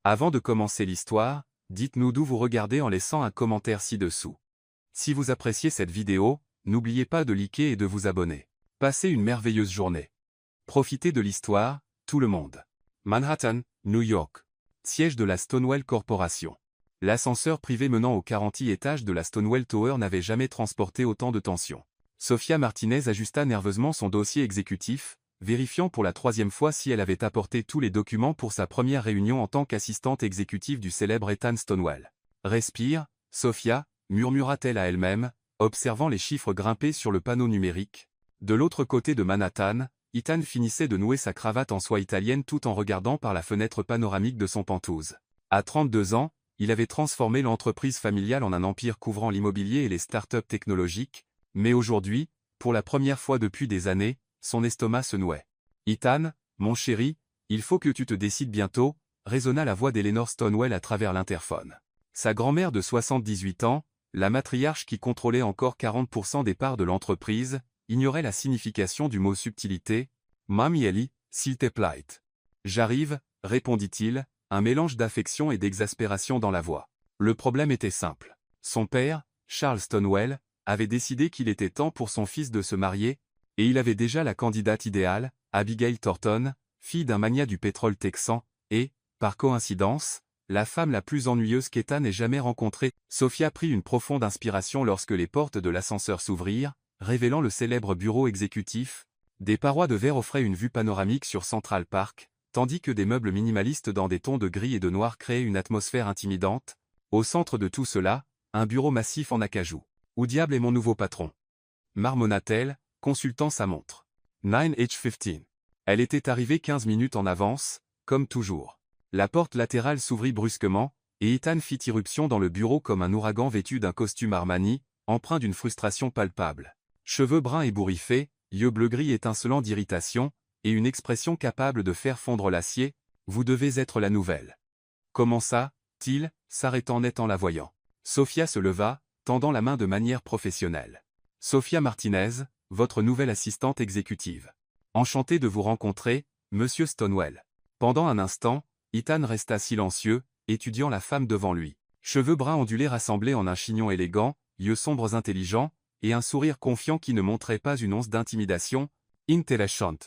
Avant de commencer l'histoire, dites-nous d'où vous regardez en laissant un commentaire ci-dessous. Si vous appréciez cette vidéo, n'oubliez pas de liker et de vous abonner. Passez une merveilleuse journée. Profitez de l'histoire, tout le monde. Manhattan, New York. Siège de la Stonewall Corporation. L'ascenseur privé menant au 40e étage de la Stonewall Tower n'avait jamais transporté autant de tension. Sophia Martinez ajusta nerveusement son dossier exécutif, vérifiant pour la 3e fois si elle avait apporté tous les documents pour sa première réunion en tant qu'assistante exécutive du célèbre Ethan Stonewall. « Respire, Sophia », murmura-t-elle à elle-même, observant les chiffres grimpés sur le panneau numérique. De l'autre côté de Manhattan, Ethan finissait de nouer sa cravate en soie italienne tout en regardant par la fenêtre panoramique de son penthouse. À 32 ans, il avait transformé l'entreprise familiale en un empire couvrant l'immobilier et les startups technologiques, mais aujourd'hui, pour la première fois depuis des années, son estomac se nouait. « Ethan, mon chéri, il faut que tu te décides bientôt », résonna la voix d'Eleanor Stonewall à travers l'interphone. Sa grand-mère de 78 ans, la matriarche qui contrôlait encore 40% des parts de l'entreprise, ignorait la signification du mot subtilité. « Mamie Ellie, s'il te plaît. »« J'arrive », répondit-il, un mélange d'affection et d'exaspération dans la voix. Le problème était simple. Son père, Charles Stonewall, avait décidé qu'il était temps pour son fils de se marier, et il avait déjà la candidate idéale, Abigail Thornton, fille d'un magnat du pétrole texan, et, par coïncidence, la femme la plus ennuyeuse qu'Ethan ait jamais rencontrée. Sophia prit une profonde inspiration lorsque les portes de l'ascenseur s'ouvrirent, révélant le célèbre bureau exécutif. Des parois de verre offraient une vue panoramique sur Central Park, tandis que des meubles minimalistes dans des tons de gris et de noir créaient une atmosphère intimidante. Au centre de tout cela, un bureau massif en acajou. « Où diable est mon nouveau patron ?» marmonna-t-elle, consultant sa montre. 9h15. Elle était arrivée 15 minutes en avance, comme toujours. La porte latérale s'ouvrit brusquement, et Ethan fit irruption dans le bureau comme un ouragan vêtu d'un costume Armani, empreint d'une frustration palpable. Cheveux bruns ébouriffés, yeux bleu-gris étincelants d'irritation, et une expression capable de faire fondre l'acier. « Vous devez être la nouvelle. » commença-t-il, s'arrêtant net en la voyant. Sophia se leva, tendant la main de manière professionnelle. « Sophia Martinez, votre nouvelle assistante exécutive. Enchanté de vous rencontrer, Monsieur Stonewall. » Pendant un instant, Ethan resta silencieux, étudiant la femme devant lui. Cheveux bruns ondulés rassemblés en un chignon élégant, yeux sombres intelligents, et un sourire confiant qui ne montrait pas une once d'intimidation. « Intéressant. »«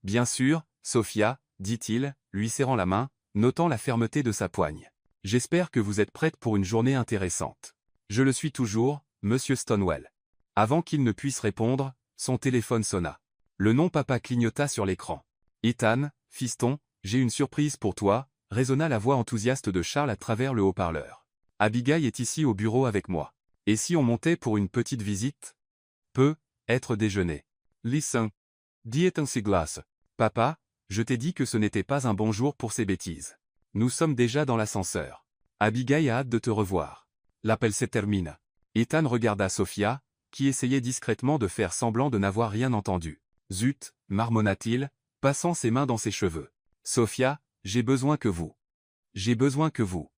Bien sûr, Sophia, » dit-il, lui serrant la main, notant la fermeté de sa poigne. « J'espère que vous êtes prête pour une journée intéressante. »« Je le suis toujours, Monsieur Stonewall. » Avant qu'il ne puisse répondre, son téléphone sonna. Le nom papa clignota sur l'écran. « Ethan, fiston, j'ai une surprise pour toi », résonna la voix enthousiaste de Charles à travers le haut-parleur. « Abigail est ici au bureau avec moi. Et si on montait pour une petite visite ? Peut être déjeuner. »« Listen, dit Ethan Siglas. Papa, je t'ai dit que ce n'était pas un bon jour pour ces bêtises. Nous sommes déjà dans l'ascenseur. Abigail a hâte de te revoir. L'appel se termine. » Ethan regarda Sophia, qui essayait discrètement de faire semblant de n'avoir rien entendu. « Zut » marmonna-t-il, passant ses mains dans ses cheveux. « Sophia, j'ai besoin que vous. J'ai besoin que vous. »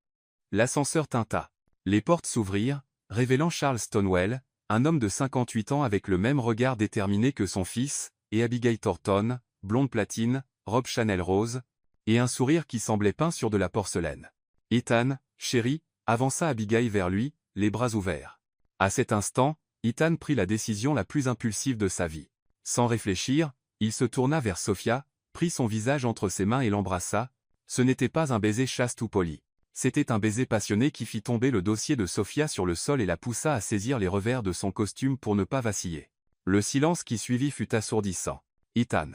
L'ascenseur tinta. Les portes s'ouvrirent, révélant Charles Stonewall, un homme de 58 ans avec le même regard déterminé que son fils, et Abigail Thornton, blonde platine, robe Chanel rose, et un sourire qui semblait peint sur de la porcelaine. « Ethan, chéri » avança Abigail vers lui, les bras ouverts. À cet instant, Ethan prit la décision la plus impulsive de sa vie. Sans réfléchir, il se tourna vers Sophia, prit son visage entre ses mains et l'embrassa. Ce n'était pas un baiser chaste ou poli. C'était un baiser passionné qui fit tomber le dossier de Sophia sur le sol et la poussa à saisir les revers de son costume pour ne pas vaciller. Le silence qui suivit fut assourdissant. « Ethan !»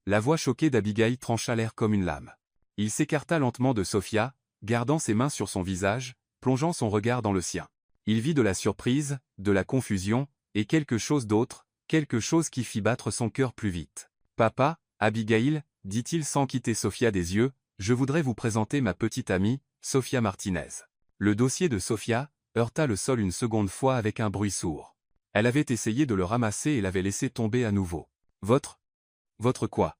La voix choquée d'Abigail trancha l'air comme une lame. Il s'écarta lentement de Sophia, gardant ses mains sur son visage, plongeant son regard dans le sien. Il vit de la surprise, de la confusion, et quelque chose d'autre, quelque chose qui fit battre son cœur plus vite. « Papa, Abigail, » dit-il sans quitter Sophia des yeux, « je voudrais vous présenter ma petite amie, Sophia Martinez. » Le dossier de Sophia heurta le sol une seconde fois avec un bruit sourd. Elle avait essayé de le ramasser et l'avait laissé tomber à nouveau. « Votre quoi »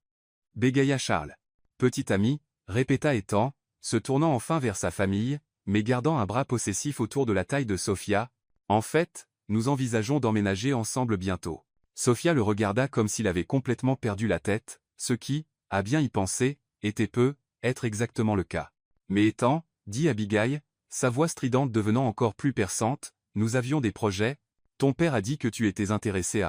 bégaya Charles. « Petite amie, » répéta Ethan, se tournant enfin vers sa famille, mais gardant un bras possessif autour de la taille de Sophia. « En fait, nous envisageons d'emménager ensemble bientôt. » Sophia le regarda comme s'il avait complètement perdu la tête, ce qui, à bien y penser, était être exactement le cas. Mais étant, dit Abigail, sa voix stridente devenant encore plus perçante, nous avions des projets, ton père a dit que tu étais intéressé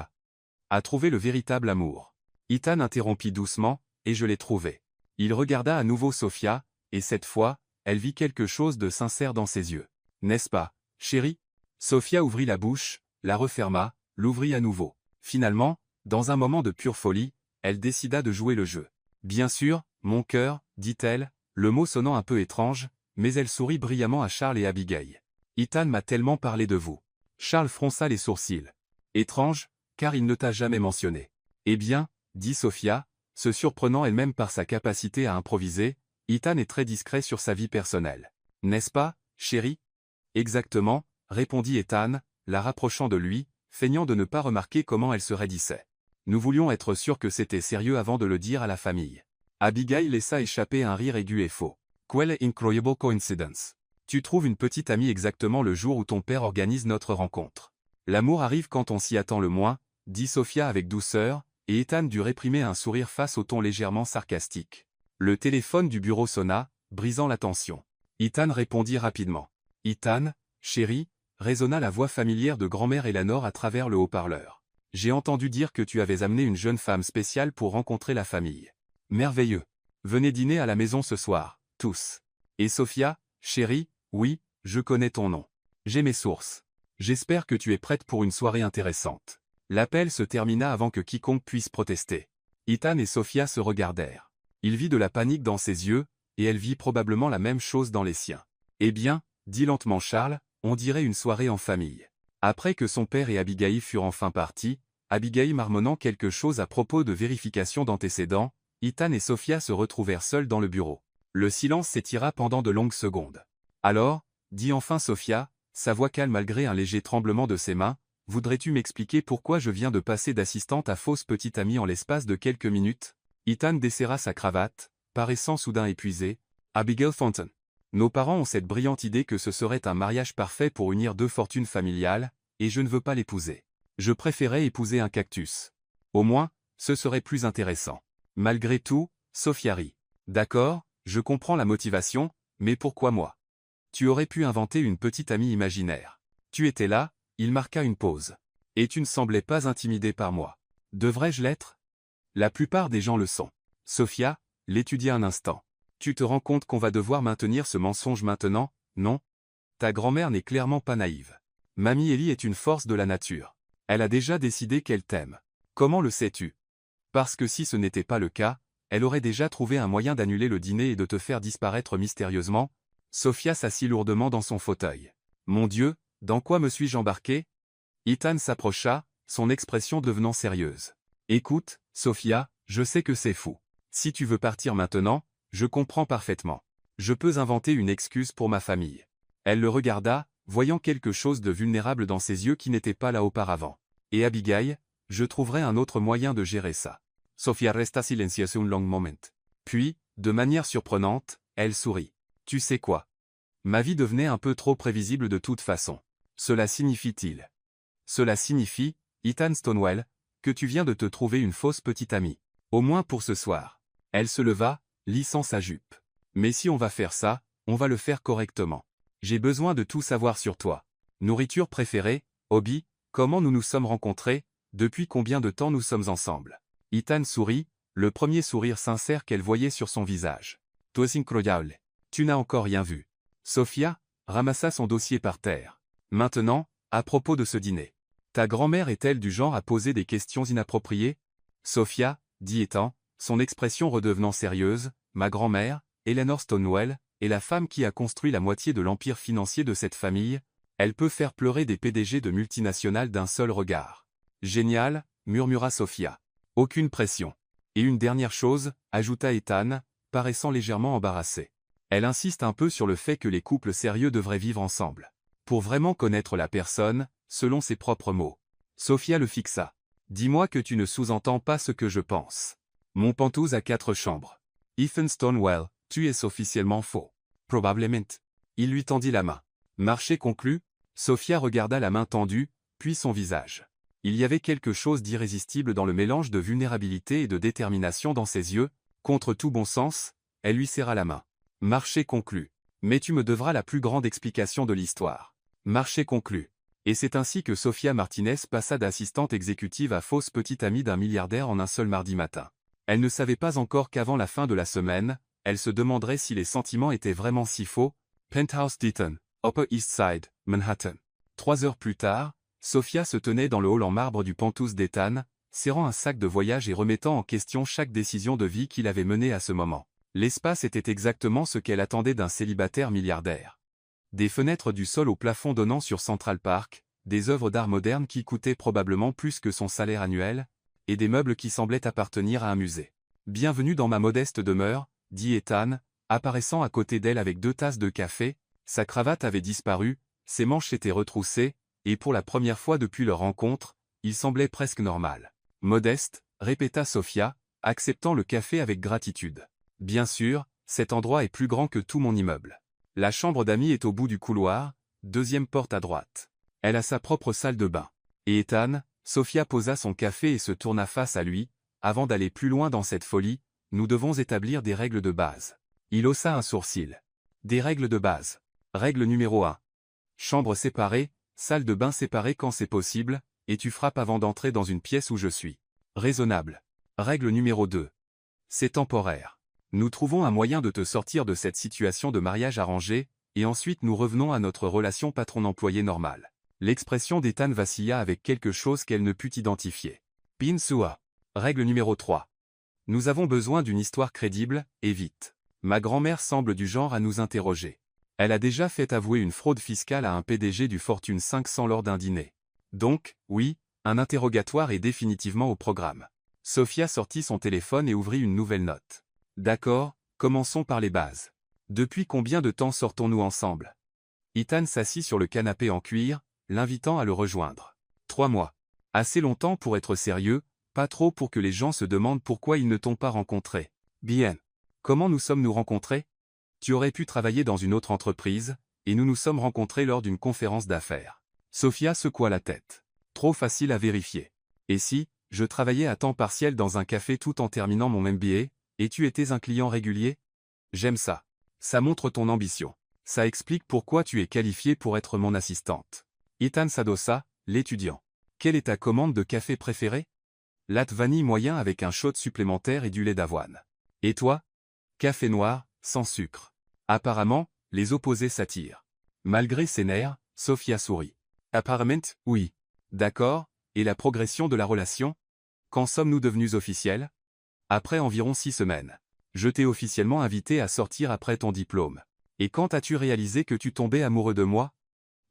à trouver le véritable amour. Ethan interrompit doucement, et je l'ai trouvé. Il regarda à nouveau Sophia, et cette fois, elle vit quelque chose de sincère dans ses yeux. N'est-ce pas, chérie? Sophia ouvrit la bouche, la referma, l'ouvrit à nouveau. Finalement, dans un moment de pure folie, elle décida de jouer le jeu. Bien sûr, mon cœur, dit-elle, le mot sonnant un peu étrange, mais elle sourit brillamment à Charles et Abigail. Ethan m'a tellement parlé de vous. Charles fronça les sourcils. Étrange, car il ne t'a jamais mentionné. Eh bien, dit Sophia, se surprenant elle-même par sa capacité à improviser, Ethan est très discret sur sa vie personnelle. N'est-ce pas, chérie? Exactement, répondit Ethan, la rapprochant de lui, feignant de ne pas remarquer comment elle se raidissait. Nous voulions être sûrs que c'était sérieux avant de le dire à la famille. Abigail laissa échapper un rire aigu et faux. Quelle incroyable coincidence. Tu trouves une petite amie exactement le jour où ton père organise notre rencontre. L'amour arrive quand on s'y attend le moins, dit Sophia avec douceur, et Ethan dut réprimer un sourire face au ton légèrement sarcastique. Le téléphone du bureau sonna, brisant la tension. Ethan répondit rapidement. Ethan, chérie, résonna la voix familière de grand-mère Eleanor à travers le haut-parleur. J'ai entendu dire que tu avais amené une jeune femme spéciale pour rencontrer la famille. Merveilleux. Venez dîner à la maison ce soir, tous. Et Sophia, chérie, oui, je connais ton nom. J'ai mes sources. J'espère que tu es prête pour une soirée intéressante. L'appel se termina avant que quiconque puisse protester. Ethan et Sophia se regardèrent. Il vit de la panique dans ses yeux, et elle vit probablement la même chose dans les siens. Eh bien, dit lentement Charles, on dirait une soirée en famille. Après que son père et Abigail furent enfin partis, Abigail marmonnant quelque chose à propos de vérification d'antécédents, Ethan et Sophia se retrouvèrent seuls dans le bureau. Le silence s'étira pendant de longues secondes. Alors, dit enfin Sophia, sa voix calme malgré un léger tremblement de ses mains, voudrais-tu m'expliquer pourquoi je viens de passer d'assistante à fausse petite amie en l'espace de quelques minutes? Ethan desserra sa cravate, paraissant soudain épuisé. Abigail Thornton. Nos parents ont cette brillante idée que ce serait un mariage parfait pour unir deux fortunes familiales, et je ne veux pas l'épouser. Je préférais épouser un cactus. Au moins, ce serait plus intéressant. Malgré tout, Sophia rit. D'accord, je comprends la motivation, mais pourquoi moi? Tu aurais pu inventer une petite amie imaginaire. Tu étais là, il marqua une pause. Et tu ne semblais pas intimidé par moi. Devrais-je l'être? La plupart des gens le sont. Sophia, l'étudia un instant. Tu te rends compte qu'on va devoir maintenir ce mensonge maintenant, non? Ta grand-mère n'est clairement pas naïve. Mamie Ellie est une force de la nature. Elle a déjà décidé qu'elle t'aime. Comment le sais-tu? Parce que si ce n'était pas le cas, elle aurait déjà trouvé un moyen d'annuler le dîner et de te faire disparaître mystérieusement. Sophia s'assit lourdement dans son fauteuil. Mon Dieu, dans quoi me suis-je embarqué? Ethan s'approcha, son expression devenant sérieuse. Écoute, Sophia, je sais que c'est fou. Si tu veux partir maintenant, je comprends parfaitement. Je peux inventer une excuse pour ma famille. Elle le regarda, voyant quelque chose de vulnérable dans ses yeux qui n'était pas là auparavant. Et Abigail, je trouverai un autre moyen de gérer ça. Sophia resta silencieuse un long moment. Puis, de manière surprenante, elle sourit. Tu sais quoi? Ma vie devenait un peu trop prévisible de toute façon. Cela signifie-t-il? Cela signifie, Ethan Stonewall, que tu viens de te trouver une fausse petite amie. Au moins pour ce soir. Elle se leva, lissant sa jupe. Mais si on va faire ça, on va le faire correctement. J'ai besoin de tout savoir sur toi. Nourriture préférée, hobby, comment nous nous sommes rencontrés, depuis combien de temps nous sommes ensemble. Ethan sourit, le premier sourire sincère qu'elle voyait sur son visage. Toi incroyable. Tu n'as encore rien vu. Sophia ramassa son dossier par terre. Maintenant, à propos de ce dîner. Ta grand-mère est-elle du genre à poser des questions inappropriées? Sophia, dit Ethan, son expression redevenant sérieuse, ma grand-mère, Eleanor Stonewall, est la femme qui a construit la moitié de l'empire financier de cette famille, elle peut faire pleurer des PDG de multinationales d'un seul regard. Génial, murmura Sophia. Aucune pression. Et une dernière chose, ajouta Ethan, paraissant légèrement embarrassé. Elle insiste un peu sur le fait que les couples sérieux devraient vivre ensemble. Pour vraiment connaître la personne, selon ses propres mots. Sophia le fixa. Dis-moi que tu ne sous-entends pas ce que je pense. Mon pantouse a 4 chambres. Ethan Stonewall, tu es officiellement faux. Probablement. Il lui tendit la main. Marché conclu, Sophia regarda la main tendue, puis son visage. Il y avait quelque chose d'irrésistible dans le mélange de vulnérabilité et de détermination dans ses yeux, contre tout bon sens, elle lui serra la main. Marché conclu. Mais tu me devras la plus grande explication de l'histoire. Marché conclu. Et c'est ainsi que Sofia Martinez passa d'assistante exécutive à fausse petite amie d'un milliardaire en un seul mardi matin. Elle ne savait pas encore qu'avant la fin de la semaine, elle se demanderait si les sentiments étaient vraiment si faux. Penthouse Deaton, Upper East Side, Manhattan. 3 heures plus tard, Sofia se tenait dans le hall en marbre du Penthouse d'Ethan, serrant un sac de voyage et remettant en question chaque décision de vie qu'il avait menée à ce moment. L'espace était exactement ce qu'elle attendait d'un célibataire milliardaire. Des fenêtres du sol au plafond donnant sur Central Park, des œuvres d'art moderne qui coûtaient probablement plus que son salaire annuel, et des meubles qui semblaient appartenir à un musée. « Bienvenue dans ma modeste demeure », dit Ethan, apparaissant à côté d'elle avec 2 tasses de café. Sa cravate avait disparu, ses manches s'étaient retroussées, et pour la première fois depuis leur rencontre, il semblait presque normal. « Modeste », répéta Sofia, acceptant le café avec gratitude. « Bien sûr, cet endroit est plus grand que tout mon immeuble. La chambre d'amis est au bout du couloir, 2e porte à droite. Elle a sa propre salle de bain. » Et Ethan, Sofia posa son café et se tourna face à lui. « Avant d'aller plus loin dans cette folie, nous devons établir des règles de base. » Il haussa un sourcil. « Des règles de base. Règle numéro 1. Chambre séparée, salle de bain séparée quand c'est possible, et tu frappes avant d'entrer dans une pièce où je suis. Raisonnable. Règle numéro 2. C'est temporaire. Nous trouvons un moyen de te sortir de cette situation de mariage arrangé, et ensuite nous revenons à notre relation patron-employé normale. » L'expression d'Ethan vacilla avec quelque chose qu'elle ne put identifier. Bin Sua. Règle numéro 3. Nous avons besoin d'une histoire crédible, et vite. Ma grand-mère semble du genre à nous interroger. Elle a déjà fait avouer une fraude fiscale à un PDG du Fortune 500 lors d'un dîner. Donc, oui, un interrogatoire est définitivement au programme. Sofia sortit son téléphone et ouvrit une nouvelle note. D'accord, commençons par les bases. Depuis combien de temps sortons-nous ensemble? Ethan s'assit sur le canapé en cuir, l'invitant à le rejoindre. 3 mois. Assez longtemps pour être sérieux, pas trop pour que les gens se demandent pourquoi ils ne t'ont pas rencontré. Bien. Comment nous sommes-nous rencontrés? Tu aurais pu travailler dans une autre entreprise, et nous nous sommes rencontrés lors d'une conférence d'affaires. Sofia secoua la tête. Trop facile à vérifier. Et si, je travaillais à temps partiel dans un café tout en terminant mon MBA, et tu étais un client régulier? J'aime ça. Ça montre ton ambition. Ça explique pourquoi tu es qualifié pour être mon assistante. Ethan s'adossa, l'étudiant. Quelle est ta commande de café préférée? Latte vanille moyen avec un shot supplémentaire et du lait d'avoine. Et toi? Café noir, sans sucre. Apparemment, les opposés s'attirent. Malgré ses nerfs, Sofia sourit. Apparemment, oui. D'accord, et la progression de la relation? Quand sommes-nous devenus officiels? Après environ 6 semaines. Je t'ai officiellement invité à sortir après ton diplôme. Et quand as-tu réalisé que tu tombais amoureux de moi?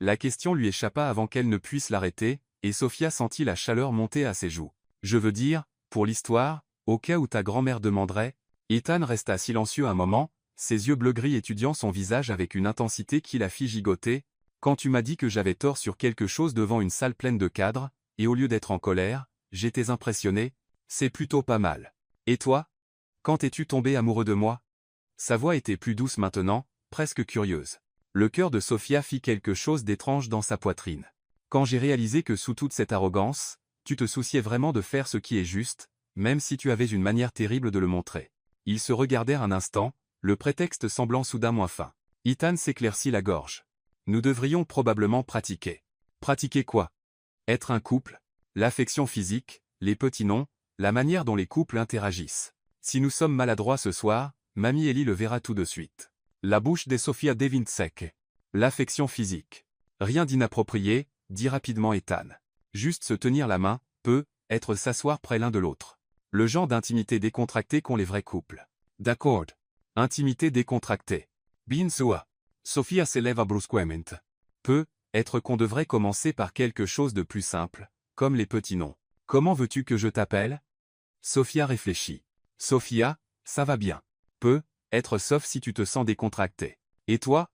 La question lui échappa avant qu'elle ne puisse l'arrêter, et Sofia sentit la chaleur monter à ses joues. Je veux dire, pour l'histoire, au cas où ta grand-mère demanderait. Ethan resta silencieux un moment, ses yeux bleu-gris étudiant son visage avec une intensité qui la fit gigoter. Quand tu m'as dit que j'avais tort sur quelque chose devant une salle pleine de cadres, et au lieu d'être en colère, j'étais impressionné, c'est plutôt pas mal. Et toi? Quand es-tu tombé amoureux de moi? Sa voix était plus douce maintenant, presque curieuse. Le cœur de Sofia fit quelque chose d'étrange dans sa poitrine. Quand j'ai réalisé que sous toute cette arrogance, tu te souciais vraiment de faire ce qui est juste, même si tu avais une manière terrible de le montrer. Ils se regardèrent un instant, le prétexte semblant soudain moins fin. Ethan s'éclaircit la gorge. Nous devrions probablement pratiquer. Pratiquer quoi? Être un couple, l'affection physique, les petits noms, la manière dont les couples interagissent. Si nous sommes maladroits ce soir, Mamie Ellie le verra tout de suite. La bouche de Sofia devint sec. L'affection physique. Rien d'inapproprié, dit rapidement Ethan. Juste se tenir la main, peut être s'asseoir près l'un de l'autre. Le genre d'intimité décontractée qu'ont les vrais couples. D'accord. Intimité décontractée. Bien sûr. Sofia s'élève brusquement. Peut être qu'on devrait commencer par quelque chose de plus simple, comme les petits noms. Comment veux-tu que je t'appelle? Sofia réfléchit. Sofia, ça va bien. Peut être sauf si tu te sens décontracté. Et toi?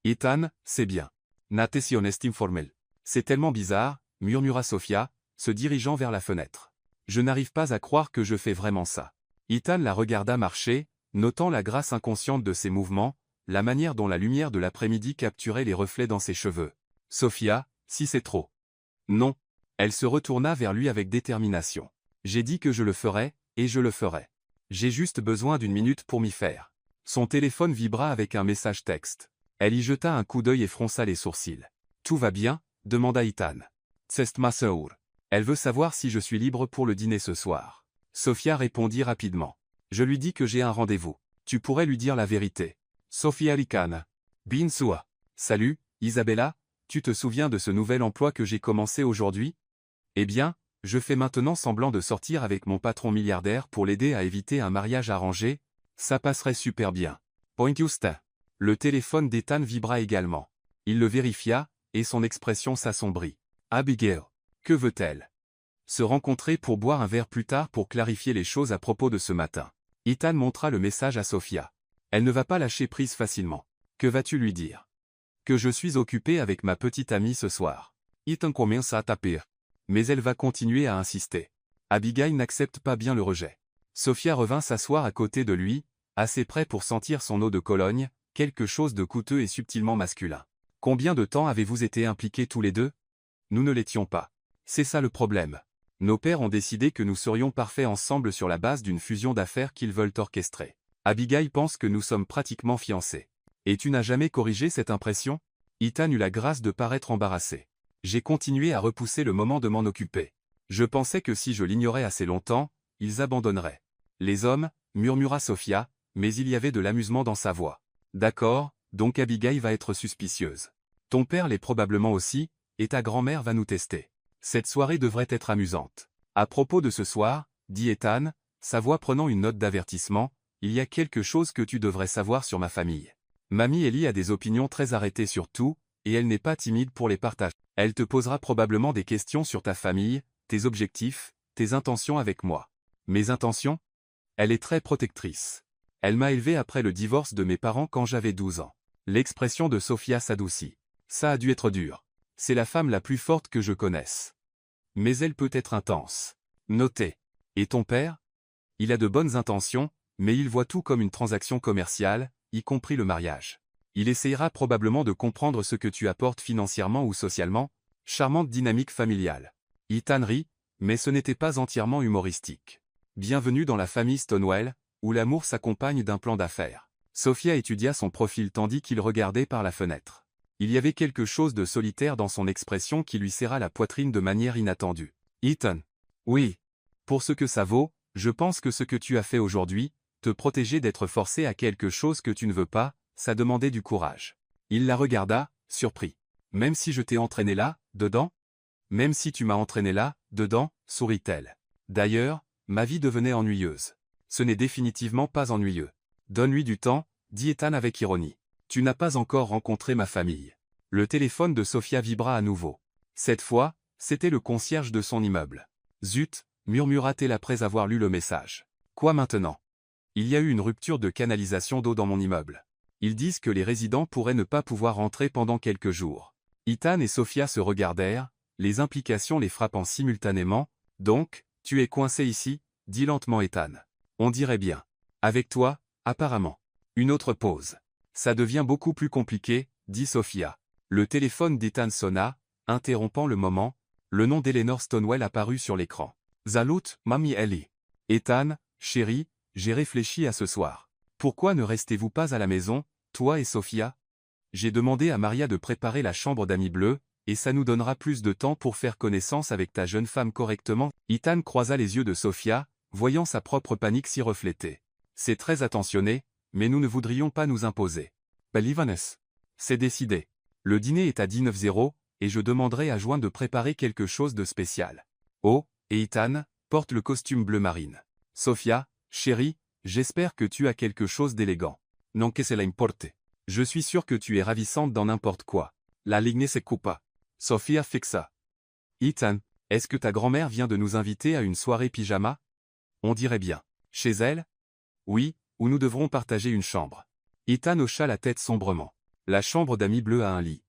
Ethan, c'est bien. Nate si on estime formel. C'est tellement bizarre, murmura Sofia, se dirigeant vers la fenêtre. Je n'arrive pas à croire que je fais vraiment ça. Ethan la regarda marcher, notant la grâce inconsciente de ses mouvements, la manière dont la lumière de l'après-midi capturait les reflets dans ses cheveux. Sofia, si c'est trop. Non. Elle se retourna vers lui avec détermination. J'ai dit que je le ferais, et je le ferai. J'ai juste besoin d'une minute pour m'y faire. Son téléphone vibra avec un message texte. Elle y jeta un coup d'œil et fronça les sourcils. Tout va bien? Demanda Ethan. Tsest ma sœur. Elle veut savoir si je suis libre pour le dîner ce soir. Sophia répondit rapidement. Je lui dis que j'ai un rendez-vous. Tu pourrais lui dire la vérité. Sophia ricana. Bin sua. Salut, Isabella, tu te souviens de ce nouvel emploi que j'ai commencé aujourd'hui? Eh bien, je fais maintenant semblant de sortir avec mon patron milliardaire pour l'aider à éviter un mariage arrangé, ça passerait super bien. Point Justin. Le téléphone d'Ethan vibra également. Il le vérifia, et son expression s'assombrit. Abigail. Que veut-elle? Se rencontrer pour boire un verre plus tard pour clarifier les choses à propos de ce matin. Ethan montra le message à Sophia. Elle ne va pas lâcher prise facilement. Que vas-tu lui dire? Que je suis occupé avec ma petite amie ce soir. Ethan commence à taper. Mais elle va continuer à insister. Abigail n'accepte pas bien le rejet. Sophia revint s'asseoir à côté de lui, assez près pour sentir son eau de Cologne, quelque chose de coûteux et subtilement masculin. Combien de temps avez-vous été impliqués tous les deux? Nous ne l'étions pas. C'est ça le problème. Nos pères ont décidé que nous serions parfaits ensemble sur la base d'une fusion d'affaires qu'ils veulent orchestrer. Abigail pense que nous sommes pratiquement fiancés. Et tu n'as jamais corrigé cette impression? Ethan eut la grâce de paraître embarrassé. J'ai continué à repousser le moment de m'en occuper. Je pensais que si je l'ignorais assez longtemps, ils abandonneraient. Les hommes, murmura Sophia, mais il y avait de l'amusement dans sa voix. D'accord, donc Abigail va être suspicieuse. Ton père l'est probablement aussi, et ta grand-mère va nous tester. Cette soirée devrait être amusante. À propos de ce soir, dit Ethan, sa voix prenant une note d'avertissement, il y a quelque chose que tu devrais savoir sur ma famille. Mamie Ellie a des opinions très arrêtées sur tout, et elle n'est pas timide pour les partager. Elle te posera probablement des questions sur ta famille, tes objectifs, tes intentions avec moi. Mes intentions? Elle est très protectrice. Elle m'a élevé après le divorce de mes parents quand j'avais 12 ans. L'expression de Sophia s'adoucit. Ça a dû être dur. C'est la femme la plus forte que je connaisse. Mais elle peut être intense. Notez. Et ton père? Il a de bonnes intentions, mais il voit tout comme une transaction commerciale, y compris le mariage. Il essayera probablement de comprendre ce que tu apportes financièrement ou socialement. Charmante dynamique familiale. Ethan rit, mais ce n'était pas entièrement humoristique. Bienvenue dans la famille Stonewell, où l'amour s'accompagne d'un plan d'affaires. Sophia étudia son profil tandis qu'il regardait par la fenêtre. Il y avait quelque chose de solitaire dans son expression qui lui serra la poitrine de manière inattendue. Ethan. Oui. Pour ce que ça vaut, je pense que ce que tu as fait aujourd'hui, te protéger d'être forcé à quelque chose que tu ne veux pas, ça demandait du courage. Il la regarda, surpris. Même si je t'ai entraîné là, dedans? Même si tu m'as entraîné là, dedans, sourit-elle. D'ailleurs, ma vie devenait ennuyeuse. Ce n'est définitivement pas ennuyeux. Donne-lui du temps, dit Ethan avec ironie. Tu n'as pas encore rencontré ma famille. Le téléphone de Sophia vibra à nouveau. Cette fois, c'était le concierge de son immeuble. Zut, murmura-t-elle après avoir lu le message. Quoi maintenant? Il y a eu une rupture de canalisation d'eau dans mon immeuble. Ils disent que les résidents pourraient ne pas pouvoir rentrer pendant quelques jours. Ethan et Sophia se regardèrent, les implications les frappant simultanément. Donc, tu es coincé ici, dit lentement Ethan. On dirait bien. Avec toi, apparemment. Une autre pause. Ça devient beaucoup plus compliqué, dit Sophia. Le téléphone d'Ethan sonna, interrompant le moment. Le nom d'Eleanor Stonewell apparut sur l'écran. Salut, Mamie Ellie. Ethan, chérie, j'ai réfléchi à ce soir. Pourquoi ne restez-vous pas à la maison, toi et Sophia? J'ai demandé à Maria de préparer la chambre d'amis bleus, et ça nous donnera plus de temps pour faire connaissance avec ta jeune femme correctement. Ethan croisa les yeux de Sophia, voyant sa propre panique s'y refléter. C'est très attentionné, mais nous ne voudrions pas nous imposer. Belivanes. C'est décidé. Le dîner est à 19h, et je demanderai à Joan de préparer quelque chose de spécial. Oh, et Ethan, porte le costume bleu marine. Sophia, chérie, j'espère que tu as quelque chose d'élégant. Non que cela importe. Je suis sûr que tu es ravissante dans n'importe quoi. La ligne se coupa. Sophia fixa. Ethan, est-ce que ta grand-mère vient de nous inviter à une soirée pyjama? On dirait bien. Chez elle? Oui, où nous devrons partager une chambre. Ethan hocha la tête sombrement. La chambre d'amis bleus a un lit.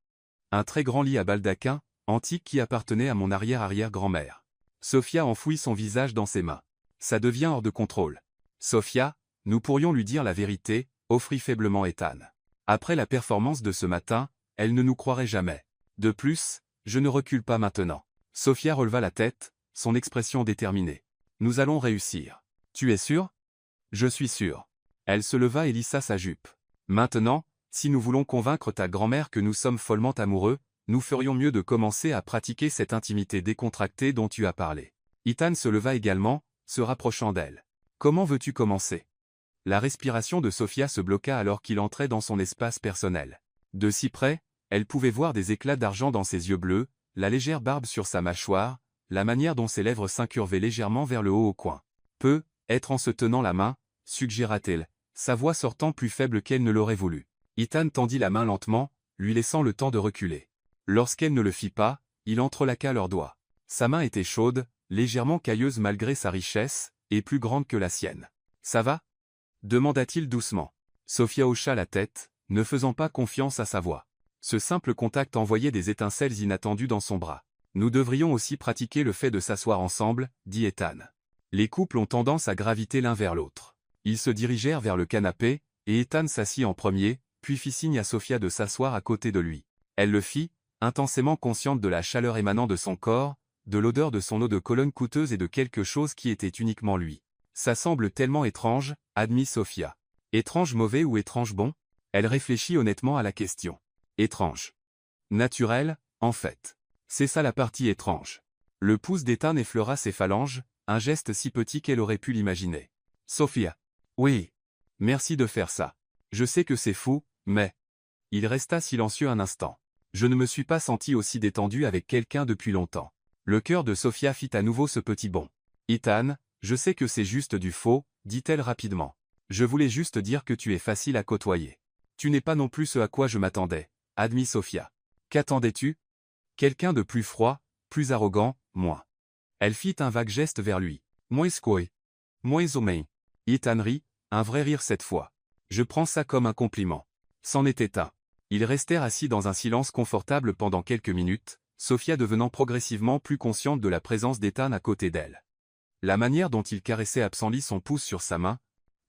Un très grand lit à baldaquin, antique qui appartenait à mon arrière-arrière-grand-mère. Sophia enfouit son visage dans ses mains. Ça devient hors de contrôle. Sophia, nous pourrions lui dire la vérité, offrit faiblement Ethan. Après la performance de ce matin, elle ne nous croirait jamais. De plus, je ne recule pas maintenant. Sophia releva la tête, son expression déterminée. Nous allons réussir. Tu es sûr? Je suis sûr. Elle se leva et lissa sa jupe. Maintenant, Si nous voulons convaincre ta grand-mère que nous sommes follement amoureux, nous ferions mieux de commencer à pratiquer cette intimité décontractée dont tu as parlé. Ethan se leva également, se rapprochant d'elle. Comment veux-tu commencer? La respiration de Sophia se bloqua alors qu'il entrait dans son espace personnel. De si près, elle pouvait voir des éclats d'argent dans ses yeux bleus, la légère barbe sur sa mâchoire, la manière dont ses lèvres s'incurvaient légèrement vers le haut au coin. Être en se tenant la main, suggéra-t-elle, sa voix sortant plus faible qu'elle ne l'aurait voulu. Ethan tendit la main lentement, lui laissant le temps de reculer. Lorsqu'elle ne le fit pas, il entrelaqua leurs doigts. Sa main était chaude, légèrement cailleuse malgré sa richesse, et plus grande que la sienne. « Ça va » demanda-t-il doucement. Sophia hocha la tête, ne faisant pas confiance à sa voix. Ce simple contact envoyait des étincelles inattendues dans son bras. « Nous devrions aussi pratiquer le fait de s'asseoir ensemble, » dit Ethan. Les couples ont tendance à graviter l'un vers l'autre. Ils se dirigèrent vers le canapé, et Ethan s'assit en premier, puis fit signe à Sophia de s'asseoir à côté de lui. Elle le fit, intensément consciente de la chaleur émanant de son corps, de l'odeur de son eau de Cologne coûteuse et de quelque chose qui était uniquement lui. Ça semble tellement étrange, admit Sophia. Étrange mauvais ou étrange bon? Elle réfléchit honnêtement à la question. Étrange. Naturel, en fait. C'est ça la partie étrange. Le pouce d'Ethan effleura ses phalanges, un geste si petit qu'elle aurait pu l'imaginer. Sophia. Oui. Merci de faire ça. Je sais que c'est fou, mais... Il resta silencieux un instant. Je ne me suis pas senti aussi détendu avec quelqu'un depuis longtemps. Le cœur de Sophia fit à nouveau ce petit bond. Ethan, je sais que c'est juste du faux, dit-elle rapidement. Je voulais juste dire que tu es facile à côtoyer. Tu n'es pas non plus ce à quoi je m'attendais, admit Sophia. Qu'attendais-tu? Quelqu'un de plus froid, plus arrogant, moins. Elle fit un vague geste vers lui. Moins squoy. Moins homem. Ethan rit, un vrai rire cette fois. Je prends ça comme un compliment. C'en était un. Ils restèrent assis dans un silence confortable pendant quelques minutes, Sophia devenant progressivement plus consciente de la présence d'Ethan à côté d'elle. La manière dont il caressait absently son pouce sur sa main,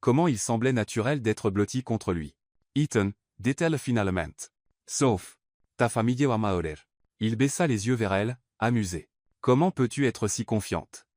comment il semblait naturel d'être blotti contre lui. Ethan, dit-elle finalement. Sauf, ta famille va mourir. Il baissa les yeux vers elle, amusé. Comment peux-tu être si confiante?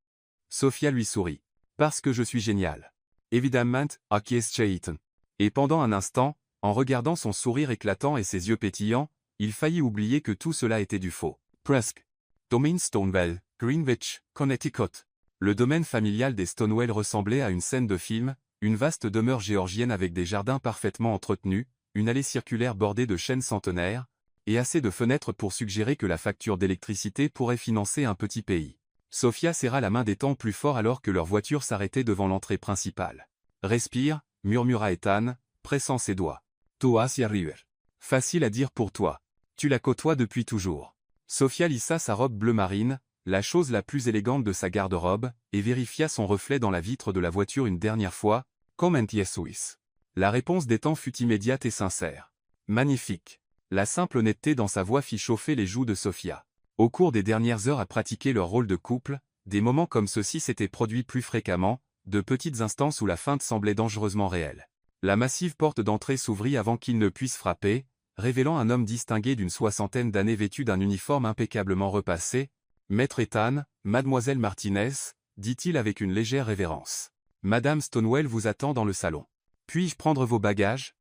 Sophia lui sourit. Parce que je suis génial. Évidemment, acquiesce Ethan. Et pendant un instant, en regardant son sourire éclatant et ses yeux pétillants, il faillit oublier que tout cela était du faux. Presque. Domaine Stonewell, Greenwich, Connecticut. Le domaine familial des Stonewell ressemblait à une scène de film, une vaste demeure géorgienne avec des jardins parfaitement entretenus, une allée circulaire bordée de chênes centenaires, et assez de fenêtres pour suggérer que la facture d'électricité pourrait financer un petit pays. Sophia serra la main d'Ethan plus fort alors que leur voiture s'arrêtait devant l'entrée principale. « Respire », murmura Ethan, pressant ses doigts. « Toi y arriver. Facile à dire pour toi. Tu la côtoies depuis toujours. » Sophia lissa sa robe bleu marine, la chose la plus élégante de sa garde-robe, et vérifia son reflet dans la vitre de la voiture une dernière fois. « Comment Suisse ?» La réponse d'Ethan fut immédiate et sincère. « Magnifique. » La simple honnêteté dans sa voix fit chauffer les joues de Sophia. Au cours des dernières heures à pratiquer leur rôle de couple, des moments comme ceux-ci s'étaient produits plus fréquemment, de petites instances où la feinte semblait dangereusement réelle. La massive porte d'entrée s'ouvrit avant qu'il ne puisse frapper, révélant un homme distingué d'une soixantaine d'années vêtu d'un uniforme impeccablement repassé. « Maître Ethan, Mademoiselle Martinez » dit-il avec une légère révérence. « Madame Stonewell vous attend dans le salon. Puis-je prendre vos bagages? »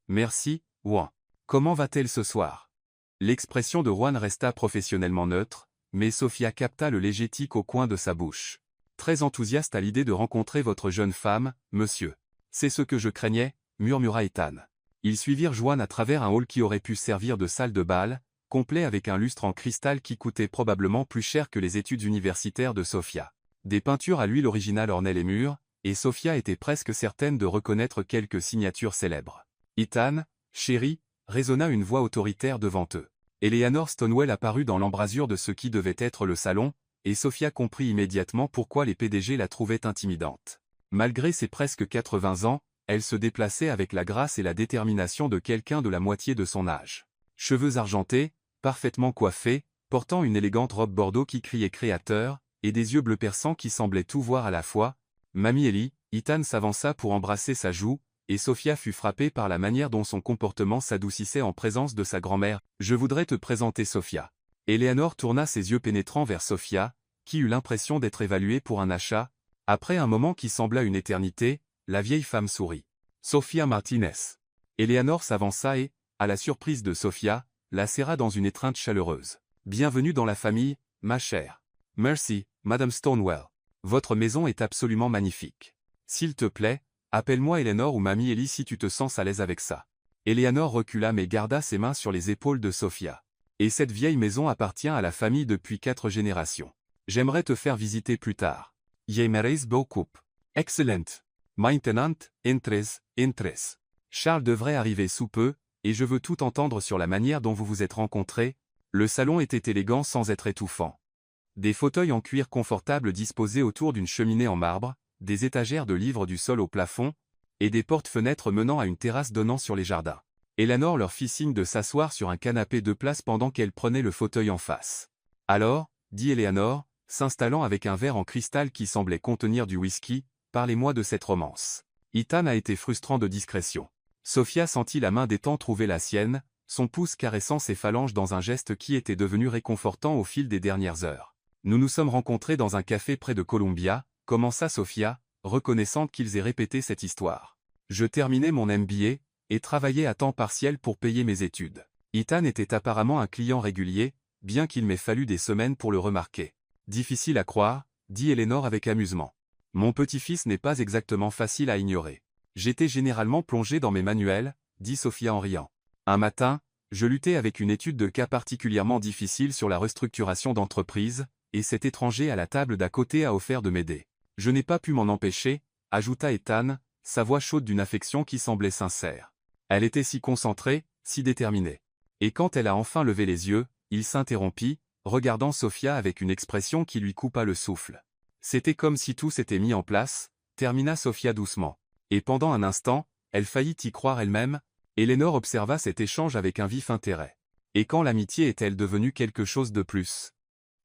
Merci, Juan. Comment va-t-elle ce soir? L'expression de Juan resta professionnellement neutre, mais Sophia capta le léger tic au coin de sa bouche. Très enthousiaste à l'idée de rencontrer votre jeune femme, monsieur. C'est ce que je craignais, murmura Ethan. Ils suivirent Juan à travers un hall qui aurait pu servir de salle de bal, complet avec un lustre en cristal qui coûtait probablement plus cher que les études universitaires de Sophia. Des peintures à l'huile originale ornaient les murs, et Sophia était presque certaine de reconnaître quelques signatures célèbres. Ethan, chéri, résonna une voix autoritaire devant eux. Eleanor Stonewell apparut dans l'embrasure de ce qui devait être le salon, et Sophia comprit immédiatement pourquoi les PDG la trouvaient intimidante. Malgré ses presque 80 ans, elle se déplaçait avec la grâce et la détermination de quelqu'un de la moitié de son âge. Cheveux argentés, parfaitement coiffés, portant une élégante robe bordeaux qui criait créateur, et des yeux bleu perçants qui semblaient tout voir à la fois. Mamie Ellie, Ethan s'avança pour embrasser sa joue, et Sophia fut frappée par la manière dont son comportement s'adoucissait en présence de sa grand-mère. « Je voudrais te présenter Sophia. » Eleanor tourna ses yeux pénétrants vers Sophia, qui eut l'impression d'être évaluée pour un achat. Après un moment qui sembla une éternité, la vieille femme sourit. « Sophia Martinez. » Eleanor s'avança et, à la surprise de Sophia, la serra dans une étreinte chaleureuse. « Bienvenue dans la famille, ma chère. »« Merci, Madame Stonewell. Votre maison est absolument magnifique. S'il te plaît, appelle-moi Eleanor ou Mamie Ellie si tu te sens à l'aise avec ça. » Eleanor recula mais garda ses mains sur les épaules de Sophia. « Et cette vieille maison appartient à la famille depuis 4 générations. J'aimerais te faire visiter plus tard. »« J'aimerais beaucoup. »« Excellent. Maintenant, entres. Charles devrait arriver sous peu, et je veux tout entendre sur la manière dont vous vous êtes rencontrés. » Le salon était élégant sans être étouffant. Des fauteuils en cuir confortables disposés autour d'une cheminée en marbre, des étagères de livres du sol au plafond, et des portes-fenêtres menant à une terrasse donnant sur les jardins. Eleanor leur fit signe de s'asseoir sur un canapé 2 places pendant qu'elle prenait le fauteuil en face. « Alors, » dit Eleanor, s'installant avec un verre en cristal qui semblait contenir du whisky, « parlez-moi de cette romance. » Ethan a été frustrant de discrétion. Sophia sentit la main d'Ethan trouver la sienne, son pouce caressant ses phalanges dans un geste qui était devenu réconfortant au fil des dernières heures. « Nous nous sommes rencontrés dans un café près de Columbia, » commença Sophia, reconnaissante qu'ils aient répété cette histoire. « Je terminais mon MBA, et travaillais à temps partiel pour payer mes études. Ethan était apparemment un client régulier, bien qu'il m'ait fallu des semaines pour le remarquer. Difficile à croire, dit Eleanor avec amusement. Mon petit-fils n'est pas exactement facile à ignorer. J'étais généralement plongé dans mes manuels, dit Sophia en riant. Un matin, je luttais avec une étude de cas particulièrement difficile sur la restructuration d'entreprise, et cet étranger à la table d'à côté a offert de m'aider. Je n'ai pas pu m'en empêcher, ajouta Ethan, sa voix chaude d'une affection qui semblait sincère. Elle était si concentrée, si déterminée. Et quand elle a enfin levé les yeux, il s'interrompit, regardant Sophia avec une expression qui lui coupa le souffle. C'était comme si tout s'était mis en place, termina Sophia doucement. Et pendant un instant, elle faillit y croire elle-même, Eleanor observa cet échange avec un vif intérêt. Et quand l'amitié est-elle devenue quelque chose de plus?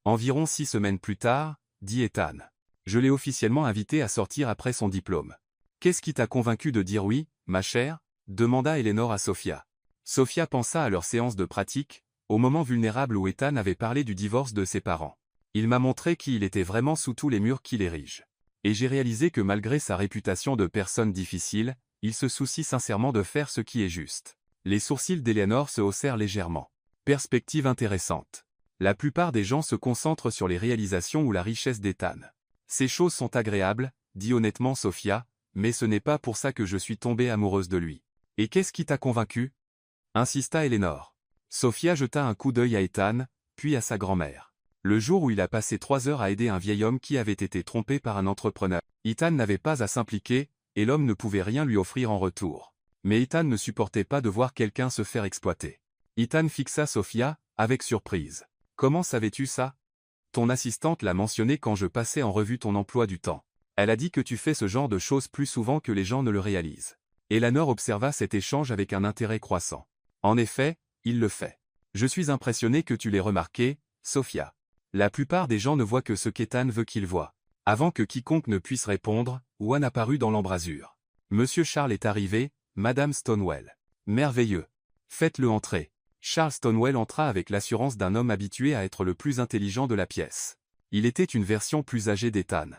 Environ 6 semaines plus tard, dit Ethan. Je l'ai officiellement invité à sortir après son diplôme. Qu'est-ce qui t'a convaincu de dire oui, ma chère? Demanda Eleanor à Sophia. Sophia pensa à leur séance de pratique, au moment vulnérable où Ethan avait parlé du divorce de ses parents. Il m'a montré qui il était vraiment sous tous les murs qu'il érige. Et j'ai réalisé que malgré sa réputation de personne difficile, il se soucie sincèrement de faire ce qui est juste. Les sourcils d'Eleanor se haussèrent légèrement. Perspective intéressante. La plupart des gens se concentrent sur les réalisations ou la richesse d'Ethan. Ces choses sont agréables, dit honnêtement Sophia, mais ce n'est pas pour ça que je suis tombée amoureuse de lui. Et qu'est-ce qui t'a convaincu? Insista Eleanor. Sophia jeta un coup d'œil à Ethan, puis à sa grand-mère. Le jour où il a passé 3 heures à aider un vieil homme qui avait été trompé par un entrepreneur. Ethan n'avait pas à s'impliquer, et l'homme ne pouvait rien lui offrir en retour. Mais Ethan ne supportait pas de voir quelqu'un se faire exploiter. Ethan fixa Sophia, avec surprise. Comment savais-tu ça? Ton assistante l'a mentionné quand je passais en revue ton emploi du temps. Elle a dit que tu fais ce genre de choses plus souvent que les gens ne le réalisent. Eleanor observa cet échange avec un intérêt croissant. En effet, il le fait. Je suis impressionné que tu l'aies remarqué, Sophia. La plupart des gens ne voient que ce qu'Ethan veut qu'ils voient. Avant que quiconque ne puisse répondre, Juan apparut dans l'embrasure. Monsieur Charles est arrivé, Madame Stonewell. Merveilleux. Faites-le entrer. Charles Stonewell entra avec l'assurance d'un homme habitué à être le plus intelligent de la pièce. Il était une version plus âgée d'Ethan.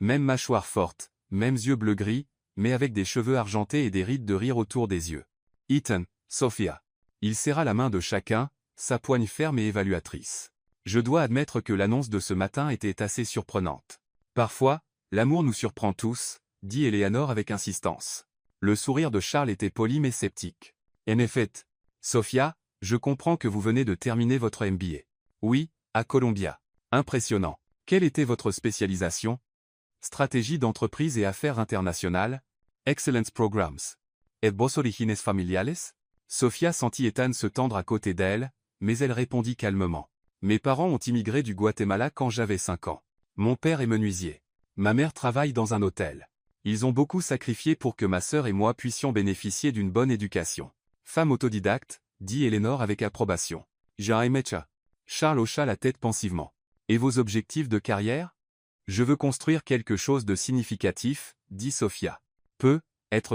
Même mâchoire forte, mêmes yeux bleu-gris, mais avec des cheveux argentés et des rides de rire autour des yeux. Ethan, Sophia. Il serra la main de chacun, sa poigne ferme et évaluatrice. Je dois admettre que l'annonce de ce matin était assez surprenante. Parfois, l'amour nous surprend tous, dit Eleanor avec insistance. Le sourire de Charles était poli mais sceptique. En effet, Sophia, je comprends que vous venez de terminer votre MBA. Oui, à Columbia. Impressionnant. Quelle était votre spécialisation? Stratégie d'entreprise et affaires internationales, Excellence Programs. Et vos orígenes familiales? Sophia sentit Ethan se tendre à côté d'elle, mais elle répondit calmement. Mes parents ont immigré du Guatemala quand j'avais 5 ans. Mon père est menuisier. Ma mère travaille dans un hôtel. Ils ont beaucoup sacrifié pour que ma sœur et moi puissions bénéficier d'une bonne éducation. Femme autodidacte, dit Eleanor avec approbation. J'ai mécha. Charles hocha la tête pensivement. Et vos objectifs de carrière? Je veux construire quelque chose de significatif, dit Sophia.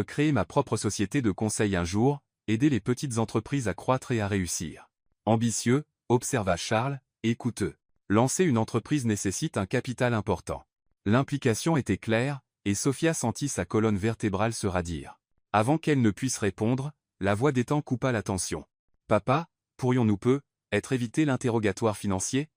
Créer ma propre société de conseil un jour, aider les petites entreprises à croître et à réussir. Ambitieux, observa Charles, et coûteux. Lancer une entreprise nécessite un capital important. L'implication était claire, et Sophia sentit sa colonne vertébrale se radir. Avant qu'elle ne puisse répondre, La voix d'Ethan coupa la tension. Papa, pourrions-nous être évité l'interrogatoire financier?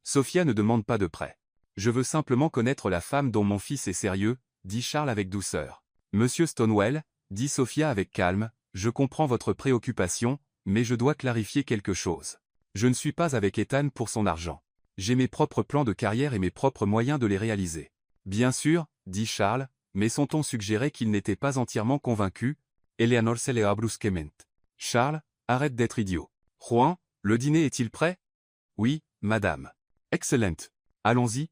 Sophia ne demande pas de prêt. Je veux simplement connaître la femme dont mon fils est sérieux, dit Charles avec douceur. Monsieur Stonewell, dit Sophia avec calme, je comprends votre préoccupation, mais je dois clarifier quelque chose. Je ne suis pas avec Ethan pour son argent. J'ai mes propres plans de carrière et mes propres moyens de les réaliser. Bien sûr, dit Charles, mais son ton suggérait qu'il n'était pas entièrement convaincu. Eleanor se leva brusquement. Charles, arrête d'être idiot. Juan, le dîner est-il prêt? Oui, madame. Excellent. Allons-y.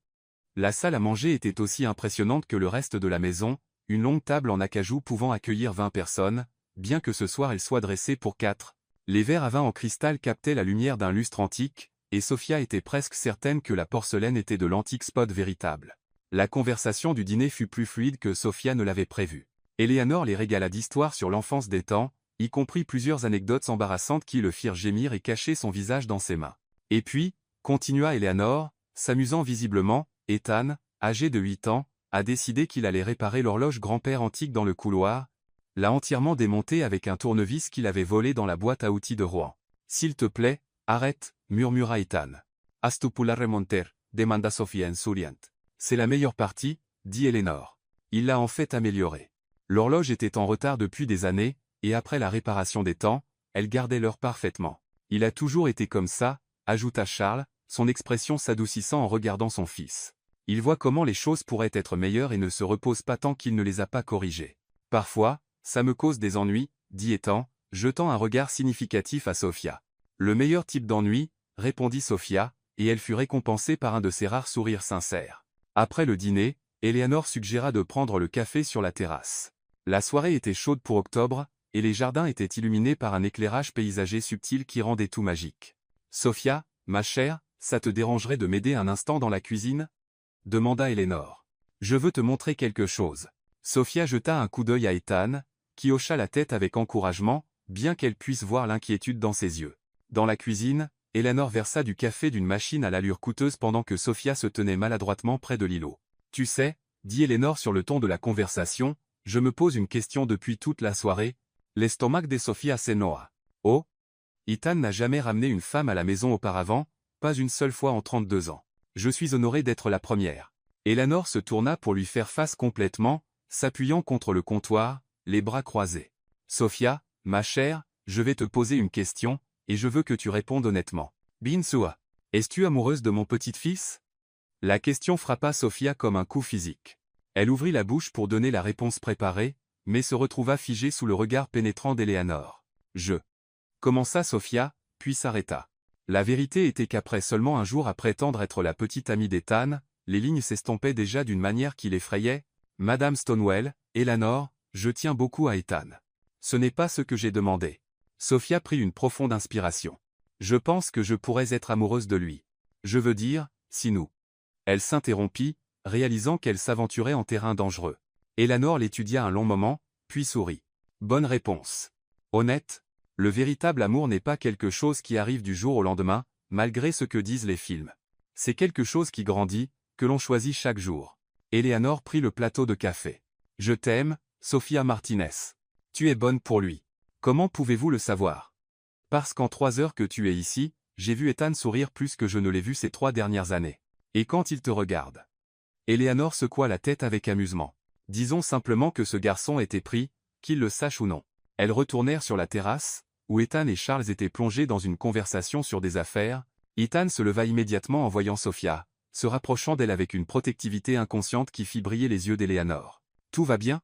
La salle à manger était aussi impressionnante que le reste de la maison, une longue table en acajou pouvant accueillir 20 personnes, bien que ce soir elle soit dressée pour 4. Les verres à vin en cristal captaient la lumière d'un lustre antique, et Sophia était presque certaine que la porcelaine était de l'antique spot véritable. La conversation du dîner fut plus fluide que Sophia ne l'avait prévu. Eleanor les régala d'histoires sur l'enfance d'Ethan, y compris plusieurs anecdotes embarrassantes qui le firent gémir et cacher son visage dans ses mains. Et puis, continua Eleanor, s'amusant visiblement, Ethan, âgé de 8 ans, a décidé qu'il allait réparer l'horloge grand-père antique dans le couloir, l'a entièrement démontée avec un tournevis qu'il avait volé dans la boîte à outils de Rouen. S'il te plaît, arrête, murmura Ethan. Has tu pu la remonter, demanda Sophia insouriante. C'est la meilleure partie, dit Eleanor. Il l'a en fait améliorée. L'horloge était en retard depuis des années, et après la réparation des temps, elle gardait l'heure parfaitement. Il a toujours été comme ça, ajouta Charles, son expression s'adoucissant en regardant son fils. Il voit comment les choses pourraient être meilleures et ne se repose pas tant qu'il ne les a pas corrigées. Parfois, ça me cause des ennuis, dit Ethan, jetant un regard significatif à Sophia. Le meilleur type d'ennui, répondit Sophia, et elle fut récompensée par un de ses rares sourires sincères. Après le dîner, Eleanor suggéra de prendre le café sur la terrasse. La soirée était chaude pour octobre, et les jardins étaient illuminés par un éclairage paysager subtil qui rendait tout magique. Sophia, ma chère, ça te dérangerait de m'aider un instant dans la cuisine? Demanda Eleanor. Je veux te montrer quelque chose. Sophia jeta un coup d'œil à Ethan, qui hocha la tête avec encouragement, bien qu'elle puisse voir l'inquiétude dans ses yeux. Dans la cuisine, Eleanor versa du café d'une machine à l'allure coûteuse pendant que Sophia se tenait maladroitement près de l'îlot. Tu sais, dit Eleanor sur le ton de la conversation, je me pose une question depuis toute la soirée. L'estomac de Sophia se noa. Oh? Ethan n'a jamais ramené une femme à la maison auparavant, pas une seule fois en 32 ans. Je suis honoré d'être la première. Eleanor se tourna pour lui faire face complètement, s'appuyant contre le comptoir, les bras croisés. Sophia, ma chère, je vais te poser une question, et je veux que tu répondes honnêtement. Binsua, es-tu amoureuse de mon petit-fils? La question frappa Sophia comme un coup physique. Elle ouvrit la bouche pour donner la réponse préparée, mais se retrouva figée sous le regard pénétrant d'Eleanor. Je commença Sophia, puis s'arrêta. La vérité était qu'après seulement un jour à prétendre être la petite amie d'Ethan, les lignes s'estompaient déjà d'une manière qui l'effrayait. Madame Stonewell, Eleanor, je tiens beaucoup à Ethan. Ce n'est pas ce que j'ai demandé. Sophia prit une profonde inspiration. Je pense que je pourrais être amoureuse de lui. Je veux dire, si nous. Elle s'interrompit, réalisant qu'elle s'aventurait en terrain dangereux. Eleanor l'étudia un long moment, puis sourit. Bonne réponse. Honnête, le véritable amour n'est pas quelque chose qui arrive du jour au lendemain, malgré ce que disent les films. C'est quelque chose qui grandit, que l'on choisit chaque jour. Eleanor prit le plateau de café. Je t'aime, Sophia Martinez. Tu es bonne pour lui. Comment pouvez-vous le savoir? Parce qu'en 3 heures que tu es ici, j'ai vu Ethan sourire plus que je ne l'ai vu ces 3 dernières années. Et quand il te regarde? Eleanor secoua la tête avec amusement. Disons simplement que ce garçon était pris, qu'il le sache ou non. Elles retournèrent sur la terrasse, où Ethan et Charles étaient plongés dans une conversation sur des affaires. Ethan se leva immédiatement en voyant Sophia, se rapprochant d'elle avec une protectivité inconsciente qui fit briller les yeux d'Eleanor. Tout va bien?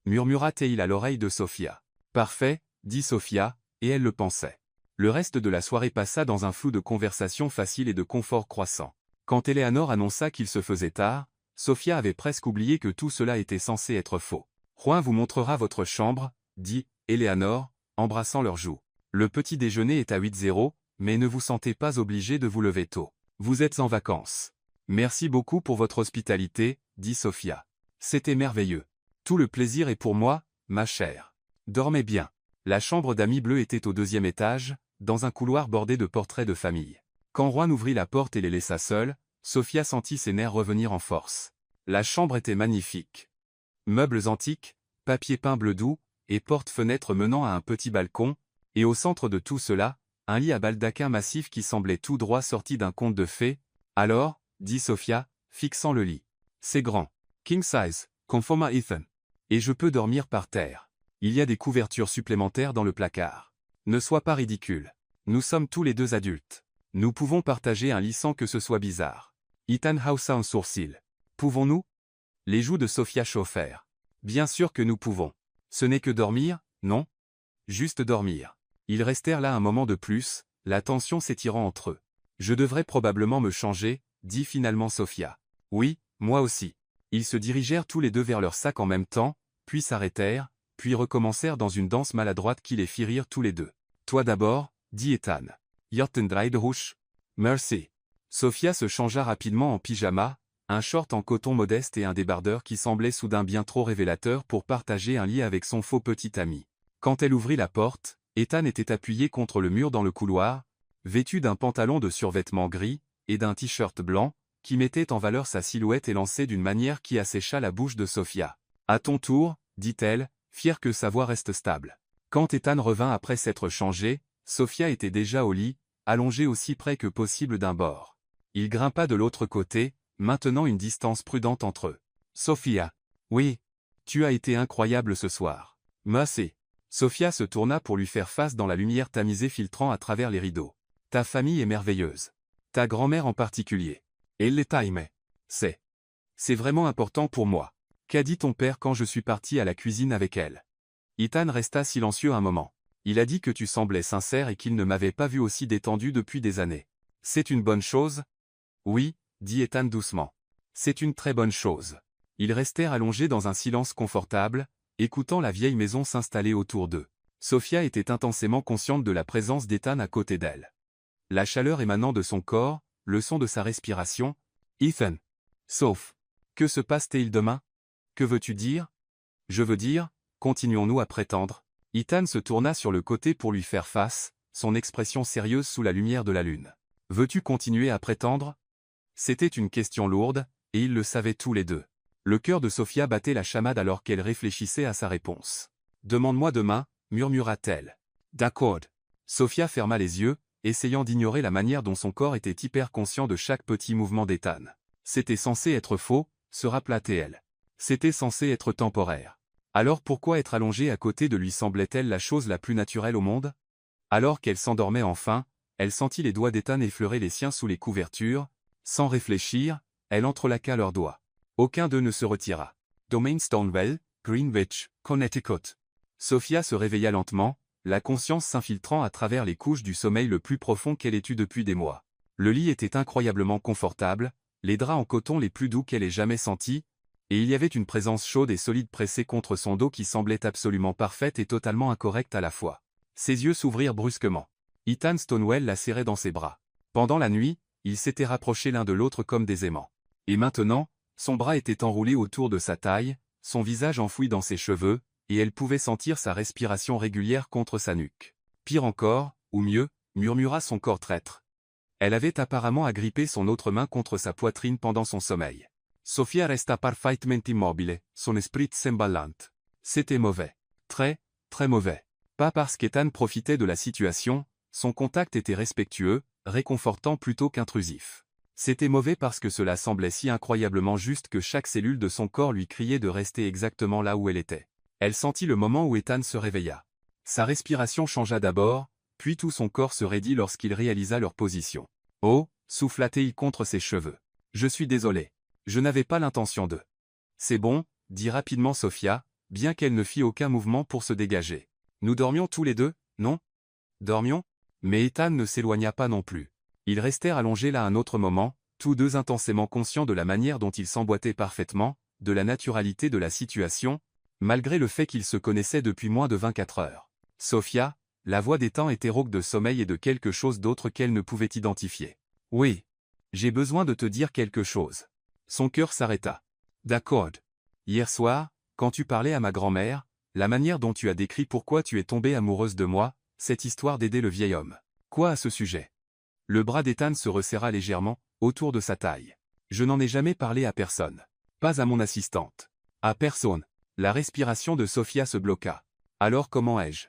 Murmura-t-il à l'oreille de Sophia. Parfait, dit Sophia, et elle le pensait. Le reste de la soirée passa dans un flou de conversation facile et de confort croissant. Quand Eleanor annonça qu'il se faisait tard, Sophia avait presque oublié que tout cela était censé être faux. Juan vous montrera votre chambre, dit Eleanor, embrassant leurs joues. Le petit déjeuner est à 8h, mais ne vous sentez pas obligé de vous lever tôt. Vous êtes en vacances. Merci beaucoup pour votre hospitalité, dit Sophia. C'était merveilleux. Tout le plaisir est pour moi, ma chère. Dormez bien. La chambre d'amis bleus était au 2e étage, dans un couloir bordé de portraits de famille. Quand Juan ouvrit la porte et les laissa seuls, Sophia sentit ses nerfs revenir en force. La chambre était magnifique. Meubles antiques, papier peint bleu doux, et porte-fenêtre menant à un petit balcon, et au centre de tout cela, un lit à baldaquin massif qui semblait tout droit sorti d'un conte de fées. Alors, dit Sophia, fixant le lit. C'est grand. King size, conforme à Ethan. Et je peux dormir par terre. Il y a des couvertures supplémentaires dans le placard. Ne sois pas ridicule. Nous sommes tous les deux adultes. Nous pouvons partager un lit sans que ce soit bizarre. Ethan haussa un sourcil. Pouvons-nous? Les joues de Sophia chauffèrent. Bien sûr que nous pouvons. Ce n'est que dormir, non? Juste dormir. Ils restèrent là un moment de plus, la tension s'étirant entre eux. Je devrais probablement me changer, dit finalement Sophia. Oui, moi aussi. Ils se dirigèrent tous les deux vers leur sac en même temps, puis s'arrêtèrent, puis recommencèrent dans une danse maladroite qui les fit rire tous les deux. Toi d'abord, dit Ethan. Rouge. Merci. Sophia se changea rapidement en pyjama, un short en coton modeste et un débardeur qui semblait soudain bien trop révélateur pour partager un lit avec son faux petit ami. Quand elle ouvrit la porte, Ethan était appuyé contre le mur dans le couloir, vêtu d'un pantalon de survêtement gris et d'un t-shirt blanc, qui mettait en valeur sa silhouette élancée d'une manière qui assécha la bouche de Sophia. « À ton tour, dit-elle, fière que sa voix reste stable. » Quand Ethan revint après s'être changé, Sophia était déjà au lit, allongée aussi près que possible d'un bord. Il grimpa de l'autre côté, maintenant une distance prudente entre eux. « Sophia. Oui. Tu as été incroyable ce soir. Merci. » Sophia se tourna pour lui faire face dans la lumière tamisée filtrant à travers les rideaux. « Ta famille est merveilleuse. Ta grand-mère en particulier. Elle les t'aimait. C'est vraiment important pour moi. Qu'a dit ton père quand je suis parti à la cuisine avec elle? » Ethan resta silencieux un moment. Il a dit que tu semblais sincère et qu'il ne m'avait pas vu aussi détendu depuis des années. C'est une bonne chose? Oui, dit Ethan doucement. C'est une très bonne chose. Ils restèrent allongés dans un silence confortable, écoutant la vieille maison s'installer autour d'eux. Sophia était intensément consciente de la présence d'Ethan à côté d'elle. La chaleur émanant de son corps, le son de sa respiration. Ethan. Sauf. Que se passe-t-il demain? Que veux-tu dire? Je veux dire, continuons-nous à prétendre. Ethan se tourna sur le côté pour lui faire face, son expression sérieuse sous la lumière de la lune. Veux-tu continuer à prétendre? C'était une question lourde, et ils le savaient tous les deux. Le cœur de Sophia battait la chamade alors qu'elle réfléchissait à sa réponse. Demande-moi demain, murmura-t-elle. D'accord. Sophia ferma les yeux, essayant d'ignorer la manière dont son corps était hyper conscient de chaque petit mouvement d'Ethan. C'était censé être faux, se rappela-t-elle. C'était censé être temporaire. Alors pourquoi être allongée à côté de lui semblait-elle la chose la plus naturelle au monde? Alors qu'elle s'endormait enfin, elle sentit les doigts d'Ethan effleurer les siens sous les couvertures. Sans réfléchir, elle entrelaqua leurs doigts. Aucun d'eux ne se retira. Domain Stonewell, Greenwich, Connecticut. Sophia se réveilla lentement, la conscience s'infiltrant à travers les couches du sommeil le plus profond qu'elle ait eu depuis des mois. Le lit était incroyablement confortable, les draps en coton les plus doux qu'elle ait jamais sentis, et il y avait une présence chaude et solide pressée contre son dos qui semblait absolument parfaite et totalement incorrecte à la fois. Ses yeux s'ouvrirent brusquement. Ethan Stonewell la serrait dans ses bras. Pendant la nuit, ils s'étaient rapprochés l'un de l'autre comme des aimants. Et maintenant, son bras était enroulé autour de sa taille, son visage enfoui dans ses cheveux, et elle pouvait sentir sa respiration régulière contre sa nuque. Pire encore, ou mieux, murmura son corps traître. Elle avait apparemment agrippé son autre main contre sa poitrine pendant son sommeil. Sophia resta parfaitement immobile, son esprit semballant. C'était mauvais. Très, très mauvais. Pas parce qu'Ethan profitait de la situation, son contact était respectueux, réconfortant plutôt qu'intrusif. C'était mauvais parce que cela semblait si incroyablement juste que chaque cellule de son corps lui criait de rester exactement là où elle était. Elle sentit le moment où Ethan se réveilla. Sa respiration changea d'abord, puis tout son corps se raidit lorsqu'il réalisa leur position. « Oh » souffla-t-il contre ses cheveux. « Je suis désolé. Je n'avais pas l'intention de... » « C'est bon, » dit rapidement Sophia, bien qu'elle ne fît aucun mouvement pour se dégager. « Nous dormions tous les deux, non? » Dormions? Mais Ethan ne s'éloigna pas non plus. Ils restèrent allongés là un autre moment, tous deux intensément conscients de la manière dont ils s'emboîtaient parfaitement, de la naturalité de la situation, malgré le fait qu'ils se connaissaient depuis moins de 24 heures. Sophia, la voix d'Ethan était rauque de sommeil et de quelque chose d'autre qu'elle ne pouvait identifier. « Oui. J'ai besoin de te dire quelque chose. » Son cœur s'arrêta. « D'accord. Hier soir, quand tu parlais à ma grand-mère, la manière dont tu as décrit pourquoi tu es tombée amoureuse de moi, cette histoire d'aider le vieil homme. Quoi à ce sujet? » Le bras d'Ethan se resserra légèrement, autour de sa taille. « Je n'en ai jamais parlé à personne. Pas à mon assistante. À personne. » La respiration de Sophia se bloqua. Alors comment ai-je?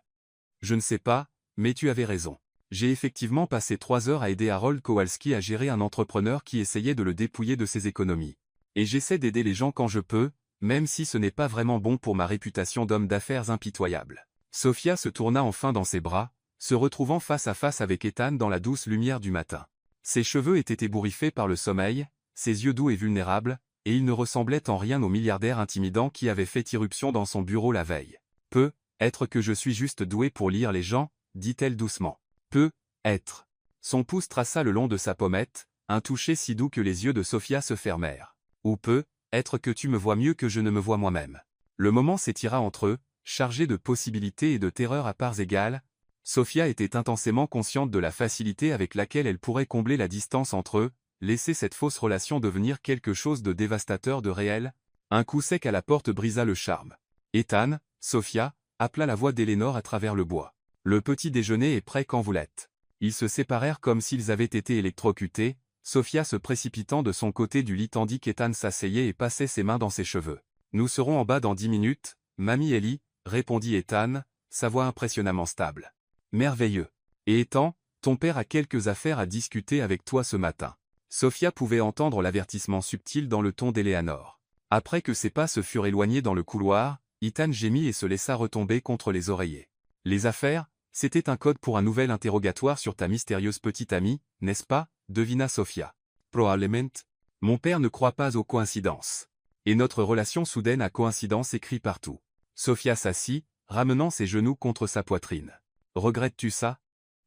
Je ne sais pas, mais tu avais raison. J'ai effectivement passé 3 heures à aider Harold Kowalski à gérer un entrepreneur qui essayait de le dépouiller de ses économies. Et j'essaie d'aider les gens quand je peux, même si ce n'est pas vraiment bon pour ma réputation d'homme d'affaires impitoyable. Sophia se tourna enfin dans ses bras, se retrouvant face à face avec Ethan dans la douce lumière du matin. Ses cheveux étaient ébouriffés par le sommeil, ses yeux doux et vulnérables, et il ne ressemblait en rien au milliardaire intimidant qui avait fait irruption dans son bureau la veille. Peut-être que je suis juste doué pour lire les gens, dit-elle doucement. Peut-être. Son pouce traça le long de sa pommette, un toucher si doux que les yeux de Sophia se fermèrent. Ou peut-être que tu me vois mieux que je ne me vois moi-même. Le moment s'étira entre eux, chargé de possibilités et de terreur à parts égales. Sophia était intensément consciente de la facilité avec laquelle elle pourrait combler la distance entre eux, laisser cette fausse relation devenir quelque chose de dévastateur de réel. Un coup sec à la porte brisa le charme. Ethan, Sophia, appela la voix d'Elénore à travers le bois. Le petit déjeuner est prêt quand vous l'êtes. Ils se séparèrent comme s'ils avaient été électrocutés, Sophia se précipitant de son côté du lit tandis qu'Ethan s'asseyait et passait ses mains dans ses cheveux. Nous serons en bas dans 10 minutes, Mamie Ellie, répondit Ethan, sa voix impressionnamment stable. Merveilleux. Et Ethan, ton père a quelques affaires à discuter avec toi ce matin. Sophia pouvait entendre l'avertissement subtil dans le ton d'Eleanor. Après que ses pas se furent éloignés dans le couloir, Ethan gémit et se laissa retomber contre les oreillers. Les affaires, c'était un code pour un nouvel interrogatoire sur ta mystérieuse petite amie, n'est-ce pas, devina Sophia. Probablement. Mon père ne croit pas aux coïncidences. Et notre relation soudaine à coïncidence écrit partout. Sophia s'assit, ramenant ses genoux contre sa poitrine. Regrettes-tu ça?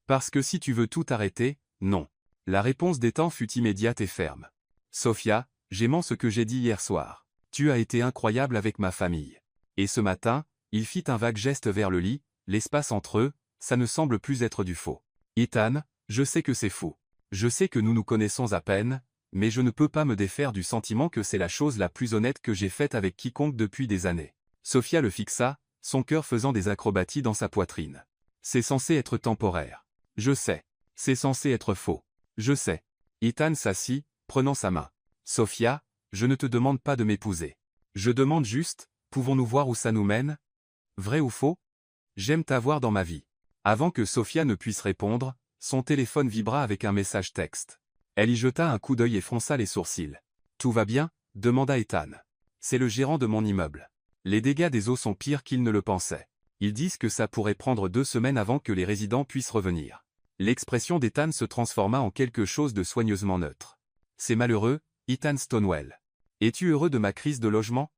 Parce que si tu veux tout arrêter, non. La réponse d'Ethan fut immédiate et ferme. Sophia, j'aimais ce que j'ai dit hier soir. Tu as été incroyable avec ma famille. Et ce matin, il fit un vague geste vers le lit, l'espace entre eux, ça ne semble plus être du faux. Ethan, je sais que c'est faux. Je sais que nous nous connaissons à peine, mais je ne peux pas me défaire du sentiment que c'est la chose la plus honnête que j'ai faite avec quiconque depuis des années. Sophia le fixa, son cœur faisant des acrobaties dans sa poitrine. C'est censé être temporaire. Je sais. C'est censé être faux. Je sais. Ethan s'assit, prenant sa main. Sophia, je ne te demande pas de m'épouser. Je demande juste, pouvons-nous voir où ça nous mène? Vrai ou faux? J'aime t'avoir dans ma vie. Avant que Sophia ne puisse répondre, son téléphone vibra avec un message texte. Elle y jeta un coup d'œil et fronça les sourcils. Tout va bien? Demanda Ethan. C'est le gérant de mon immeuble. Les dégâts des eaux sont pires qu'ils ne le pensaient. Ils disent que ça pourrait prendre 2 semaines avant que les résidents puissent revenir. L'expression d'Ethan se transforma en quelque chose de soigneusement neutre. C'est malheureux, Ethan Stonewell. Es-tu heureux de ma crise de logement?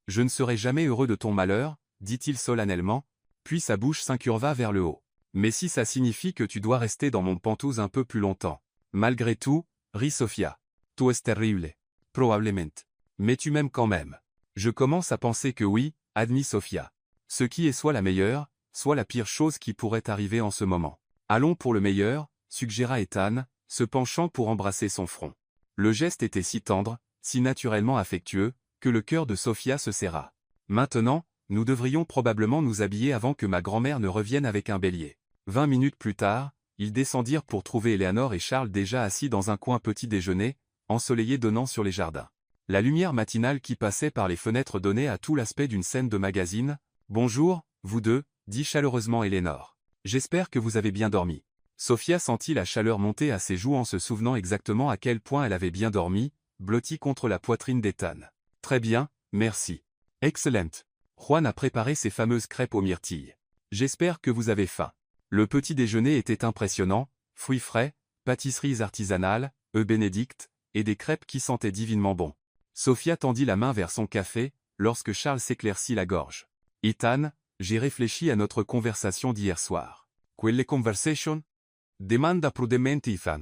Je ne serai jamais heureux de ton malheur, dit-il solennellement, puis sa bouche s'incurva vers le haut. Mais si ça signifie que tu dois rester dans mon pantouse un peu plus longtemps. Malgré tout, rit Sophia. Tu es terrible. Probablement. Mais tu m'aimes quand même. Je commence à penser que oui, admit Sophia. Ce qui est soit la meilleure, soit la pire chose qui pourrait arriver en ce moment. Allons pour le meilleur, suggéra Ethan, se penchant pour embrasser son front. Le geste était si tendre, si naturellement affectueux, que le cœur de Sophia se serra. Maintenant, nous devrions probablement nous habiller avant que ma grand-mère ne revienne avec un bélier. 20 minutes plus tard, ils descendirent pour trouver Eleanor et Charles déjà assis dans un coin petit déjeuner, ensoleillé donnant sur les jardins. La lumière matinale qui passait par les fenêtres donnait à tout l'aspect d'une scène de magazine. « Bonjour, vous deux », dit chaleureusement Eleanor. « J'espère que vous avez bien dormi. » Sophia sentit la chaleur monter à ses joues en se souvenant exactement à quel point elle avait bien dormi, blottie contre la poitrine d'Ethan. « Très bien, merci. »« Excellent. Juan a préparé ses fameuses crêpes aux myrtilles. J'espère que vous avez faim. » Le petit déjeuner était impressionnant, fruits frais, pâtisseries artisanales, œufs bénédicts, et des crêpes qui sentaient divinement bon. Sophia tendit la main vers son café, lorsque Charles s'éclaircit la gorge. « Ethan, j'ai réfléchi à notre conversation d'hier soir. »« Quelle conversation ?» demanda prudemment Ethan.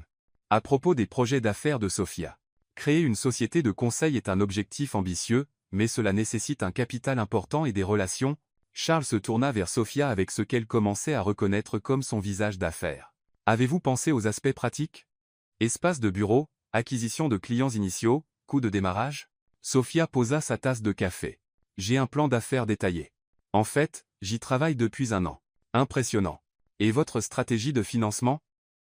À propos des projets d'affaires de Sophia. Créer une société de conseil est un objectif ambitieux, mais cela nécessite un capital important et des relations. Charles se tourna vers Sophia avec ce qu'elle commençait à reconnaître comme son visage d'affaires. Avez-vous pensé aux aspects pratiques? Espace de bureau, acquisition de clients initiaux, coût de démarrage? Sophia posa sa tasse de café. J'ai un plan d'affaires détaillé. En fait, j'y travaille depuis 1 an. Impressionnant. Et votre stratégie de financement?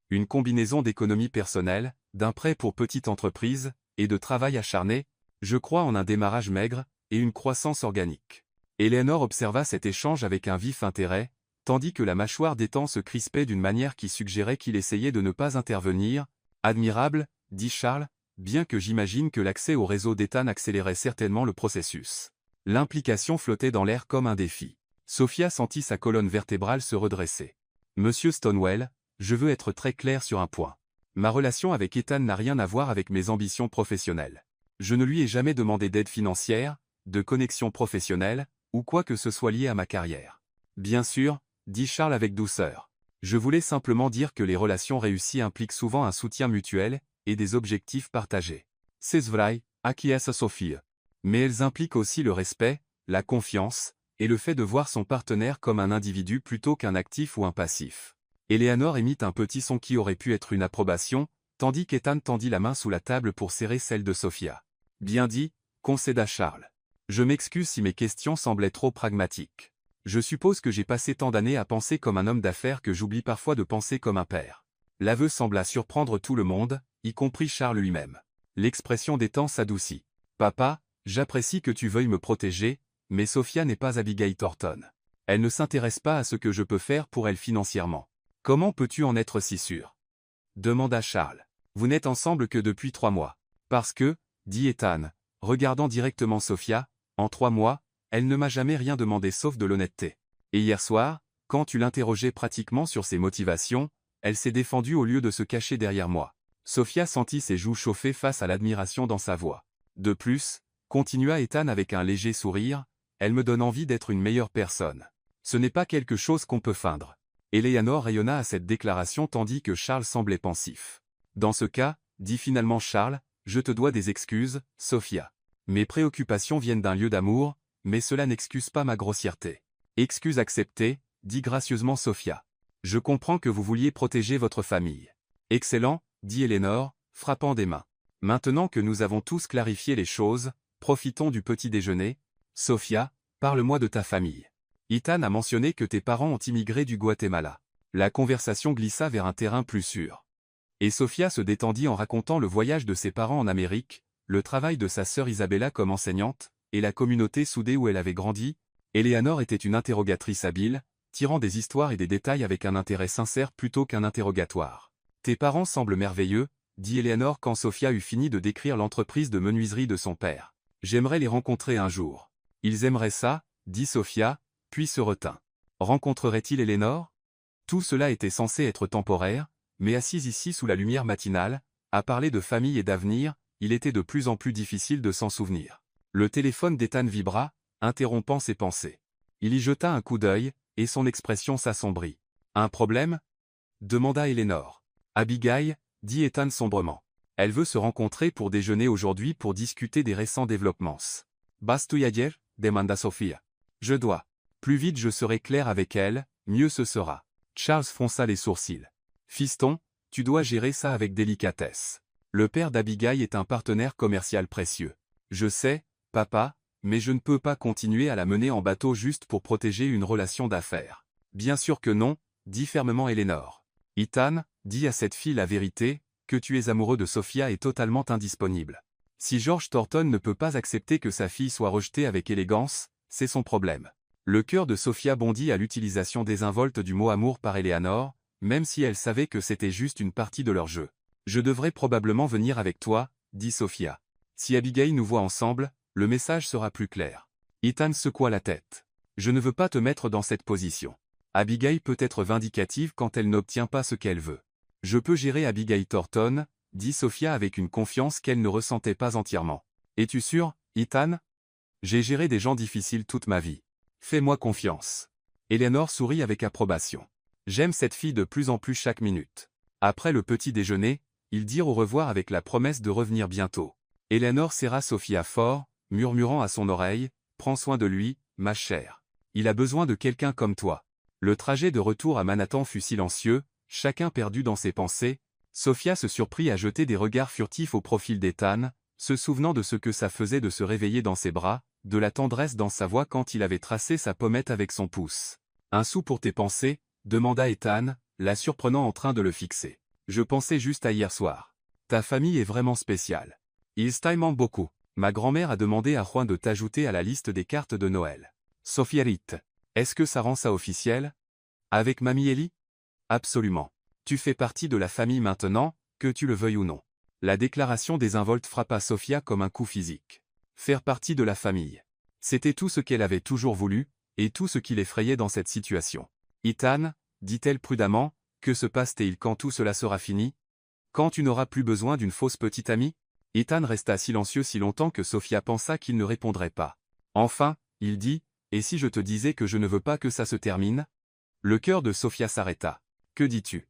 Une combinaison d'économie personnelle, d'un prêt pour petite entreprise, et de travail acharné. Je crois en un démarrage maigre, et une croissance organique. Eleanor observa cet échange avec un vif intérêt, tandis que la mâchoire d'Ethan se crispait d'une manière qui suggérait qu'il essayait de ne pas intervenir. « Admirable, dit Charles, bien que j'imagine que l'accès au réseau d'Ethan accélérait certainement le processus. » L'implication flottait dans l'air comme un défi. Sophia sentit sa colonne vertébrale se redresser. « Monsieur Stonewell, je veux être très clair sur un point. Ma relation avec Ethan n'a rien à voir avec mes ambitions professionnelles. Je ne lui ai jamais demandé d'aide financière, de connexion professionnelle, ou quoi que ce soit lié à ma carrière. Bien sûr, dit Charles avec douceur. Je voulais simplement dire que les relations réussies impliquent souvent un soutien mutuel et des objectifs partagés. C'est vrai, acquiesce Sophie. Mais elles impliquent aussi le respect, la confiance, et le fait de voir son partenaire comme un individu plutôt qu'un actif ou un passif. Eleanor émit un petit son qui aurait pu être une approbation, tandis qu'Ethan tendit la main sous la table pour serrer celle de Sophia. Bien dit, concéda Charles. Je m'excuse si mes questions semblaient trop pragmatiques. Je suppose que j'ai passé tant d'années à penser comme un homme d'affaires que j'oublie parfois de penser comme un père. L'aveu sembla surprendre tout le monde, y compris Charles lui-même. L'expression d'Ethan s'adoucit. Papa, j'apprécie que tu veuilles me protéger, mais Sophia n'est pas Abigail Thornton. Elle ne s'intéresse pas à ce que je peux faire pour elle financièrement. Comment peux-tu en être si sûr? Demanda Charles. Vous n'êtes ensemble que depuis 3 mois. Parce que, dit Ethan, regardant directement Sophia, en 3 mois, elle ne m'a jamais rien demandé sauf de l'honnêteté. Et hier soir, quand tu l'interrogeais pratiquement sur ses motivations, elle s'est défendue au lieu de se cacher derrière moi. Sophia sentit ses joues chauffer face à l'admiration dans sa voix. De plus, continua Ethan avec un léger sourire, elle me donne envie d'être une meilleure personne. Ce n'est pas quelque chose qu'on peut feindre. Eleanor rayonna à cette déclaration tandis que Charles semblait pensif. Dans ce cas, dit finalement Charles, je te dois des excuses, Sophia. Mes préoccupations viennent d'un lieu d'amour, mais cela n'excuse pas ma grossièreté. Excuse acceptée, dit gracieusement Sophia. Je comprends que vous vouliez protéger votre famille. Excellent, dit Eleanor, frappant des mains. Maintenant que nous avons tous clarifié les choses, profitons du petit déjeuner. Sophia, parle-moi de ta famille. Ethan a mentionné que tes parents ont immigré du Guatemala. La conversation glissa vers un terrain plus sûr. Et Sophia se détendit en racontant le voyage de ses parents en Amérique, le travail de sa sœur Isabella comme enseignante, et la communauté soudée où elle avait grandi. Eleanor était une interrogatrice habile, tirant des histoires et des détails avec un intérêt sincère plutôt qu'un interrogatoire. Tes parents semblent merveilleux, dit Eleanor quand Sophia eut fini de décrire l'entreprise de menuiserie de son père. J'aimerais les rencontrer un jour. Ils aimeraient ça, dit Sophia, puis se retint. Rencontrerait-il Eleanor? Tout cela était censé être temporaire, mais assise ici sous la lumière matinale, à parler de famille et d'avenir, il était de plus en plus difficile de s'en souvenir. Le téléphone d'Ethan vibra, interrompant ses pensées. Il y jeta un coup d'œil, et son expression s'assombrit. Un problème? Demanda Eleanor. Abigail, dit Ethan sombrement. Elle veut se rencontrer pour déjeuner aujourd'hui pour discuter des récents développements. Vas tu ayer? Demanda Sophia. Je dois. Plus vite je serai clair avec elle, mieux ce sera. Charles fronça les sourcils. Fiston, tu dois gérer ça avec délicatesse. Le père d'Abigail est un partenaire commercial précieux. Je sais, papa, mais je ne peux pas continuer à la mener en bateau juste pour protéger une relation d'affaires. Bien sûr que non, dit fermement Eleanor. Ethan, dis à cette fille la vérité, que tu es amoureux de Sophia est totalement indisponible. Si George Thornton ne peut pas accepter que sa fille soit rejetée avec élégance, c'est son problème. Le cœur de Sophia bondit à l'utilisation désinvolte du mot amour par Eleanor, même si elle savait que c'était juste une partie de leur jeu. Je devrais probablement venir avec toi, dit Sophia. Si Abigail nous voit ensemble, le message sera plus clair. Ethan secoua la tête. Je ne veux pas te mettre dans cette position. Abigail peut être vindicative quand elle n'obtient pas ce qu'elle veut. Je peux gérer Abigail Thornton, dit Sophia avec une confiance qu'elle ne ressentait pas entièrement. Es-tu sûr, Ethan? J'ai géré des gens difficiles toute ma vie. Fais-moi confiance. Eleanor sourit avec approbation. J'aime cette fille de plus en plus chaque minute. Après le petit déjeuner, ils dirent au revoir avec la promesse de revenir bientôt. Eleanor serra Sophia fort, murmurant à son oreille, « Prends soin de lui, ma chère. Il a besoin de quelqu'un comme toi. » Le trajet de retour à Manhattan fut silencieux, chacun perdu dans ses pensées. Sophia se surprit à jeter des regards furtifs au profil d'Ethan, se souvenant de ce que ça faisait de se réveiller dans ses bras, de la tendresse dans sa voix quand il avait tracé sa pommette avec son pouce. « Un sou pour tes pensées ?» demanda Ethan, la surprenant en train de le fixer. « Je pensais juste à hier soir. Ta famille est vraiment spéciale. Ils t'aiment beaucoup. Ma grand-mère a demandé à Juan de t'ajouter à la liste des cartes de Noël. Sophia rit. Est-ce que ça rend ça officiel? Avec Mamie Ellie? Absolument. Tu fais partie de la famille maintenant, que tu le veuilles ou non. La déclaration désinvolte frappa Sophia comme un coup physique. Faire partie de la famille. C'était tout ce qu'elle avait toujours voulu, et tout ce qui l'effrayait dans cette situation. Ethan, dit-elle prudemment, que se passe-t-il quand tout cela sera fini? Quand tu n'auras plus besoin d'une fausse petite amie? Ethan resta silencieux si longtemps que Sophia pensa qu'il ne répondrait pas. Enfin, il dit, et si je te disais que je ne veux pas que ça se termine? Le cœur de Sophia s'arrêta. Que dis-tu?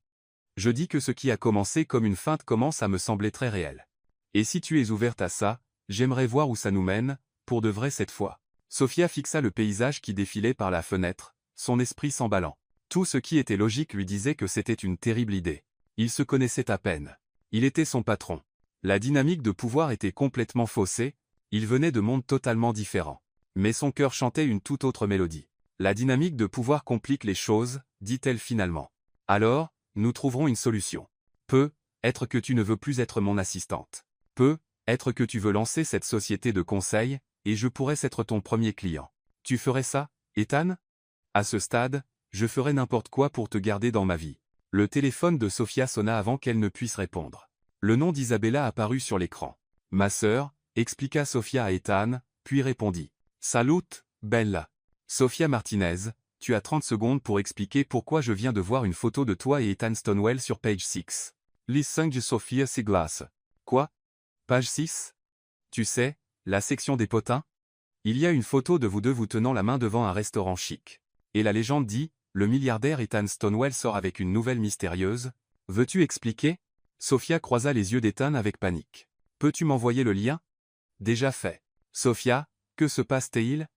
Je dis que ce qui a commencé comme une feinte commence à me sembler très réel. Et si tu es ouverte à ça, j'aimerais voir où ça nous mène, pour de vrai cette fois. Sophia fixa le paysage qui défilait par la fenêtre, son esprit s'emballant. Tout ce qui était logique lui disait que c'était une terrible idée. Ils se connaissaient à peine. Il était son patron. La dynamique de pouvoir était complètement faussée, ils venaient de mondes totalement différents. Mais son cœur chantait une toute autre mélodie. La dynamique de pouvoir complique les choses, dit-elle finalement. Alors, nous trouverons une solution. Peut-être que tu ne veux plus être mon assistante. Peut-être que tu veux lancer cette société de conseil, et je pourrais être ton premier client. Tu ferais ça, Ethan? À ce stade, je ferais n'importe quoi pour te garder dans ma vie. Le téléphone de Sophia sonna avant qu'elle ne puisse répondre. Le nom d'Isabella apparut sur l'écran. Ma sœur, expliqua Sophia à Ethan, puis répondit. Salut, Bella. Sophia Martinez, tu as 30 secondes pour expliquer pourquoi je viens de voir une photo de toi et Ethan Stonewell sur page 6. Listen de Sophia Siglas. Quoi? Page 6? Tu sais, la section des potins? Il y a une photo de vous deux vous tenant la main devant un restaurant chic. Et la légende dit, le milliardaire Ethan Stonewell sort avec une nouvelle mystérieuse. Veux-tu expliquer? Sophia croisa les yeux d'Ethan avec panique. Peux-tu m'envoyer le lien? Déjà fait. Sophia, que se passe-t-il?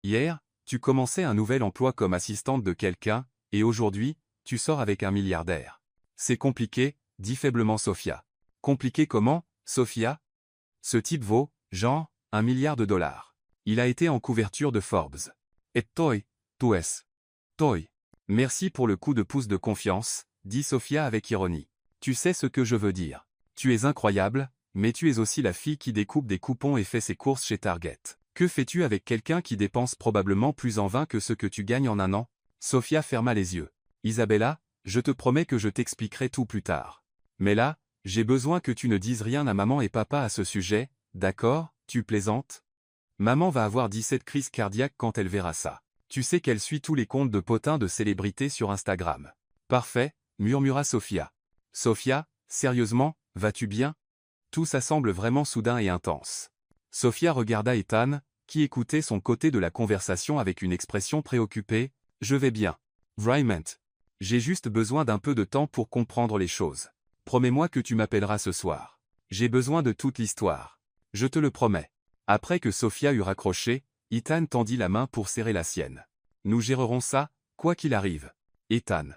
Hier, tu commençais un nouvel emploi comme assistante de quelqu'un, et aujourd'hui, tu sors avec un milliardaire. C'est compliqué, dit faiblement Sophia. Compliqué comment, Sophia? Ce type vaut, genre, $1 milliard. Il a été en couverture de Forbes. Et toi, tu es. Toi. Merci pour le coup de pouce de confiance, dit Sophia avec ironie. Tu sais ce que je veux dire. Tu es incroyable, mais tu es aussi la fille qui découpe des coupons et fait ses courses chez Target. Que fais-tu avec quelqu'un qui dépense probablement plus en vin que ce que tu gagnes en un an? Sophia ferma les yeux. Isabella, je te promets que je t'expliquerai tout plus tard. Mais là, j'ai besoin que tu ne dises rien à maman et papa à ce sujet, d'accord? Tu plaisantes? Maman va avoir 17 crises cardiaques quand elle verra ça. Tu sais qu'elle suit tous les comptes de potins de célébrités sur Instagram. Parfait, murmura Sophia. Sophia, sérieusement, vas-tu bien? Tout ça semble vraiment soudain et intense. Sophia regarda Ethan, qui écoutait son côté de la conversation avec une expression préoccupée. Je vais bien. Vraiment. J'ai juste besoin d'un peu de temps pour comprendre les choses. Promets-moi que tu m'appelleras ce soir. J'ai besoin de toute l'histoire. Je te le promets. Après que Sophia eut raccroché, Ethan tendit la main pour serrer la sienne. Nous gérerons ça, quoi qu'il arrive. Ethan.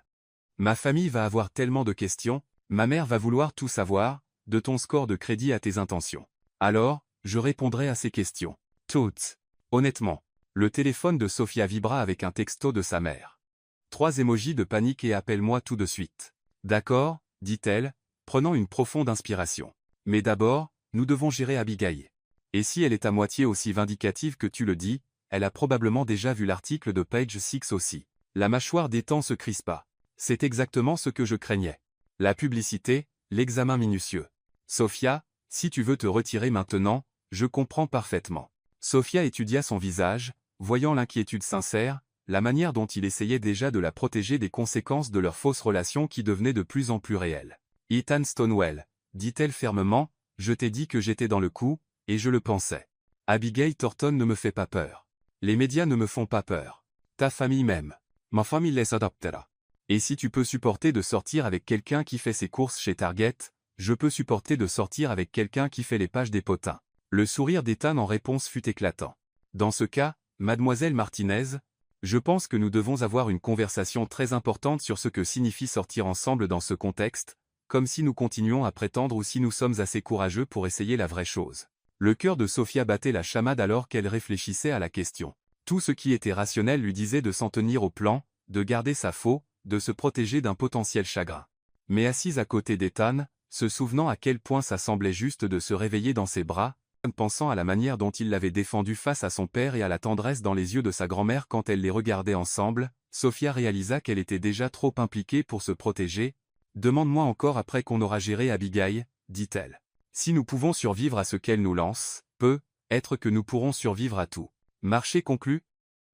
Ma famille va avoir tellement de questions, ma mère va vouloir tout savoir, de ton score de crédit à tes intentions. Alors, je répondrai à ces questions. Toutes. Honnêtement. Le téléphone de Sophia vibra avec un texto de sa mère. 3 émojis de panique et appelle-moi tout de suite. D'accord, dit-elle, prenant une profonde inspiration. Mais d'abord, nous devons gérer Abigail. Et si elle est à moitié aussi vindicative que tu le dis, elle a probablement déjà vu l'article de Page 6 aussi. La mâchoire d'Ethan se crispa. C'est exactement ce que je craignais. La publicité, l'examen minutieux. Sophia, si tu veux te retirer maintenant, je comprends parfaitement. Sophia étudia son visage, voyant l'inquiétude sincère, la manière dont il essayait déjà de la protéger des conséquences de leur fausse relation qui devenait de plus en plus réelle. Ethan Stonewell, dit-elle fermement, je t'ai dit que j'étais dans le coup, et je le pensais. Abigail Thornton ne me fait pas peur. Les médias ne me font pas peur. Ta famille même. Ma famille les adoptera. Et si tu peux supporter de sortir avec quelqu'un qui fait ses courses chez Target, je peux supporter de sortir avec quelqu'un qui fait les pages des potins. Le sourire d'Ethan en réponse fut éclatant. Dans ce cas, mademoiselle Martinez, je pense que nous devons avoir une conversation très importante sur ce que signifie sortir ensemble dans ce contexte, comme si nous continuons à prétendre ou si nous sommes assez courageux pour essayer la vraie chose. Le cœur de Sophia battait la chamade alors qu'elle réfléchissait à la question. Tout ce qui était rationnel lui disait de s'en tenir au plan, de garder sa faux, de se protéger d'un potentiel chagrin. Mais assise à côté d'Ethan, se souvenant à quel point ça semblait juste de se réveiller dans ses bras, Pensant à la manière dont il l'avait défendue face à son père et à la tendresse dans les yeux de sa grand-mère quand elle les regardait ensemble, Sophia réalisa qu'elle était déjà trop impliquée pour se protéger. « Demande-moi encore après qu'on aura géré Abigail, dit-elle. Si nous pouvons survivre à ce qu'elle nous lance, peut-être que nous pourrons survivre à tout. Marché conclu,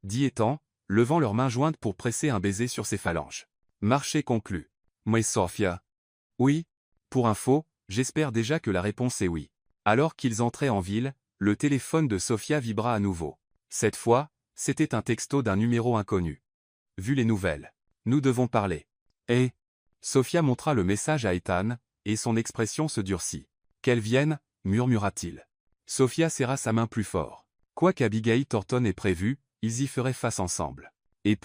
dit Ethan, levant leurs mains jointes pour presser un baiser sur ses phalanges. Marché conclu. Mais Sophia. Oui. Pour info, j'espère déjà que la réponse est oui. Alors qu'ils entraient en ville, le téléphone de Sophia vibra à nouveau. Cette fois, c'était un texto d'un numéro inconnu. Vu les nouvelles. Nous devons parler. Eh. Sophia montra le message à Ethan, et son expression se durcit. Qu'elle vienne, murmura-t-il. Sophia serra sa main plus fort. Quoi qu'Abigail Thornton ait prévu, ils y feraient face ensemble. Et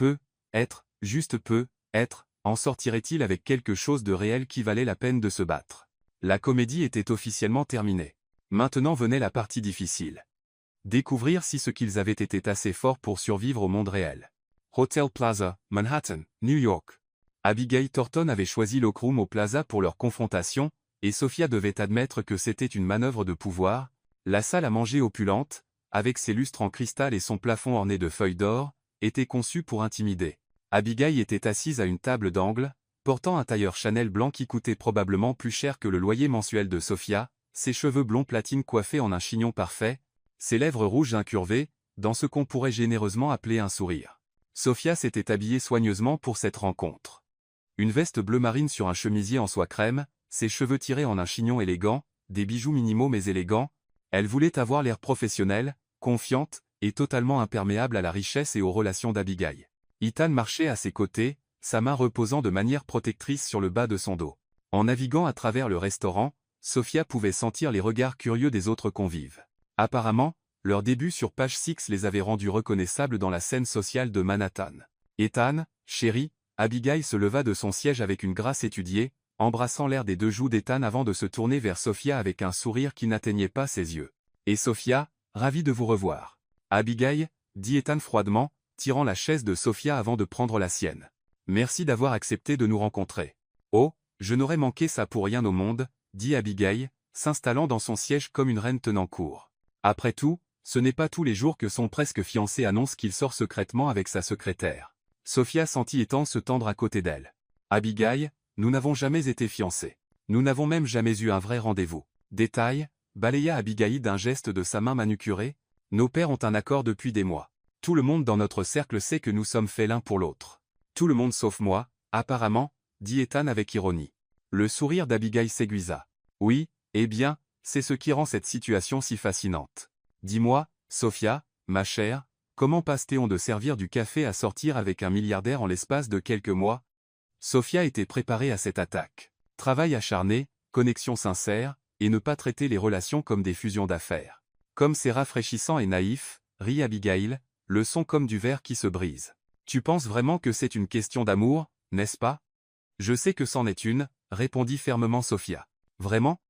en sortirait-il avec quelque chose de réel qui valait la peine de se battre. La comédie était officiellement terminée. Maintenant venait la partie difficile. Découvrir si ce qu'ils avaient été assez forts pour survivre au monde réel. Hotel Plaza, Manhattan, New York. Abigail Thornton avait choisi l'Oak Room au Plaza pour leur confrontation, et Sophia devait admettre que c'était une manœuvre de pouvoir. La salle à manger opulente, avec ses lustres en cristal et son plafond orné de feuilles d'or, était conçue pour intimider. Abigail était assise à une table d'angle, portant un tailleur Chanel blanc qui coûtait probablement plus cher que le loyer mensuel de Sophia, ses cheveux blonds platine coiffés en un chignon parfait, ses lèvres rouges incurvées, dans ce qu'on pourrait généreusement appeler un sourire. Sophia s'était habillée soigneusement pour cette rencontre. Une veste bleu marine sur un chemisier en soie crème, ses cheveux tirés en un chignon élégant, des bijoux minimaux mais élégants. Elle voulait avoir l'air professionnelle, confiante, et totalement imperméable à la richesse et aux relations d'Abigail. Ethan marchait à ses côtés, sa main reposant de manière protectrice sur le bas de son dos. En naviguant à travers le restaurant, Sophia pouvait sentir les regards curieux des autres convives. Apparemment, leur début sur page 6 les avait rendus reconnaissables dans la scène sociale de Manhattan. Ethan, chéri, Abigail se leva de son siège avec une grâce étudiée, embrassant l'air des deux joues d'Ethan avant de se tourner vers Sophia avec un sourire qui n'atteignait pas ses yeux. Et Sophia, ravi de vous revoir. Abigail, dit Ethan froidement, tirant la chaise de Sophia avant de prendre la sienne. Merci d'avoir accepté de nous rencontrer. Oh, je n'aurais manqué ça pour rien au monde, dit Abigail, s'installant dans son siège comme une reine tenant court. Après tout, ce n'est pas tous les jours que son presque fiancé annonce qu'il sort secrètement avec sa secrétaire. Sophia sentit Ethan se tendre à côté d'elle. Abigail, nous n'avons jamais été fiancés. Nous n'avons même jamais eu un vrai rendez-vous. Détail, balaya Abigail d'un geste de sa main manucurée. Nos pères ont un accord depuis des mois. Tout le monde dans notre cercle sait que nous sommes faits l'un pour l'autre. Tout le monde sauf moi, apparemment, dit Ethan avec ironie. Le sourire d'Abigail s'aiguisa. Oui, eh bien, c'est ce qui rend cette situation si fascinante. Dis-moi, Sophia, ma chère, comment passe-t-on de servir du café à sortir avec un milliardaire en l'espace de quelques mois? Sophia était préparée à cette attaque. Travail acharné, connexion sincère, et ne pas traiter les relations comme des fusions d'affaires. Comme c'est rafraîchissant et naïf, rit Abigail, le son comme du verre qui se brise. Tu penses vraiment que c'est une question d'amour, n'est-ce pas? Je sais que c'en est une, répondit fermement Sophia. Vraiment?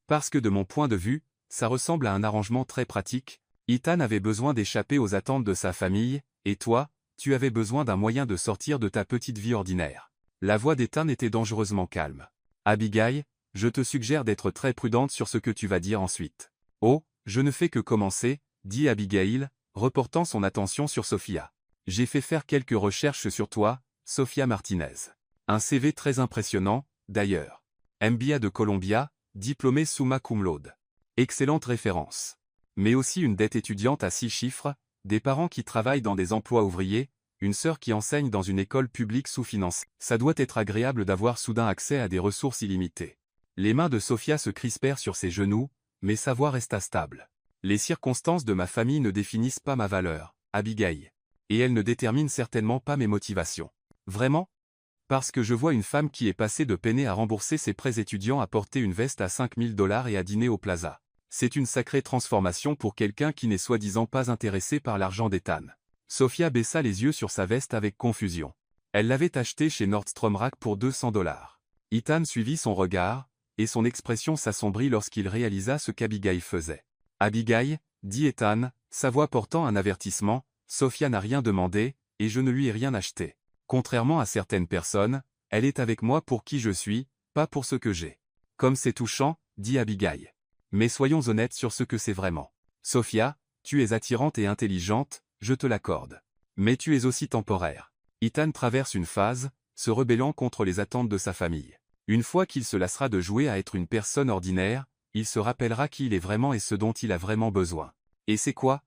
Parce que de mon point de vue, ça ressemble à un arrangement très pratique. Ethan avait besoin d'échapper aux attentes de sa famille, et toi, tu avais besoin d'un moyen de sortir de ta petite vie ordinaire. La voix d'Ethan était dangereusement calme. Abigail, je te suggère d'être très prudente sur ce que tu vas dire ensuite. Oh, je ne fais que commencer, dit Abigail, reportant son attention sur Sophia. J'ai fait faire quelques recherches sur toi, Sophia Martinez. Un CV très impressionnant, d'ailleurs. MBA de Columbia, diplômé summa cum laude. Excellente référence. Mais aussi une dette étudiante à 6 chiffres, des parents qui travaillent dans des emplois ouvriers, une sœur qui enseigne dans une école publique sous-financée. Ça doit être agréable d'avoir soudain accès à des ressources illimitées. Les mains de Sophia se crispèrent sur ses genoux, mais sa voix resta stable. Les circonstances de ma famille ne définissent pas ma valeur, Abigail. Et elles ne déterminent certainement pas mes motivations. Vraiment? Parce que je vois une femme qui est passée de peiner à rembourser ses prêts étudiants à porter une veste à 5000 $ et à dîner au Plaza. C'est une sacrée transformation pour quelqu'un qui n'est soi-disant pas intéressé par l'argent d'Ethan. Sophia baissa les yeux sur sa veste avec confusion. Elle l'avait achetée chez Nordstrom Rack pour 200 $. Ethan suivit son regard, et son expression s'assombrit lorsqu'il réalisa ce qu'Abigail faisait. Abigail, dit Ethan, sa voix portant un avertissement, Sophia n'a rien demandé, et je ne lui ai rien acheté. Contrairement à certaines personnes, elle est avec moi pour qui je suis, pas pour ce que j'ai. Comme c'est touchant, dit Abigail. Mais soyons honnêtes sur ce que c'est vraiment. Sophia, tu es attirante et intelligente, je te l'accorde. Mais tu es aussi temporaire. Ethan traverse une phase, se rebellant contre les attentes de sa famille. Une fois qu'il se lassera de jouer à être une personne ordinaire, il se rappellera qui il est vraiment et ce dont il a vraiment besoin. Et c'est quoi?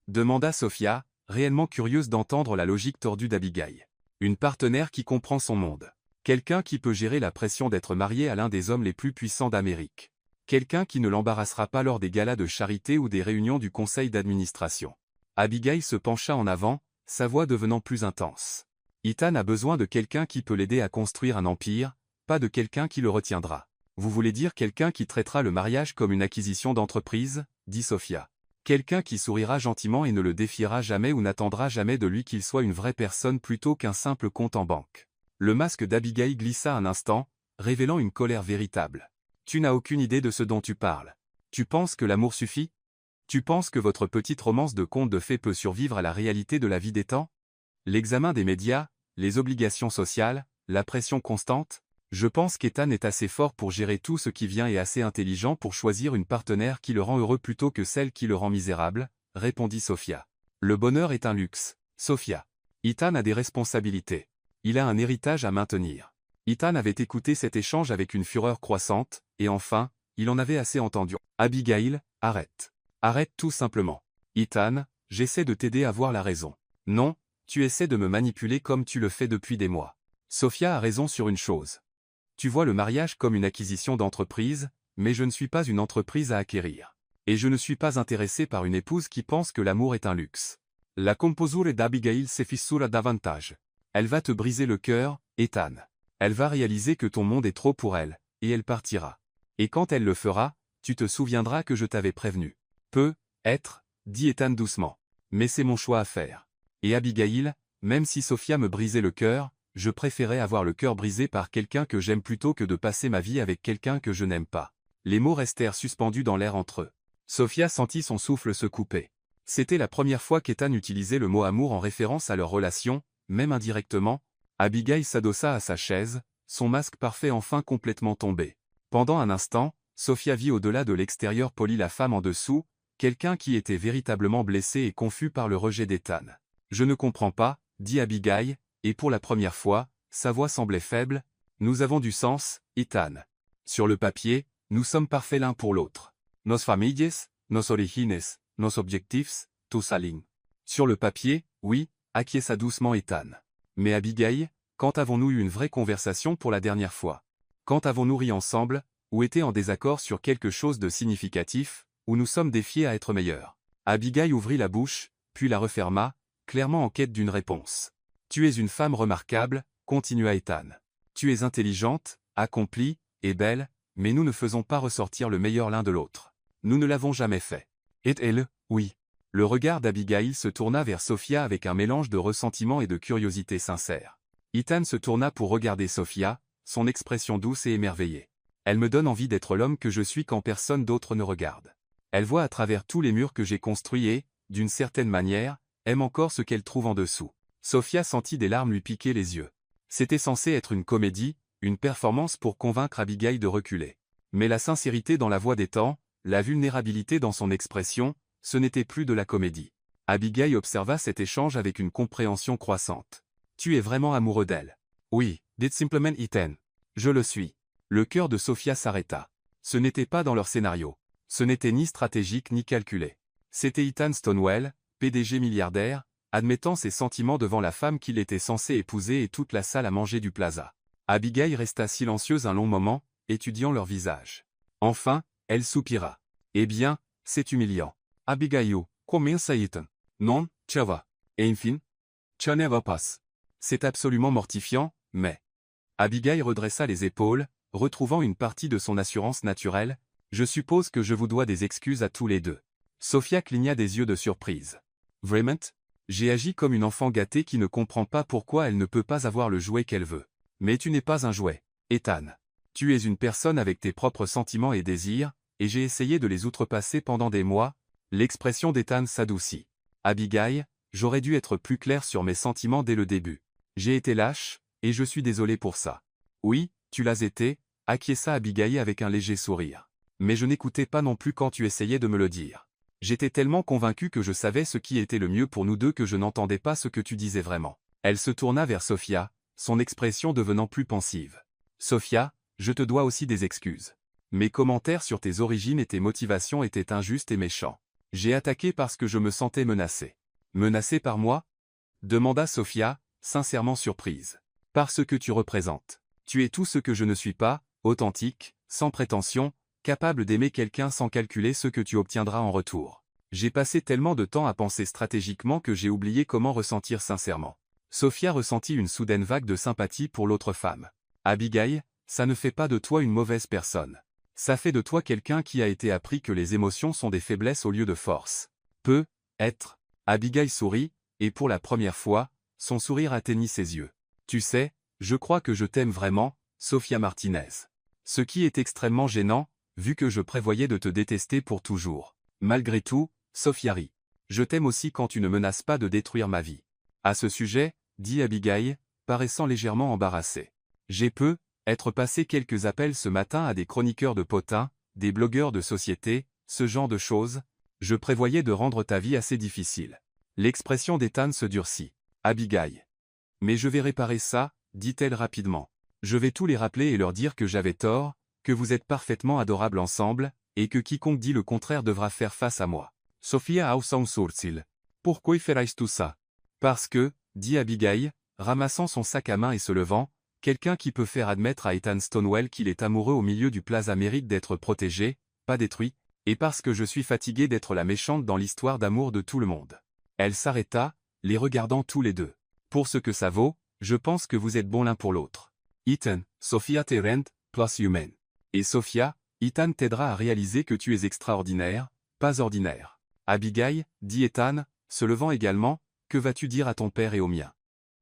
Demanda Sophia, réellement curieuse d'entendre la logique tordue d'Abigail. Une partenaire qui comprend son monde. Quelqu'un qui peut gérer la pression d'être marié à l'un des hommes les plus puissants d'Amérique. Quelqu'un qui ne l'embarrassera pas lors des galas de charité ou des réunions du conseil d'administration. Abigail se pencha en avant, sa voix devenant plus intense. Ethan a besoin de quelqu'un qui peut l'aider à construire un empire, pas de quelqu'un qui le retiendra. Vous voulez dire quelqu'un qui traitera le mariage comme une acquisition d'entreprise, dit Sophia. Quelqu'un qui sourira gentiment et ne le défiera jamais ou n'attendra jamais de lui qu'il soit une vraie personne plutôt qu'un simple compte en banque. Le masque d'Abigail glissa un instant, révélant une colère véritable. Tu n'as aucune idée de ce dont tu parles. Tu penses que l'amour suffit? Tu penses que votre petite romance de conte de fées peut survivre à la réalité de la vie des temps? L'examen des médias, les obligations sociales, la pression constante? Je pense qu'Ethan est assez fort pour gérer tout ce qui vient et assez intelligent pour choisir une partenaire qui le rend heureux plutôt que celle qui le rend misérable, répondit Sophia. Le bonheur est un luxe, Sophia. Ethan a des responsabilités. Il a un héritage à maintenir. Ethan avait écouté cet échange avec une fureur croissante, et enfin, il en avait assez entendu. Abigail, arrête. Arrête tout simplement. Ethan, j'essaie de t'aider à voir la raison. Non, tu essaies de me manipuler comme tu le fais depuis des mois. Sophia a raison sur une chose. Tu vois le mariage comme une acquisition d'entreprise, mais je ne suis pas une entreprise à acquérir. Et je ne suis pas intéressé par une épouse qui pense que l'amour est un luxe. La composure d'Abigail se fissura davantage. Elle va te briser le cœur, Ethan. Elle va réaliser que ton monde est trop pour elle, et elle partira. Et quand elle le fera, tu te souviendras que je t'avais prévenu. Peut-être, dit Ethan doucement. Mais c'est mon choix à faire. Et Abigail, même si Sophia me brisait le cœur, je préférais avoir le cœur brisé par quelqu'un que j'aime plutôt que de passer ma vie avec quelqu'un que je n'aime pas. Les mots restèrent suspendus dans l'air entre eux. Sophia sentit son souffle se couper. C'était la première fois qu'Ethan utilisait le mot amour en référence à leur relation, même indirectement. Abigail s'adossa à sa chaise, son masque parfait enfin complètement tombé. Pendant un instant, Sophia vit au-delà de l'extérieur poli la femme en dessous, quelqu'un qui était véritablement blessé et confus par le rejet d'Ethan. Je ne comprends pas, dit Abigail, et pour la première fois, sa voix semblait faible. Nous avons du sens, Ethan. Sur le papier, nous sommes parfaits l'un pour l'autre. Nos familles, nos origines, nos objectifs, tout s'aligne. Sur le papier, oui, acquiesça doucement Ethan. Mais Abigail, quand avons-nous eu une vraie conversation pour la dernière fois? Quand avons-nous ri ensemble, ou été en désaccord sur quelque chose de significatif, où nous sommes défiés à être meilleurs? Abigail ouvrit la bouche, puis la referma, clairement en quête d'une réponse. Tu es une femme remarquable, continua Ethan. Tu es intelligente, accomplie, et belle, mais nous ne faisons pas ressortir le meilleur l'un de l'autre. Nous ne l'avons jamais fait. Et elle, oui. Le regard d'Abigail se tourna vers Sophia avec un mélange de ressentiment et de curiosité sincère. Ethan se tourna pour regarder Sophia, son expression douce et émerveillée. Elle me donne envie d'être l'homme que je suis quand personne d'autre ne regarde. Elle voit à travers tous les murs que j'ai construits et, d'une certaine manière, aime encore ce qu'elle trouve en dessous. Sophia sentit des larmes lui piquer les yeux. C'était censé être une comédie, une performance pour convaincre Abigail de reculer. Mais la sincérité dans la voix d'Ethan, la vulnérabilité dans son expression, ce n'était plus de la comédie. Abigail observa cet échange avec une compréhension croissante. Tu es vraiment amoureux d'elle. Oui, dit simplement Ethan. Je le suis. Le cœur de Sophia s'arrêta. Ce n'était pas dans leur scénario. Ce n'était ni stratégique ni calculé. C'était Ethan Stonewell, PDG milliardaire, admettant ses sentiments devant la femme qu'il était censé épouser et toute la salle à manger du plaza. Abigail resta silencieuse un long moment, étudiant leur visage. Enfin, elle soupira. Eh bien, c'est humiliant. Abigail, commença Ethan. Non, ça va. Enfin, ça ne va pas. C'est absolument mortifiant, mais... Abigail redressa les épaules, retrouvant une partie de son assurance naturelle. Je suppose que je vous dois des excuses à tous les deux. Sophia cligna des yeux de surprise. Vraiment? J'ai agi comme une enfant gâtée qui ne comprend pas pourquoi elle ne peut pas avoir le jouet qu'elle veut. Mais tu n'es pas un jouet, Ethan. Tu es une personne avec tes propres sentiments et désirs, et j'ai essayé de les outrepasser pendant des mois. L'expression d'Ethan s'adoucit. Abigail, j'aurais dû être plus clair sur mes sentiments dès le début. J'ai été lâche, et je suis désolé pour ça. Oui, tu l'as été, acquiesça Abigail avec un léger sourire. Mais je n'écoutais pas non plus quand tu essayais de me le dire. J'étais tellement convaincu que je savais ce qui était le mieux pour nous deux que je n'entendais pas ce que tu disais vraiment. Elle se tourna vers Sophia, son expression devenant plus pensive. Sophia, je te dois aussi des excuses. Mes commentaires sur tes origines et tes motivations étaient injustes et méchants. J'ai attaqué parce que je me sentais menacée. Menacée par moi? Demanda Sophia, sincèrement surprise. Parce que tu représentes. Tu es tout ce que je ne suis pas, authentique, sans prétention, capable d'aimer quelqu'un sans calculer ce que tu obtiendras en retour. J'ai passé tellement de temps à penser stratégiquement que j'ai oublié comment ressentir sincèrement. Sophia ressentit une soudaine vague de sympathie pour l'autre femme. Abigail, ça ne fait pas de toi une mauvaise personne. Ça fait de toi quelqu'un qui a été appris que les émotions sont des faiblesses au lieu de force. Peut être. Abigail sourit, et pour la première fois, son sourire atteignit ses yeux. Tu sais, je crois que je t'aime vraiment, Sophia Martinez. Ce qui est extrêmement gênant, vu que je prévoyais de te détester pour toujours. Malgré tout, Sophia rit. Je t'aime aussi quand tu ne menaces pas de détruire ma vie. À ce sujet, dit Abigail, paraissant légèrement embarrassée. J'ai être passé quelques appels ce matin à des chroniqueurs de potins, des blogueurs de société, ce genre de choses. Je prévoyais de rendre ta vie assez difficile. L'expression d'Ethan se durcit. Abigail. Mais je vais réparer ça, dit-elle rapidement. Je vais tout les rappeler et leur dire que j'avais tort, que vous êtes parfaitement adorables ensemble, et que quiconque dit le contraire devra faire face à moi. Sophia Aussaunsursil. Pourquoi ferais tout ça? Parce que, dit Abigail, ramassant son sac à main et se levant, quelqu'un qui peut faire admettre à Ethan Stonewall qu'il est amoureux au milieu du plaza mérite d'être protégé, pas détruit, et parce que je suis fatigué d'être la méchante dans l'histoire d'amour de tout le monde. Elle s'arrêta, les regardant tous les deux. Pour ce que ça vaut, je pense que vous êtes bons l'un pour l'autre. Ethan, Sophia Terrent, plus human. Et Sophia, Ethan t'aidera à réaliser que tu es extraordinaire, pas ordinaire. Abigail, dit Ethan, se levant également, que vas-tu dire à ton père et au mien?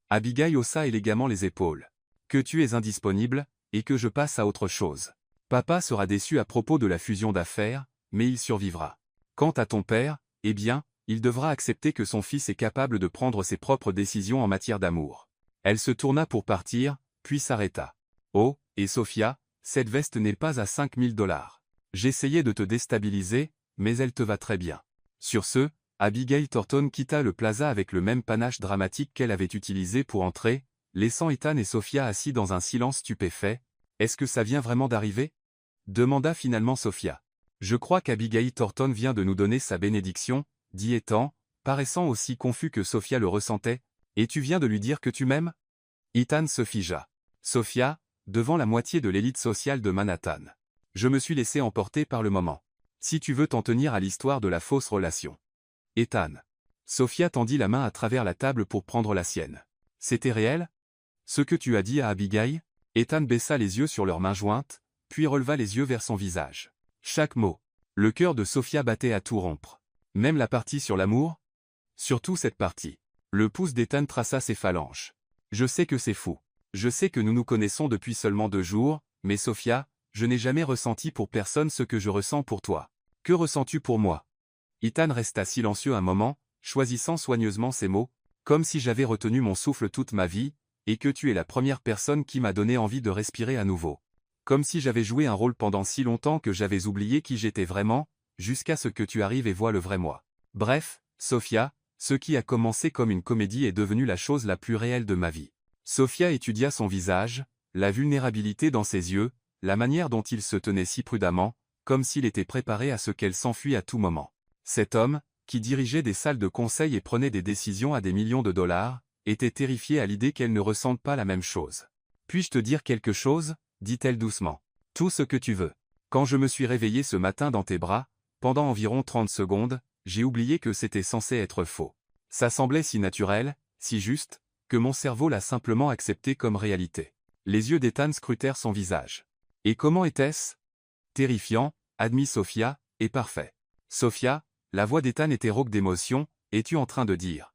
Abigail haussa élégamment les épaules. Que tu es indisponible, et que je passe à autre chose. Papa sera déçu à propos de la fusion d'affaires, mais il survivra. Quant à ton père, eh bien, il devra accepter que son fils est capable de prendre ses propres décisions en matière d'amour. Elle se tourna pour partir, puis s'arrêta. Oh, et Sophia, cette veste n'est pas à 5000 $. J'essayais de te déstabiliser, mais elle te va très bien. Sur ce, Abigail Thornton quitta le plaza avec le même panache dramatique qu'elle avait utilisé pour entrer, laissant Ethan et Sophia assis dans un silence stupéfait. Est-ce que ça vient vraiment d'arriver? Demanda finalement Sophia. Je crois qu'Abigail Thornton vient de nous donner sa bénédiction, dit Ethan, paraissant aussi confus que Sophia le ressentait. Et tu viens de lui dire que tu m'aimes? Ethan se figea. Sophia, devant la moitié de l'élite sociale de Manhattan. Je me suis laissé emporter par le moment. Si tu veux t'en tenir à l'histoire de la fausse relation. Ethan. Sophia tendit la main à travers la table pour prendre la sienne. C'était réel? Ce que tu as dit à Abigail? Ethan baissa les yeux sur leurs mains jointes, puis releva les yeux vers son visage. Chaque mot. Le cœur de Sophia battait à tout rompre. Même la partie sur l'amour? Surtout cette partie. Le pouce d'Ethan traça ses phalanges. Je sais que c'est fou. Je sais que nous nous connaissons depuis seulement 2 jours, mais Sophia, je n'ai jamais ressenti pour personne ce que je ressens pour toi. Que ressens-tu pour moi? Ethan resta silencieux un moment, choisissant soigneusement ses mots, comme si j'avais retenu mon souffle toute ma vie, et que tu es la première personne qui m'a donné envie de respirer à nouveau. Comme si j'avais joué un rôle pendant si longtemps que j'avais oublié qui j'étais vraiment, jusqu'à ce que tu arrives et vois le vrai moi. Bref, Sophia, ce qui a commencé comme une comédie est devenu la chose la plus réelle de ma vie. Sophia étudia son visage, la vulnérabilité dans ses yeux, la manière dont il se tenait si prudemment, comme s'il était préparé à ce qu'elle s'enfuit à tout moment. Cet homme, qui dirigeait des salles de conseil et prenait des décisions à des millions de $, était terrifié à l'idée qu'elle ne ressente pas la même chose. Puis-je te dire quelque chose? Dit-elle doucement. Tout ce que tu veux. Quand je me suis réveillé ce matin dans tes bras, pendant environ 30 secondes, j'ai oublié que c'était censé être faux. Ça semblait si naturel, si juste, que mon cerveau l'a simplement accepté comme réalité. Les yeux d'Ethan scrutèrent son visage. Et comment était-ce? Terrifiant, admit Sophia, et parfait. Sophia, la voix d'Ethan était rauque d'émotion, es-tu en train de dire?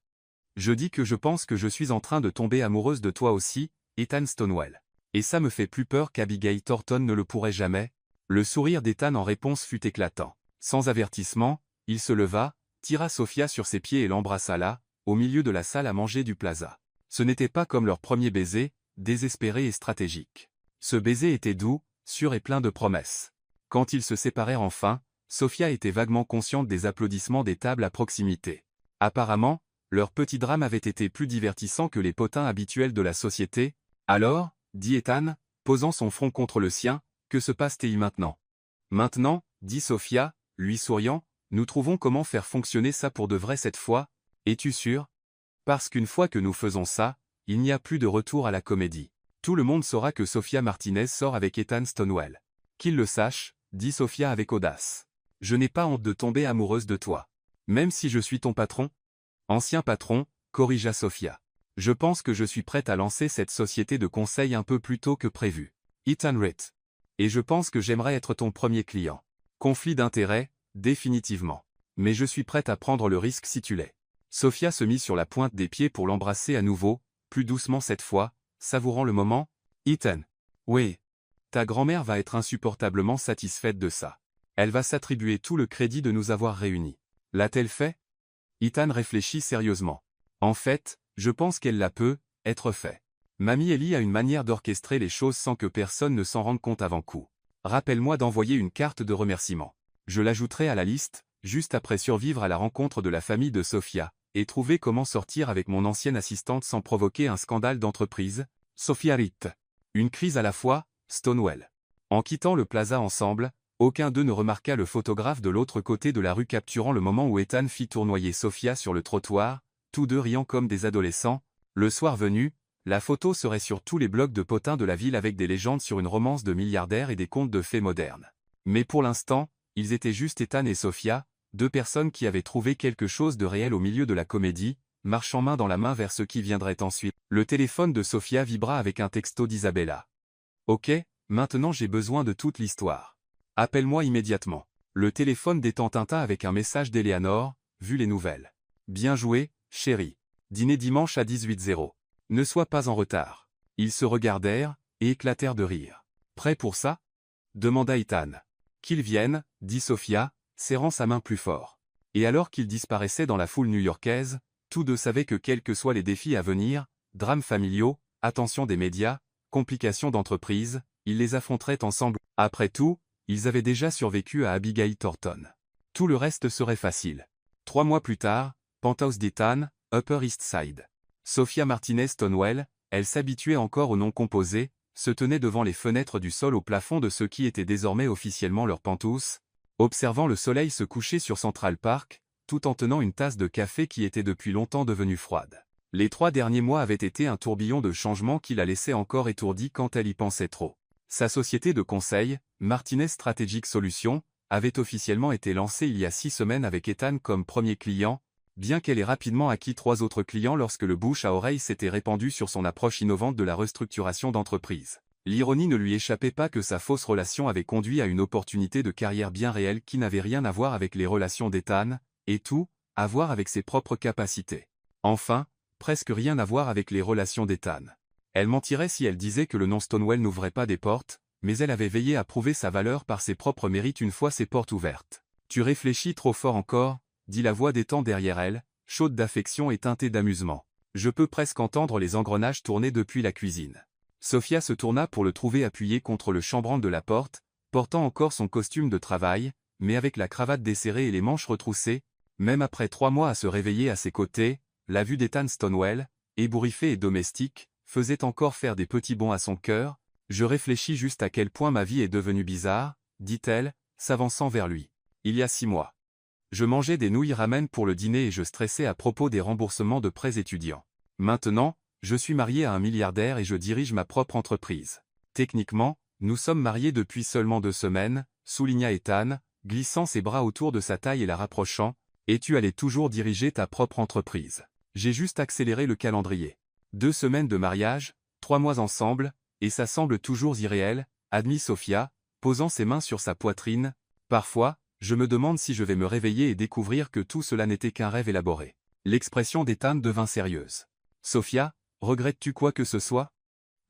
Je dis que je pense que je suis en train de tomber amoureuse de toi aussi, Ethan Stonewall. Et ça me fait plus peur qu'Abigail Thornton ne le pourrait jamais. Le sourire d'Ethan en réponse fut éclatant. Sans avertissement, il se leva, tira Sophia sur ses pieds et l'embrassa là, au milieu de la salle à manger du plaza. Ce n'était pas comme leur premier baiser, désespéré et stratégique. Ce baiser était doux, sûr et plein de promesses. Quand ils se séparèrent enfin, Sophia était vaguement consciente des applaudissements des tables à proximité. Apparemment, leur petit drame avait été plus divertissant que les potins habituels de la société. Alors, dit Ethan, posant son front contre le sien, que se passe-t-il maintenant? Maintenant, dit Sophia, lui souriant, nous trouvons comment faire fonctionner ça pour de vrai cette fois. Es-tu sûr? Parce qu'une fois que nous faisons ça, il n'y a plus de retour à la comédie. Tout le monde saura que Sophia Martinez sort avec Ethan Stonewell. Qu'il le sache, dit Sophia avec audace. Je n'ai pas honte de tomber amoureuse de toi. Même si je suis ton patron? Ancien patron, corrigea Sophia. Je pense que je suis prête à lancer cette société de conseil un peu plus tôt que prévu. Ethan Ritt. Et je pense que j'aimerais être ton premier client. Conflit d'intérêts, définitivement. Mais je suis prête à prendre le risque si tu l'es. Sophia se mit sur la pointe des pieds pour l'embrasser à nouveau, plus doucement cette fois, savourant le moment. Ethan. Oui. Ta grand-mère va être insupportablement satisfaite de ça. Elle va s'attribuer tout le crédit de nous avoir réunis. L'a-t-elle fait? Ethan réfléchit sérieusement. En fait, je pense qu'elle la peut, être fait. Mamie Ellie a une manière d'orchestrer les choses sans que personne ne s'en rende compte avant coup. Rappelle-moi d'envoyer une carte de remerciement. Je l'ajouterai à la liste, juste après survivre à la rencontre de la famille de Sophia, et trouver comment sortir avec mon ancienne assistante sans provoquer un scandale d'entreprise. Sophia Ritt. Une crise à la fois, Stonewell. En quittant le plaza ensemble, aucun d'eux ne remarqua le photographe de l'autre côté de la rue capturant le moment où Ethan fit tournoyer Sophia sur le trottoir, tous deux riant comme des adolescents. Le soir venu, la photo serait sur tous les blogs de potins de la ville avec des légendes sur une romance de milliardaires et des contes de fées modernes. Mais pour l'instant, ils étaient juste Ethan et Sophia, deux personnes qui avaient trouvé quelque chose de réel au milieu de la comédie, marchant main dans la main vers ce qui viendrait ensuite. Le téléphone de Sophia vibra avec un texto d'Isabella. Ok, maintenant j'ai besoin de toute l'histoire. Appelle-moi immédiatement. Le téléphone détend Tintin avec un message d'Eleanor, vu les nouvelles. Bien joué, chérie. Dîner dimanche à 18h. Ne sois pas en retard. Ils se regardèrent, et éclatèrent de rire. Prêt pour ça? Demanda Ethan. Qu'ils viennent, dit Sophia, serrant sa main plus fort. Et alors qu'ils disparaissaient dans la foule new-yorkaise, tous deux savaient que quels que soient les défis à venir, drames familiaux, attention des médias, complications d'entreprise, ils les affronteraient ensemble. Après tout, ils avaient déjà survécu à Abigail Thornton. Tout le reste serait facile. 3 mois plus tard, Penthouse d'Ethan, Upper East Side. Sophia Martinez Stonewell, elle s'habituait encore au nom composé, se tenait devant les fenêtres du sol au plafond de ce qui était désormais officiellement leur penthouse, observant le soleil se coucher sur Central Park, tout en tenant une tasse de café qui était depuis longtemps devenue froide. Les 3 derniers mois avaient été un tourbillon de changements qui la laissait encore étourdie quand elle y pensait trop. Sa société de conseil, Martinez Strategic Solutions, avait officiellement été lancée il y a 6 semaines avec Ethan comme premier client, bien qu'elle ait rapidement acquis 3 autres clients lorsque le bouche à oreille s'était répandu sur son approche innovante de la restructuration d'entreprise. L'ironie ne lui échappait pas que sa fausse relation avait conduit à une opportunité de carrière bien réelle qui n'avait rien à voir avec les relations d'Ethan, et tout, à voir avec ses propres capacités. Enfin, presque rien à voir avec les relations d'Ethan. Elle mentirait si elle disait que le nom Stonewell n'ouvrait pas des portes, mais elle avait veillé à prouver sa valeur par ses propres mérites une fois ses portes ouvertes. Tu réfléchis trop fort encore, dit la voix d'Ethan derrière elle, chaude d'affection et teintée d'amusement. Je peux presque entendre les engrenages tourner depuis la cuisine. Sophia se tourna pour le trouver appuyé contre le chambranle de la porte, portant encore son costume de travail, mais avec la cravate desserrée et les manches retroussées. Même après 3 mois à se réveiller à ses côtés, la vue d'Ethan Stonewell, ébouriffé et domestique, faisait encore faire des petits bonds à son cœur. Je réfléchis juste à quel point ma vie est devenue bizarre, dit-elle, s'avançant vers lui. Il y a 6 mois. Je mangeais des nouilles ramen pour le dîner et je stressais à propos des remboursements de prêts étudiants. Maintenant, je suis marié à un milliardaire et je dirige ma propre entreprise. Techniquement, nous sommes mariés depuis seulement 2 semaines, souligna Ethan, glissant ses bras autour de sa taille et la rapprochant, et tu allais toujours diriger ta propre entreprise. J'ai juste accéléré le calendrier. 2 semaines de mariage, 3 mois ensemble, et ça semble toujours irréel, admit Sophia, posant ses mains sur sa poitrine. Parfois, je me demande si je vais me réveiller et découvrir que tout cela n'était qu'un rêve élaboré. L'expression d'Ethan devint sérieuse. Sophia, regrettes-tu quoi que ce soit?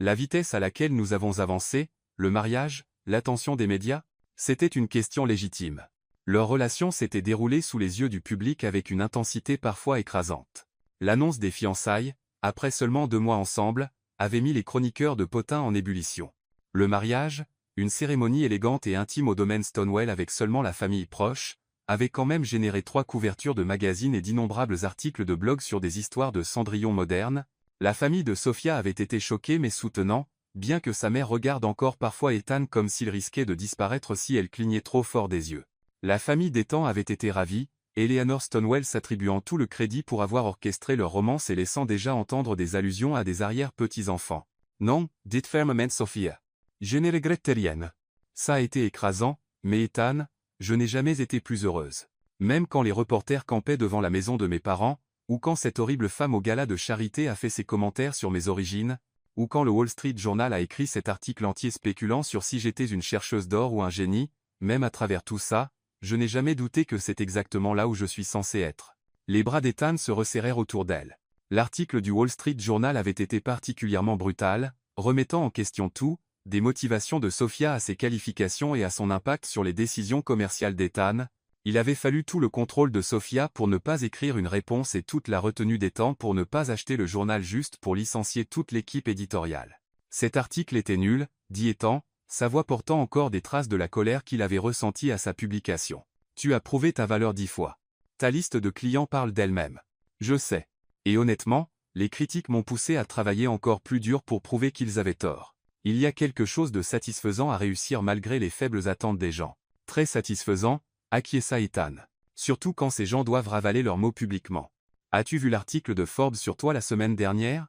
La vitesse à laquelle nous avons avancé, le mariage, l'attention des médias? C'était une question légitime. Leur relation s'était déroulée sous les yeux du public avec une intensité parfois écrasante. L'annonce des fiançailles, après seulement 2 mois ensemble, avait mis les chroniqueurs de potins en ébullition. Le mariage, Une cérémonie élégante et intime au domaine Stonewall avec seulement la famille proche, avait quand même généré 3 couvertures de magazines et d'innombrables articles de blog sur des histoires de Cendrillon modernes. La famille de Sophia avait été choquée mais soutenant, bien que sa mère regarde encore parfois Ethan comme s'il risquait de disparaître si elle clignait trop fort des yeux. La famille d'Ethan avait été ravie, Eleanor Stonewall s'attribuant tout le crédit pour avoir orchestré leur romance et laissant déjà entendre des allusions à des arrière-petits-enfants. Non, dites fermement Sophia. Je ne regrette rien. Ça a été écrasant, mais Ethan, je n'ai jamais été plus heureuse. Même quand les reporters campaient devant la maison de mes parents, ou quand cette horrible femme au gala de charité a fait ses commentaires sur mes origines, ou quand le Wall Street Journal a écrit cet article entier spéculant sur si j'étais une chercheuse d'or ou un génie, même à travers tout ça, je n'ai jamais douté que c'est exactement là où je suis censé être. Les bras d'Ethan se resserrèrent autour d'elle. L'article du Wall Street Journal avait été particulièrement brutal, remettant en question tout, des motivations de Sophia à ses qualifications et à son impact sur les décisions commerciales d'Ethan. Il avait fallu tout le contrôle de Sophia pour ne pas écrire une réponse et toute la retenue d'Ethan pour ne pas acheter le journal juste pour licencier toute l'équipe éditoriale. Cet article était nul, dit Ethan, sa voix portant encore des traces de la colère qu'il avait ressentie à sa publication. Tu as prouvé ta valeur 10 fois. Ta liste de clients parle d'elle-même. Je sais. Et honnêtement, les critiques m'ont poussé à travailler encore plus dur pour prouver qu'ils avaient tort. Il y a quelque chose de satisfaisant à réussir malgré les faibles attentes des gens. Très satisfaisant, acquiesça Ethan. Surtout quand ces gens doivent ravaler leurs mots publiquement. As-tu vu l'article de Forbes sur toi la semaine dernière?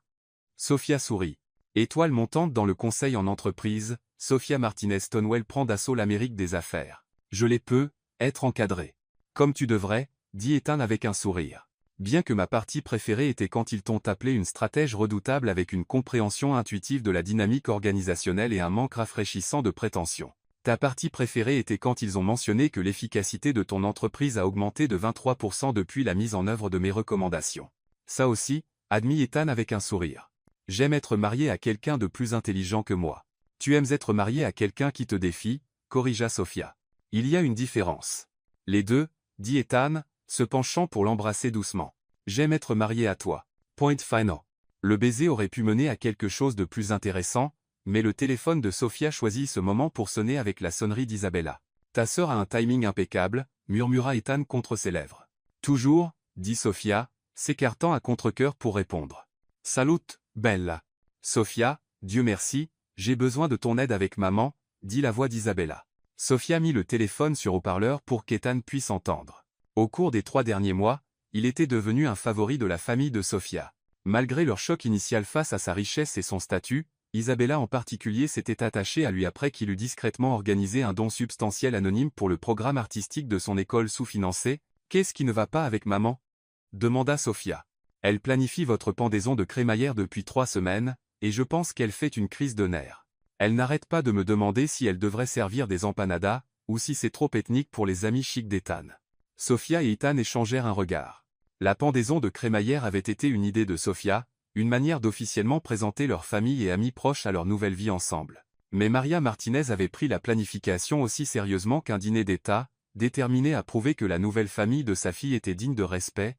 Sophia sourit. Étoile montante dans le conseil en entreprise, Sophia Martinez Stonewall prend d'assaut l'Amérique des affaires. Je les peux, être encadré. Comme tu devrais, dit Ethan avec un sourire. Bien que ma partie préférée était quand ils t'ont appelé une stratège redoutable avec une compréhension intuitive de la dynamique organisationnelle et un manque rafraîchissant de prétention. Ta partie préférée était quand ils ont mentionné que l'efficacité de ton entreprise a augmenté de 23% depuis la mise en œuvre de mes recommandations. Ça aussi, admit Ethan avec un sourire. J'aime être marié à quelqu'un de plus intelligent que moi. Tu aimes être marié à quelqu'un qui te défie, corrigea Sophia. Il y a une différence. Les deux, dit Ethan, se penchant pour l'embrasser doucement. J'aime être marié à toi. Point final. Le baiser aurait pu mener à quelque chose de plus intéressant, mais le téléphone de Sophia choisit ce moment pour sonner avec la sonnerie d'Isabella. Ta sœur a un timing impeccable, murmura Ethan contre ses lèvres. Toujours, dit Sophia, s'écartant à contre-cœur pour répondre. Salut, Bella. Sophia, Dieu merci, j'ai besoin de ton aide avec maman, dit la voix d'Isabella. Sophia mit le téléphone sur haut-parleur pour qu'Ethan puisse entendre. Au cours des 3 derniers mois, il était devenu un favori de la famille de Sophia. Malgré leur choc initial face à sa richesse et son statut, Isabella en particulier s'était attachée à lui après qu'il eut discrètement organisé un don substantiel anonyme pour le programme artistique de son école sous-financée. Qu'est-ce qui ne va pas avec maman? Demanda Sophia. Elle planifie votre pendaison de crémaillère depuis 3 semaines, et je pense qu'elle fait une crise de nerfs. Elle n'arrête pas de me demander si elle devrait servir des empanadas, ou si c'est trop ethnique pour les amis chics d'Ethan. Sophia et Ethan échangèrent un regard. La pendaison de crémaillère avait été une idée de Sophia, une manière d'officiellement présenter leur famille et amis proches à leur nouvelle vie ensemble. Mais Maria Martinez avait pris la planification aussi sérieusement qu'un dîner d'État, déterminée à prouver que la nouvelle famille de sa fille était digne de respect.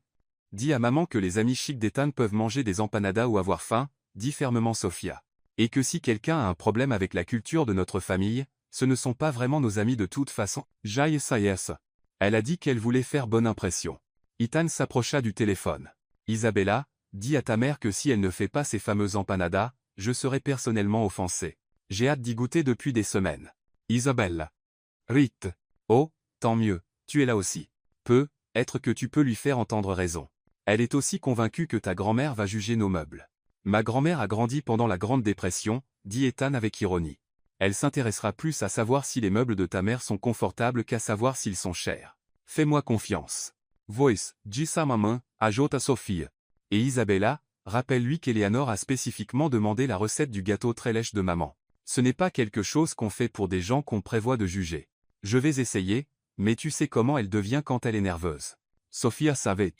Dis à maman que les amis chics d'Ethan peuvent manger des empanadas ou avoir faim, dit fermement Sophia. Et que si quelqu'un a un problème avec la culture de notre famille, ce ne sont pas vraiment nos amis de toute façon. Jaïs. Elle a dit qu'elle voulait faire bonne impression. Ethan s'approcha du téléphone. Isabella, dis à ta mère que si elle ne fait pas ces fameuses empanadas, je serai personnellement offensé. J'ai hâte d'y goûter depuis des semaines. Isabelle. Rite. Oh, tant mieux, tu es là aussi. Être que tu peux lui faire entendre raison. Elle est aussi convaincue que ta grand-mère va juger nos meubles. Ma grand-mère a grandi pendant la Grande Dépression, dit Ethan avec ironie. Elle s'intéressera plus à savoir si les meubles de ta mère sont confortables qu'à savoir s'ils sont chers. Fais-moi confiance. Voice, dis sa maman, ajoute à Sophie. Et Isabella, rappelle-lui qu'Eleanor a spécifiquement demandé la recette du gâteau très lèche de maman. Ce n'est pas quelque chose qu'on fait pour des gens qu'on prévoit de juger. Je vais essayer, mais tu sais comment elle devient quand elle est nerveuse. Sophia savait.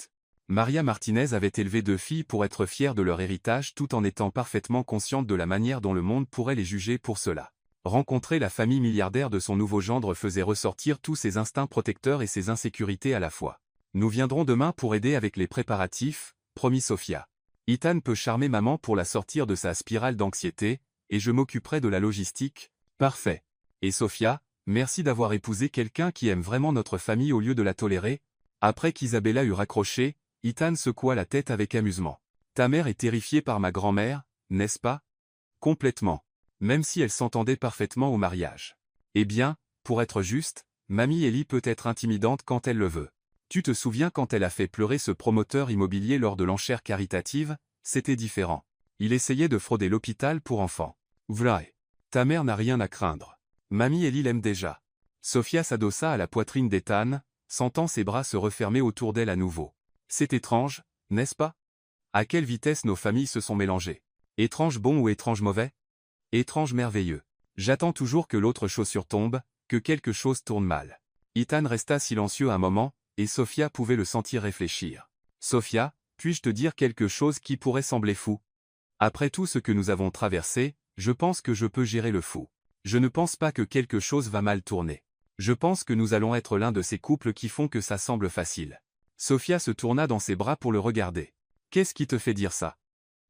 Maria Martinez avait élevé 2 filles pour être fière de leur héritage tout en étant parfaitement consciente de la manière dont le monde pourrait les juger pour cela. Rencontrer la famille milliardaire de son nouveau gendre faisait ressortir tous ses instincts protecteurs et ses insécurités à la fois. Nous viendrons demain pour aider avec les préparatifs, promit Sophia. Ethan peut charmer maman pour la sortir de sa spirale d'anxiété, et je m'occuperai de la logistique. Parfait. Et Sofia, merci d'avoir épousé quelqu'un qui aime vraiment notre famille au lieu de la tolérer. Après qu'Isabella eut raccroché, Ethan secoua la tête avec amusement. Ta mère est terrifiée par ma grand-mère, n'est-ce pas? Complètement. Même si elle s'entendait parfaitement au mariage. Eh bien, pour être juste, Mamie Ellie peut être intimidante quand elle le veut. Tu te souviens quand elle a fait pleurer ce promoteur immobilier lors de l'enchère caritative? C'était différent. Il essayait de frauder l'hôpital pour enfants. Vrai. Ta mère n'a rien à craindre. Mamie Ellie l'aime déjà. Sofia s'adossa à la poitrine d'Ethan, sentant ses bras se refermer autour d'elle à nouveau. C'est étrange, n'est-ce pas? À quelle vitesse nos familles se sont mélangées. Étrange bon ou étrange mauvais? Étrange merveilleux. J'attends toujours que l'autre chaussure tombe, que quelque chose tourne mal. Ethan resta silencieux un moment, et Sofia pouvait le sentir réfléchir. Sofia, puis-je te dire quelque chose qui pourrait sembler fou? Après tout ce que nous avons traversé, je pense que je peux gérer le fou. Je ne pense pas que quelque chose va mal tourner. Je pense que nous allons être l'un de ces couples qui font que ça semble facile. Sofia se tourna dans ses bras pour le regarder. Qu'est-ce qui te fait dire ça?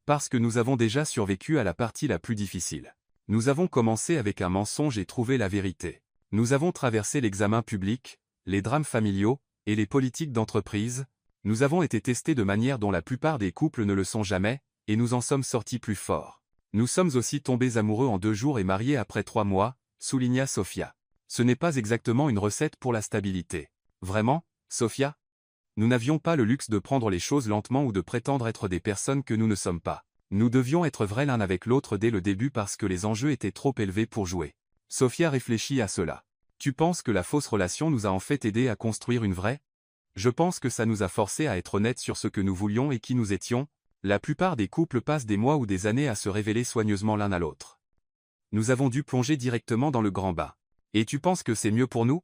Parce que nous avons déjà survécu à la partie la plus difficile. Nous avons commencé avec un mensonge et trouvé la vérité. Nous avons traversé l'examen public, les drames familiaux, et les politiques d'entreprise. Nous avons été testés de manière dont la plupart des couples ne le sont jamais, et nous en sommes sortis plus forts. Nous sommes aussi tombés amoureux en 2 jours et mariés après 3 mois, souligna Sofia. Ce n'est pas exactement une recette pour la stabilité. Vraiment, Sofia? Nous n'avions pas le luxe de prendre les choses lentement ou de prétendre être des personnes que nous ne sommes pas. Nous devions être vrais l'un avec l'autre dès le début parce que les enjeux étaient trop élevés pour jouer. Sofia réfléchit à cela. Tu penses que la fausse relation nous a en fait aidé à construire une vraie? Je pense que ça nous a forcés à être honnêtes sur ce que nous voulions et qui nous étions. La plupart des couples passent des mois ou des années à se révéler soigneusement l'un à l'autre. Nous avons dû plonger directement dans le grand bain. Et tu penses que c'est mieux pour nous?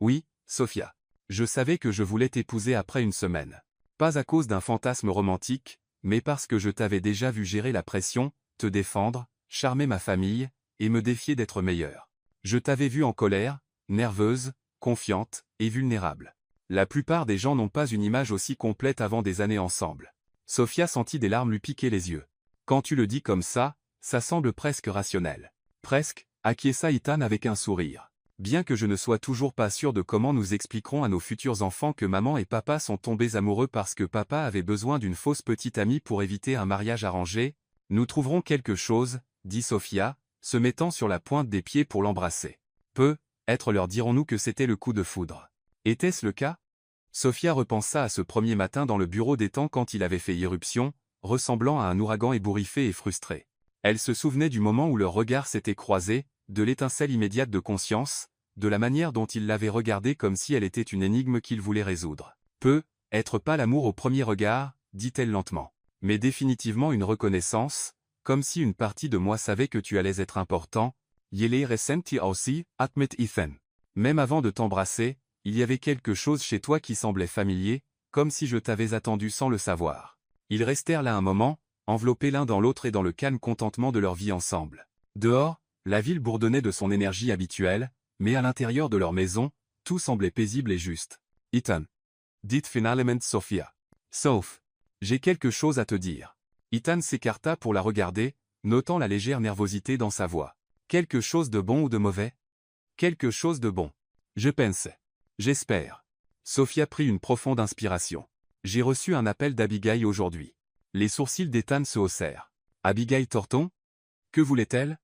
Oui, Sofia. Je savais que je voulais t'épouser après une semaine. Pas à cause d'un fantasme romantique, mais parce que je t'avais déjà vu gérer la pression, te défendre, charmer ma famille, et me défier d'être meilleur. Je t'avais vu en colère, nerveuse, confiante, et vulnérable. La plupart des gens n'ont pas une image aussi complète avant des années ensemble. Sofia sentit des larmes lui piquer les yeux. Quand tu le dis comme ça semble presque rationnel. Presque, acquiesça Ethan avec un sourire. Bien que je ne sois toujours pas sûr de comment nous expliquerons à nos futurs enfants que maman et papa sont tombés amoureux parce que papa avait besoin d'une fausse petite amie pour éviter un mariage arrangé, nous trouverons quelque chose, dit Sofia, se mettant sur la pointe des pieds pour l'embrasser. Peut-être leur dirons-nous que c'était le coup de foudre. Était-ce le cas? Sofia repensa à ce premier matin dans le bureau d'Ethan quand il avait fait irruption, ressemblant à un ouragan ébouriffé et frustré. Elle se souvenait du moment où leurs regards s'étaient croisés, de l'étincelle immédiate de conscience, de la manière dont il l'avait regardée comme si elle était une énigme qu'il voulait résoudre. Être pas l'amour au premier regard, dit-elle lentement. Mais définitivement une reconnaissance, comme si une partie de moi savait que tu allais être important. Yele ressenti aussi, admit Ethan. Même avant de t'embrasser, il y avait quelque chose chez toi qui semblait familier, comme si je t'avais attendu sans le savoir. Ils restèrent là un moment, enveloppés l'un dans l'autre et dans le calme contentement de leur vie ensemble. Dehors, la ville bourdonnait de son énergie habituelle, mais à l'intérieur de leur maison, tout semblait paisible et juste. Ethan. Dit finalement Sofia. Sauf. J'ai quelque chose à te dire. Ethan s'écarta pour la regarder, notant la légère nervosité dans sa voix. Quelque chose de bon ou de mauvais? Quelque chose de bon. Je pensais. J'espère. Sofia prit une profonde inspiration. J'ai reçu un appel d'Abigail aujourd'hui. Les sourcils d'Ethan se haussèrent. Abigail Thornton? Que voulait-elle?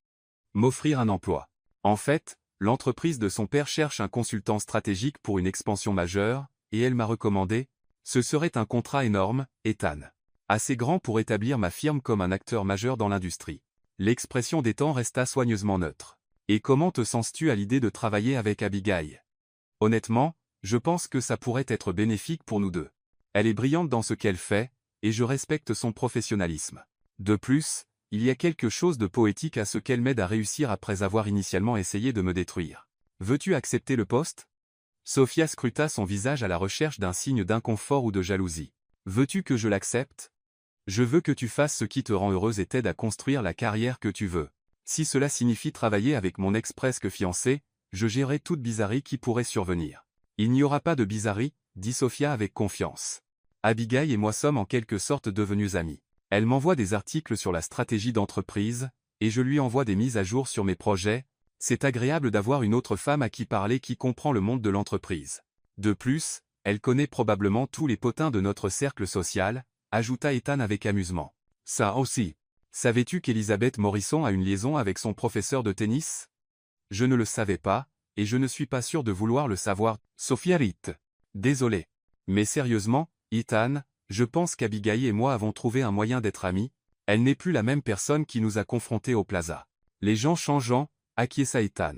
M'offrir un emploi. En fait, l'entreprise de son père cherche un consultant stratégique pour une expansion majeure, et elle m'a recommandé. Ce serait un contrat énorme, Ethan. Assez grand pour établir ma firme comme un acteur majeur dans l'industrie. L'expression d'Ethan resta soigneusement neutre. Et comment te sens-tu à l'idée de travailler avec Abigail? Honnêtement, je pense que ça pourrait être bénéfique pour nous deux. Elle est brillante dans ce qu'elle fait, et je respecte son professionnalisme. De plus, il y a quelque chose de poétique à ce qu'elle m'aide à réussir après avoir initialement essayé de me détruire. Veux-tu accepter le poste? Sofia scruta son visage à la recherche d'un signe d'inconfort ou de jalousie. Veux-tu que je l'accepte? Je veux que tu fasses ce qui te rend heureuse et t'aide à construire la carrière que tu veux. Si cela signifie travailler avec mon ex-presque fiancé, je gérerai toute bizarrerie qui pourrait survenir. Il n'y aura pas de bizarrerie, dit Sofia avec confiance. Abigail et moi sommes en quelque sorte devenus amis. Elle m'envoie des articles sur la stratégie d'entreprise, et je lui envoie des mises à jour sur mes projets. C'est agréable d'avoir une autre femme à qui parler qui comprend le monde de l'entreprise. De plus, elle connaît probablement tous les potins de notre cercle social, ajouta Ethan avec amusement. Ça aussi. Savais-tu qu'Elizabeth Morrison a une liaison avec son professeur de tennis? Je ne le savais pas, et je ne suis pas sûr de vouloir le savoir, Sophia rit. Désolé. Mais sérieusement, Ethan, je pense qu'Abigail et moi avons trouvé un moyen d'être amis. Elle n'est plus la même personne qui nous a confrontés au plaza. Les gens changeant, acquiesça Ethan.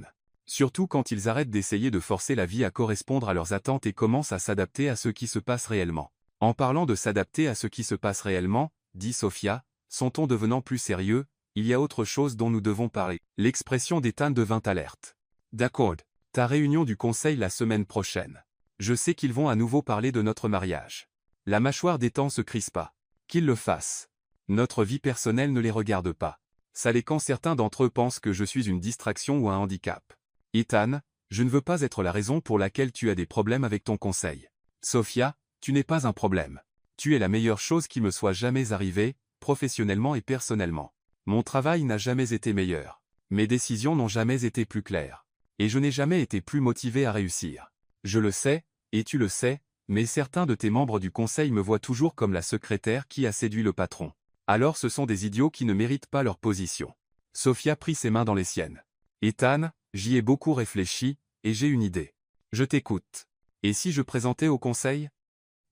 Surtout quand ils arrêtent d'essayer de forcer la vie à correspondre à leurs attentes et commencent à s'adapter à ce qui se passe réellement. En parlant de s'adapter à ce qui se passe réellement, dit Sophia, son ton devenant plus sérieux, il y a autre chose dont nous devons parler. L'expression d'Ethan devint alerte. D'accord. Ta réunion du conseil la semaine prochaine. Je sais qu'ils vont à nouveau parler de notre mariage. La mâchoire d'Ethan se crispa. Qu'ils le fassent. Notre vie personnelle ne les regarde pas. Ça l'est quand certains d'entre eux pensent que je suis une distraction ou un handicap. Ethan, je ne veux pas être la raison pour laquelle tu as des problèmes avec ton conseil. Sophia, tu n'es pas un problème. Tu es la meilleure chose qui me soit jamais arrivée, professionnellement et personnellement. Mon travail n'a jamais été meilleur. Mes décisions n'ont jamais été plus claires. Et je n'ai jamais été plus motivé à réussir. Je le sais, et tu le sais, mais certains de tes membres du conseil me voient toujours comme la secrétaire qui a séduit le patron. Alors ce sont des idiots qui ne méritent pas leur position. Sophia prit ses mains dans les siennes. Ethan, j'y ai beaucoup réfléchi, et j'ai une idée. Je t'écoute. Et si je présentais au conseil?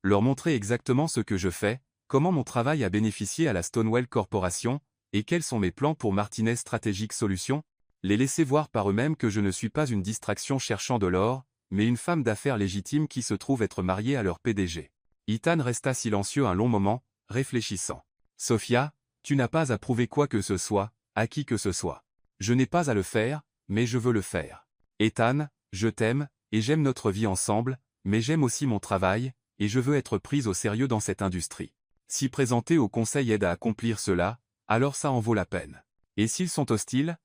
Leur montrer exactement ce que je fais, comment mon travail a bénéficié à la Stonewell Corporation, et quels sont mes plans pour Martinez Strategic Solutions? Les laisser voir par eux-mêmes que je ne suis pas une distraction cherchant de l'or, mais une femme d'affaires légitime qui se trouve être mariée à leur PDG. Ethan resta silencieux un long moment, réfléchissant. Sophia, tu n'as pas à prouver quoi que ce soit, à qui que ce soit. Je n'ai pas à le faire, mais je veux le faire. Ethan, je t'aime, et j'aime notre vie ensemble, mais j'aime aussi mon travail, et je veux être prise au sérieux dans cette industrie. Si présenter au conseil aide à accomplir cela, alors ça en vaut la peine. Et s'ils sont hostiles?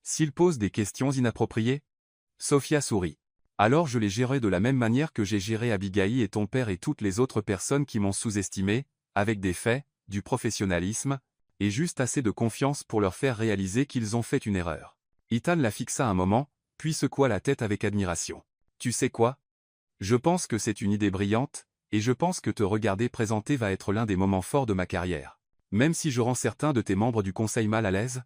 S'ils posent des questions inappropriées? Sophia sourit. Alors je les gérerai de la même manière que j'ai géré Abigail et ton père et toutes les autres personnes qui m'ont sous-estimé, avec des faits, du professionnalisme, et juste assez de confiance pour leur faire réaliser qu'ils ont fait une erreur. Ethan la fixa un moment, puis secoua la tête avec admiration. Tu sais quoi? Je pense que c'est une idée brillante, et je pense que te regarder présenter va être l'un des moments forts de ma carrière. Même si je rends certains de tes membres du conseil mal à l'aise?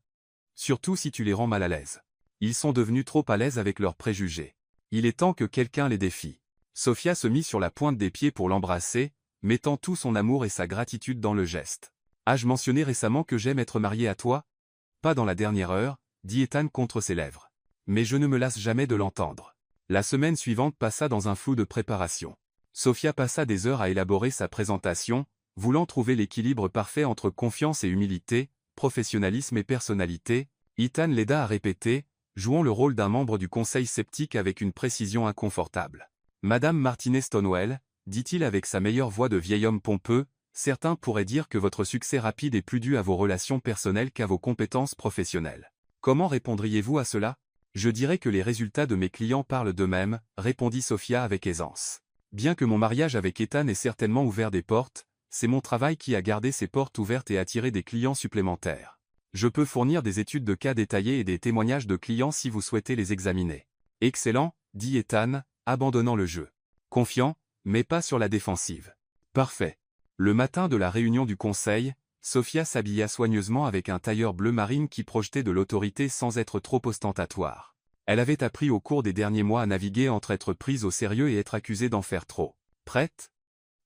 Surtout si tu les rends mal à l'aise. Ils sont devenus trop à l'aise avec leurs préjugés. Il est temps que quelqu'un les défie. Sophia se mit sur la pointe des pieds pour l'embrasser, mettant tout son amour et sa gratitude dans le geste. Ai-je mentionné récemment que j'aime être marié à toi? Pas dans la dernière heure, dit Ethan contre ses lèvres. Mais je ne me lasse jamais de l'entendre. La semaine suivante passa dans un flou de préparation. Sophia passa des heures à élaborer sa présentation, voulant trouver l'équilibre parfait entre confiance et humilité, professionnalisme et personnalité. Ethan l'aida à répéter, jouant le rôle d'un membre du conseil sceptique avec une précision inconfortable. Madame Martinez Stonewell, dit-il avec sa meilleure voix de vieil homme pompeux, certains pourraient dire que votre succès rapide est plus dû à vos relations personnelles qu'à vos compétences professionnelles. Comment répondriez-vous à cela? Je dirais que les résultats de mes clients parlent d'eux-mêmes, répondit Sophia avec aisance. Bien que mon mariage avec Ethan ait certainement ouvert des portes, c'est mon travail qui a gardé ces portes ouvertes et attiré des clients supplémentaires. Je peux fournir des études de cas détaillées et des témoignages de clients si vous souhaitez les examiner. Excellent, dit Ethan, abandonnant le jeu. Confiant, mais pas sur la défensive. Parfait. Le matin de la réunion du conseil, Sophia s'habilla soigneusement avec un tailleur bleu marine qui projetait de l'autorité sans être trop ostentatoire. Elle avait appris au cours des derniers mois à naviguer entre être prise au sérieux et être accusée d'en faire trop. Prête?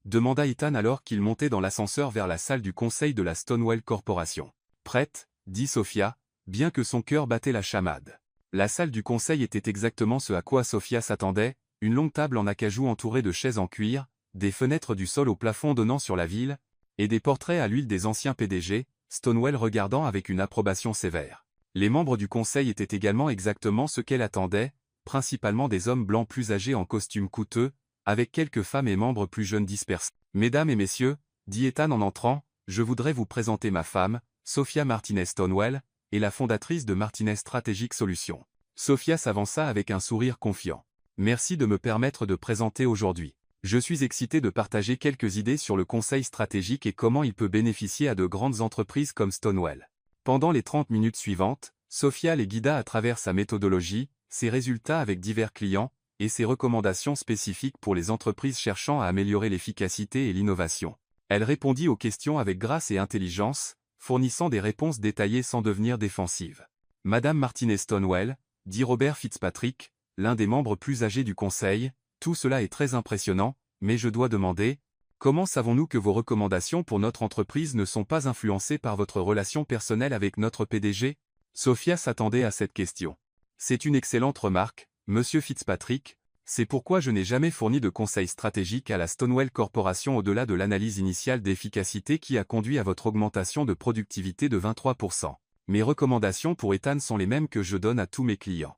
Demanda Ethan alors qu'il montait dans l'ascenseur vers la salle du conseil de la Stonewell Corporation. Prête, dit Sophia, bien que son cœur battait la chamade. La salle du conseil était exactement ce à quoi Sophia s'attendait, une longue table en acajou entourée de chaises en cuir, des fenêtres du sol au plafond donnant sur la ville, et des portraits à l'huile des anciens PDG, Stonewell regardant avec une approbation sévère. Les membres du conseil étaient également exactement ce qu'elle attendait, principalement des hommes blancs plus âgés en costumes coûteux, avec quelques femmes et membres plus jeunes dispersés. Mesdames et messieurs, dit Ethan en entrant, je voudrais vous présenter ma femme, Sophia Martinez Stonewell, et la fondatrice de Martinez Strategic Solutions. Sophia s'avança avec un sourire confiant. Merci de me permettre de présenter aujourd'hui. Je suis excité de partager quelques idées sur le conseil stratégique et comment il peut bénéficier à de grandes entreprises comme Stonewell. Pendant les 30 minutes suivantes, Sophia les guida à travers sa méthodologie, ses résultats avec divers clients, et ses recommandations spécifiques pour les entreprises cherchant à améliorer l'efficacité et l'innovation. Elle répondit aux questions avec grâce et intelligence, fournissant des réponses détaillées sans devenir défensive. Madame Martinez-Stonewell, dit Robert Fitzpatrick, l'un des membres plus âgés du conseil, tout cela est très impressionnant, mais je dois demander, comment savons-nous que vos recommandations pour notre entreprise ne sont pas influencées par votre relation personnelle avec notre PDG? Sophia s'attendait à cette question. C'est une excellente remarque, Monsieur Fitzpatrick, c'est pourquoi je n'ai jamais fourni de conseils stratégiques à la Stonewell Corporation au-delà de l'analyse initiale d'efficacité qui a conduit à votre augmentation de productivité de 23%. Mes recommandations pour Ethan sont les mêmes que je donne à tous mes clients.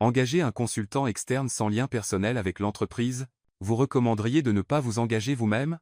Engager un consultant externe sans lien personnel avec l'entreprise, vous recommanderiez de ne pas vous engager vous-même?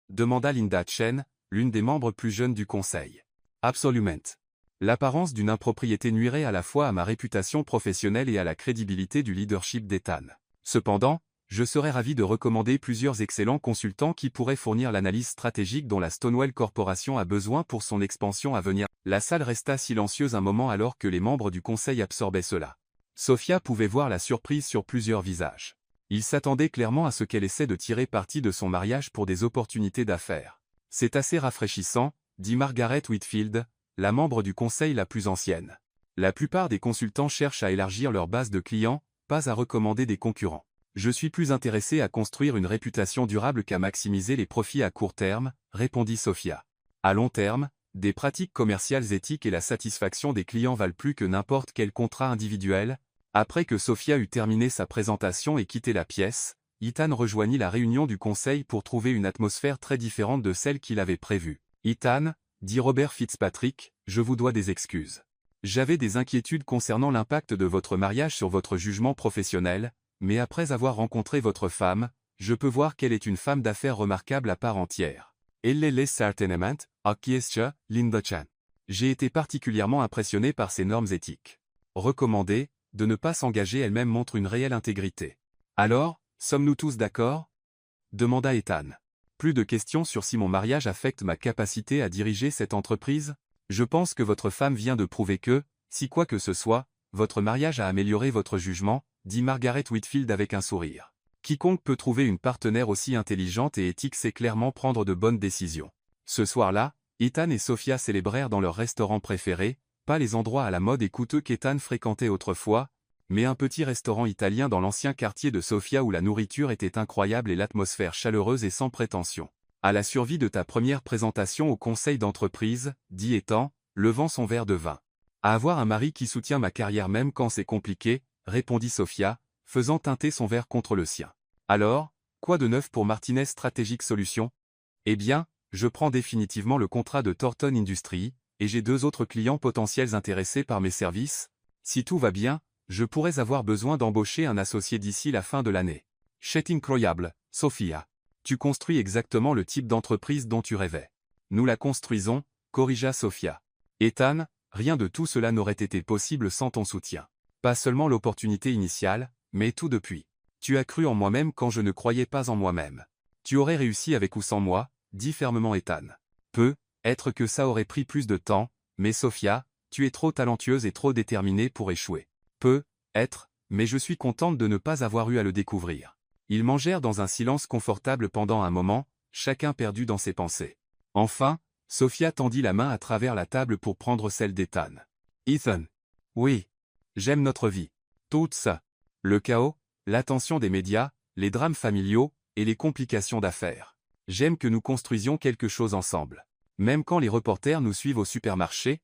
Demanda Linda Chen, l'une des membres plus jeunes du conseil. Absolument. L'apparence d'une impropriété nuirait à la fois à ma réputation professionnelle et à la crédibilité du leadership d'Ethan. Cependant, je serais ravi de recommander plusieurs excellents consultants qui pourraient fournir l'analyse stratégique dont la Stonewell Corporation a besoin pour son expansion à venir. La salle resta silencieuse un moment alors que les membres du conseil absorbaient cela. Sophia pouvait voir la surprise sur plusieurs visages. Il s'attendait clairement à ce qu'elle essaie de tirer parti de son mariage pour des opportunités d'affaires. C'est assez rafraîchissant, dit Margaret Whitfield, la membre du conseil la plus ancienne. La plupart des consultants cherchent à élargir leur base de clients, pas à recommander des concurrents. Je suis plus intéressé à construire une réputation durable qu'à maximiser les profits à court terme, répondit Sophia. À long terme, des pratiques commerciales éthiques et la satisfaction des clients valent plus que n'importe quel contrat individuel. Après que Sophia eut terminé sa présentation et quitté la pièce, Ethan rejoignit la réunion du conseil pour trouver une atmosphère très différente de celle qu'il avait prévue. Ethan, dit Robert Fitzpatrick, je vous dois des excuses. J'avais des inquiétudes concernant l'impact de votre mariage sur votre jugement professionnel, mais après avoir rencontré votre femme, je peux voir qu'elle est une femme d'affaires remarquable à part entière. Elle l'est certainement, acquiesce Linda Chen. J'ai été particulièrement impressionné par ses normes éthiques. Recommander, de ne pas s'engager elle-même montre une réelle intégrité. Alors, sommes-nous tous d'accord? Demanda Ethan. Plus de questions sur si mon mariage affecte ma capacité à diriger cette entreprise? Je pense que votre femme vient de prouver que, si quoi que ce soit, votre mariage a amélioré votre jugement, dit Margaret Whitfield avec un sourire. Quiconque peut trouver une partenaire aussi intelligente et éthique sait clairement prendre de bonnes décisions. Ce soir-là, Ethan et Sophia célébrèrent dans leur restaurant préféré, pas les endroits à la mode et coûteux qu'Ethan fréquentait autrefois, mais un petit restaurant italien dans l'ancien quartier de Sofia où la nourriture était incroyable et l'atmosphère chaleureuse et sans prétention. À la survie de ta première présentation au conseil d'entreprise, dit Ethan, levant son verre de vin. À avoir un mari qui soutient ma carrière même quand c'est compliqué, répondit Sophia, faisant teinter son verre contre le sien. Alors, quoi de neuf pour Martinez Strategic Solutions? Eh bien, je prends définitivement le contrat de Thornton Industries, et j'ai 2 autres clients potentiels intéressés par mes services. Si tout va bien, je pourrais avoir besoin d'embaucher un associé d'ici la fin de l'année. C'est incroyable, Sophia. Tu construis exactement le type d'entreprise dont tu rêvais. Nous la construisons, corrigea Sophia. Ethan, rien de tout cela n'aurait été possible sans ton soutien. Pas seulement l'opportunité initiale, mais tout depuis. Tu as cru en moi-même quand je ne croyais pas en moi-même. Tu aurais réussi avec ou sans moi, dit fermement Ethan. Peut-être que ça aurait pris plus de temps, mais Sophia, tu es trop talentueuse et trop déterminée pour échouer. Peut-être, mais je suis contente de ne pas avoir eu à le découvrir. Ils mangèrent dans un silence confortable pendant un moment, chacun perdu dans ses pensées. Enfin, Sophia tendit la main à travers la table pour prendre celle d'Ethan. Ethan. Oui. J'aime notre vie. Tout ça. Le chaos, l'attention des médias, les drames familiaux, et les complications d'affaires. J'aime que nous construisions quelque chose ensemble. Même quand les reporters nous suivent au supermarché.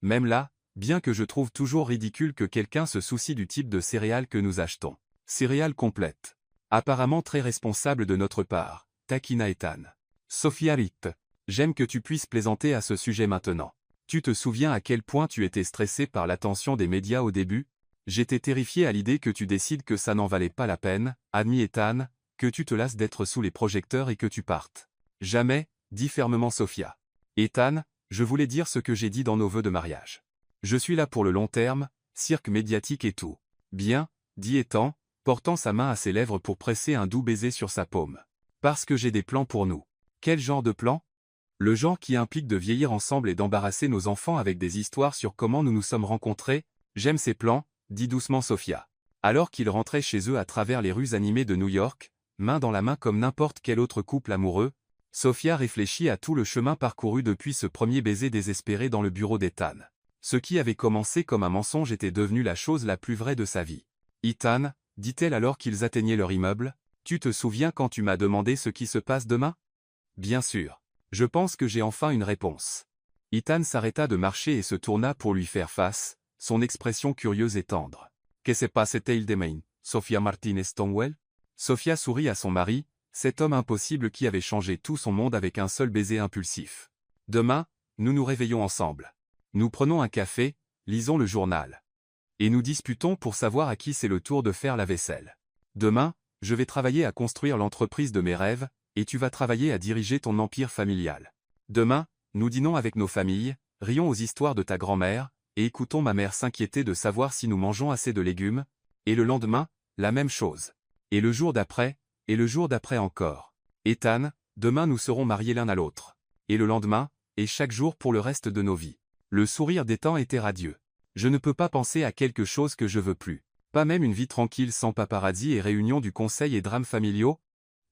Même là, bien que je trouve toujours ridicule que quelqu'un se soucie du type de céréales que nous achetons. Céréales complètes. Apparemment très responsable de notre part, taquina Ethan. Sophia Ritt. J'aime que tu puisses plaisanter à ce sujet maintenant. Tu te souviens à quel point tu étais stressé par l'attention des médias au début? J'étais terrifié à l'idée que tu décides que ça n'en valait pas la peine, admis Ethan, que tu te lasses d'être sous les projecteurs et que tu partes. Jamais, dit fermement Sophia. Ethan, je voulais dire ce que j'ai dit dans nos vœux de mariage. Je suis là pour le long terme, cirque médiatique et tout. Bien, dit Ethan, portant sa main à ses lèvres pour presser un doux baiser sur sa paume. Parce que j'ai des plans pour nous. Quel genre de plan? Le genre qui implique de vieillir ensemble et d'embarrasser nos enfants avec des histoires sur comment nous nous sommes rencontrés. J'aime ces plans, dit doucement Sophia. Alors qu'ils rentraient chez eux à travers les rues animées de New York, main dans la main comme n'importe quel autre couple amoureux, Sophia réfléchit à tout le chemin parcouru depuis ce premier baiser désespéré dans le bureau d'Ethan. Ce qui avait commencé comme un mensonge était devenu la chose la plus vraie de sa vie. « Ethan, dit-elle alors qu'ils atteignaient leur immeuble, tu te souviens quand tu m'as demandé ce qui se passe demain ? Bien sûr. Je pense que j'ai enfin une réponse. » Ethan s'arrêta de marcher et se tourna pour lui faire face, son expression curieuse et tendre. « Que se passe-t-il demain, Sophia Martinez-Stonewell ?» Sophia sourit à son mari, cet homme impossible qui avait changé tout son monde avec un seul baiser impulsif. « Demain, nous nous réveillons ensemble. Nous prenons un café, lisons le journal. Et nous disputons pour savoir à qui c'est le tour de faire la vaisselle. Demain, je vais travailler à construire l'entreprise de mes rêves, et tu vas travailler à diriger ton empire familial. Demain, nous dînons avec nos familles, rions aux histoires de ta grand-mère, et écoutons ma mère s'inquiéter de savoir si nous mangeons assez de légumes, et le lendemain, la même chose. Et le jour d'après, et le jour d'après encore. Ethan, demain nous serons mariés l'un à l'autre. Et le lendemain, et chaque jour pour le reste de nos vies. » Le sourire d'Ethan était radieux. « Je ne peux pas penser à quelque chose que je veux plus. Pas même une vie tranquille sans paparazzi et réunions du conseil et drames familiaux ?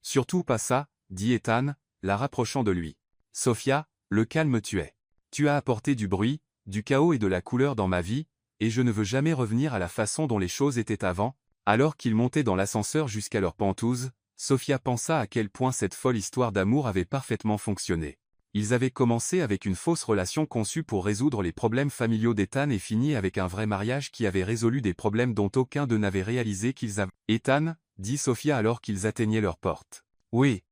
Surtout pas ça, dit Ethan, la rapprochant de lui. Sophia, le calme tuait. Tu as apporté du bruit, du chaos et de la couleur dans ma vie, et je ne veux jamais revenir à la façon dont les choses étaient avant. » Alors qu'ils montaient dans l'ascenseur jusqu'à leur pentouse, Sophia pensa à quel point cette folle histoire d'amour avait parfaitement fonctionné. Ils avaient commencé avec une fausse relation conçue pour résoudre les problèmes familiaux d'Ethan et fini avec un vrai mariage qui avait résolu des problèmes dont aucun d'eux n'avait réalisé qu'ils avaient. « Ethan, dit Sophia alors qu'ils atteignaient leur porte. Oui.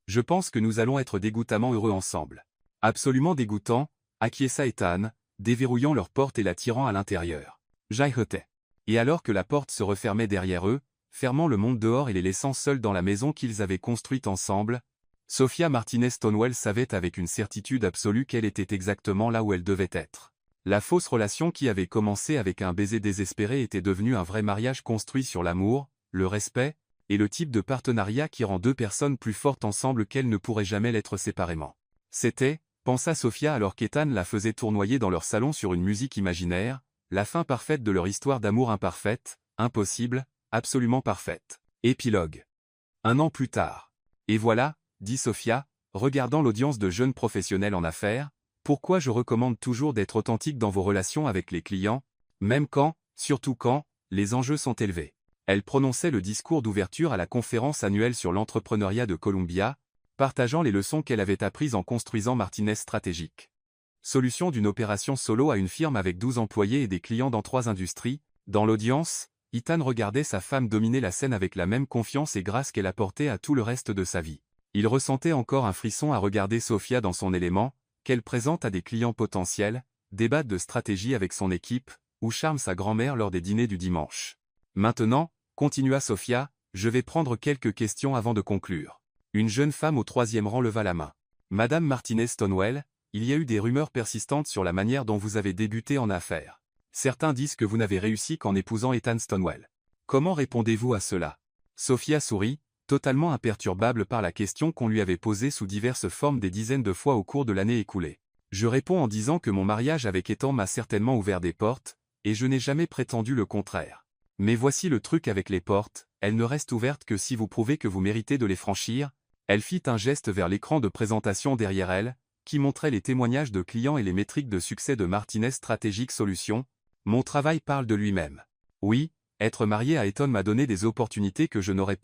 Je pense que nous allons être dégoûtamment heureux ensemble. Absolument dégoûtant, acquiesça Ethan, déverrouillant leur porte et la tirant à l'intérieur. J'ailletais. Et alors que la porte se refermait derrière eux, fermant le monde dehors et les laissant seuls dans la maison qu'ils avaient construite ensemble, Sophia Martinez-Stonewell savait avec une certitude absolue qu'elle était exactement là où elle devait être. La fausse relation qui avait commencé avec un baiser désespéré était devenue un vrai mariage construit sur l'amour, le respect, et le type de partenariat qui rend deux personnes plus fortes ensemble qu'elles ne pourraient jamais l'être séparément. C'était, pensa Sophia alors qu'Ethan la faisait tournoyer dans leur salon sur une musique imaginaire, la fin parfaite de leur histoire d'amour imparfaite, impossible, absolument parfaite. Épilogue. 1 an plus tard. Et voilà, dit Sophia, regardant l'audience de jeunes professionnels en affaires, pourquoi je recommande toujours d'être authentique dans vos relations avec les clients, même quand, surtout quand, les enjeux sont élevés. Elle prononçait le discours d'ouverture à la conférence annuelle sur l'entrepreneuriat de Columbia, partageant les leçons qu'elle avait apprises en construisant Martinez Stratégique. Solution d'une opération solo à une firme avec 12 employés et des clients dans 3 industries. Dans l'audience, Ethan regardait sa femme dominer la scène avec la même confiance et grâce qu'elle apportait à tout le reste de sa vie. Il ressentait encore un frisson à regarder Sophia dans son élément, qu'elle présente à des clients potentiels, débatte de stratégie avec son équipe, ou charme sa grand-mère lors des dîners du dimanche. Maintenant, continua Sophia, je vais prendre quelques questions avant de conclure. Une jeune femme au 3e rang leva la main. Madame Martinez-Stonewell, il y a eu des rumeurs persistantes sur la manière dont vous avez débuté en affaires. Certains disent que vous n'avez réussi qu'en épousant Ethan Stonewell. Comment répondez-vous à cela ? Sophia sourit, totalement imperturbable par la question qu'on lui avait posée sous diverses formes des dizaines de fois au cours de l'année écoulée. Je réponds en disant que mon mariage avec Ethan m'a certainement ouvert des portes, et je n'ai jamais prétendu le contraire. Mais voici le truc avec les portes, elles ne restent ouvertes que si vous prouvez que vous méritez de les franchir. Elle fit un geste vers l'écran de présentation derrière elle, qui montrait les témoignages de clients et les métriques de succès de Martinez Strategic Solutions. Mon travail parle de lui-même. Oui, être marié à Ethan m'a donné des opportunités que je n'aurais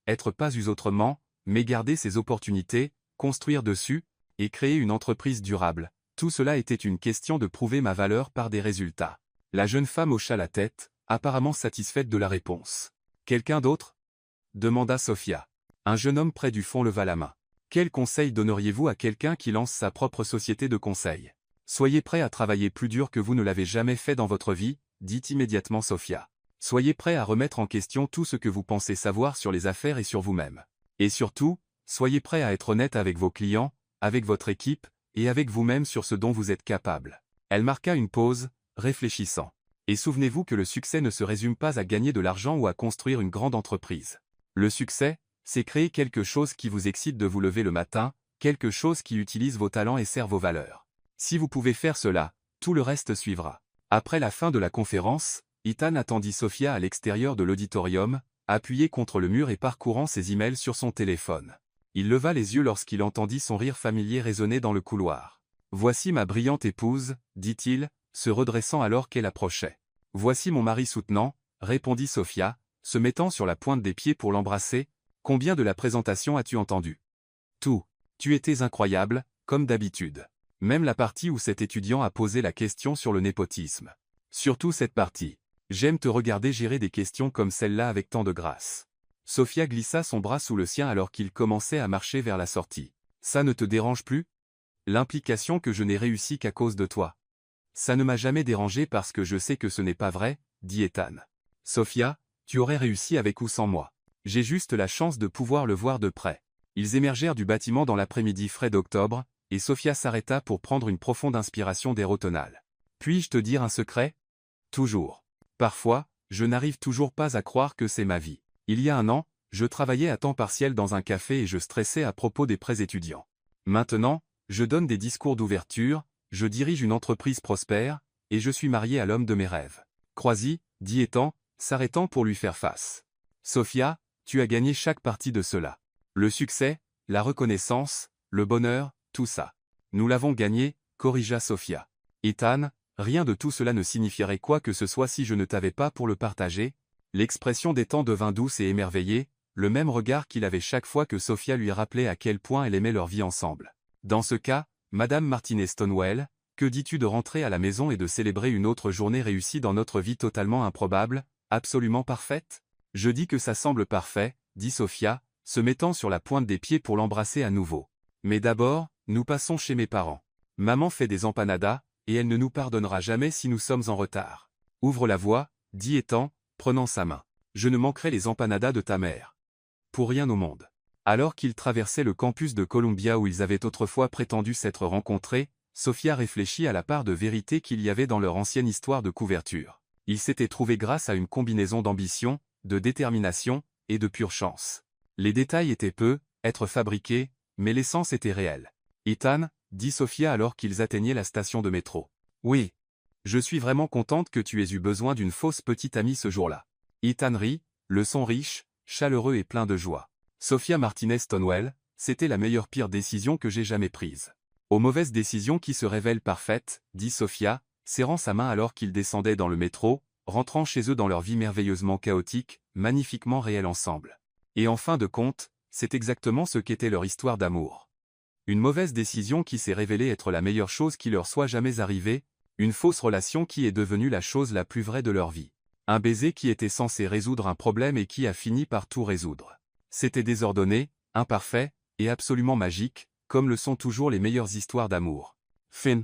être pas eu autrement, mais garder ces opportunités, construire dessus, et créer une entreprise durable. Tout cela était une question de prouver ma valeur par des résultats. La jeune femme hocha la tête, apparemment satisfaite de la réponse. Quelqu'un d'autre ? Demanda Sophia. Un jeune homme près du fond leva la main. Quel conseil donneriez-vous à quelqu'un qui lance sa propre société de conseil ? Soyez prêt à travailler plus dur que vous ne l'avez jamais fait dans votre vie, dit immédiatement Sophia. Soyez prêt à remettre en question tout ce que vous pensez savoir sur les affaires et sur vous-même. Et surtout, soyez prêt à être honnête avec vos clients, avec votre équipe, et avec vous-même sur ce dont vous êtes capable. Elle marqua une pause, réfléchissant. Et souvenez-vous que le succès ne se résume pas à gagner de l'argent ou à construire une grande entreprise. Le succès, c'est créer quelque chose qui vous excite de vous lever le matin, quelque chose qui utilise vos talents et sert vos valeurs. Si vous pouvez faire cela, tout le reste suivra. Après la fin de la conférence, Ethan attendit Sophia à l'extérieur de l'auditorium, appuyé contre le mur et parcourant ses emails sur son téléphone. Il leva les yeux lorsqu'il entendit son rire familier résonner dans le couloir. « Voici ma brillante épouse, dit-il, se redressant alors qu'elle approchait. « Voici mon mari soutenant, répondit Sophia, se mettant sur la pointe des pieds pour l'embrasser. Combien de la présentation as-tu entendu? Tout. Tu étais incroyable, comme d'habitude. Même la partie où cet étudiant a posé la question sur le népotisme. Surtout cette partie. J'aime te regarder gérer des questions comme celle-là avec tant de grâce. » Sophia glissa son bras sous le sien alors qu'il commençait à marcher vers la sortie. « Ça ne te dérange plus? L'implication que je n'ai réussi qu'à cause de toi. » « Ça ne m'a jamais dérangé parce que je sais que ce n'est pas vrai, dit Ethan. « Sophia, tu aurais réussi avec ou sans moi. J'ai juste la chance de pouvoir le voir de près. » Ils émergèrent du bâtiment dans l'après-midi frais d'octobre, et Sophia s'arrêta pour prendre une profonde inspiration d'air automnal. « Puis-je te dire un secret? Toujours. Parfois, je n'arrive toujours pas à croire que c'est ma vie. Il y a un an, je travaillais à temps partiel dans un café et je stressais à propos des prêts étudiants. Maintenant, je donne des discours d'ouverture, je dirige une entreprise prospère, et je suis marié à l'homme de mes rêves. » Crois-y, dit Ethan, s'arrêtant pour lui faire face. « Sophia, tu as gagné chaque partie de cela. Le succès, la reconnaissance, le bonheur, tout ça. Nous l'avons gagné, corrigea Sophia. Ethan, rien de tout cela ne signifierait quoi que ce soit si je ne t'avais pas pour le partager. » L'expression d'Ethan devint douce et émerveillée, le même regard qu'il avait chaque fois que Sophia lui rappelait à quel point elle aimait leur vie ensemble. « Dans ce cas, Madame Martinez-Stonewell, que dis-tu de rentrer à la maison et de célébrer une autre journée réussie dans notre vie totalement improbable, absolument parfaite? » « Je dis que ça semble parfait, dit Sophia, se mettant sur la pointe des pieds pour l'embrasser à nouveau. « Mais d'abord, nous passons chez mes parents. Maman fait des empanadas, et elle ne nous pardonnera jamais si nous sommes en retard. Ouvre la voie, dit Ethan, prenant sa main. Je ne manquerai les empanadas de ta mère. Pour rien au monde. » Alors qu'ils traversaient le campus de Columbia où ils avaient autrefois prétendu s'être rencontrés, Sophia réfléchit à la part de vérité qu'il y avait dans leur ancienne histoire de couverture. Ils s'étaient trouvés grâce à une combinaison d'ambition, de détermination, et de pure chance. Les détails étaient peu, être fabriqués, mais l'essence était réelle. « Ethan, dit Sophia alors qu'ils atteignaient la station de métro. Oui. Je suis vraiment contente que tu aies eu besoin d'une fausse petite amie ce jour-là. » Ethan rit, le son riche, chaleureux et plein de joie. Sophia Martinez-Stonewell, c'était la meilleure pire décision que j'ai jamais prise. Aux mauvaises décisions qui se révèlent parfaites, dit Sophia, serrant sa main alors qu'ils descendaient dans le métro, rentrant chez eux dans leur vie merveilleusement chaotique, magnifiquement réelle ensemble. Et en fin de compte, c'est exactement ce qu'était leur histoire d'amour. Une mauvaise décision qui s'est révélée être la meilleure chose qui leur soit jamais arrivée, une fausse relation qui est devenue la chose la plus vraie de leur vie. Un baiser qui était censé résoudre un problème et qui a fini par tout résoudre. C'était désordonné, imparfait, et absolument magique, comme le sont toujours les meilleures histoires d'amour. Fin.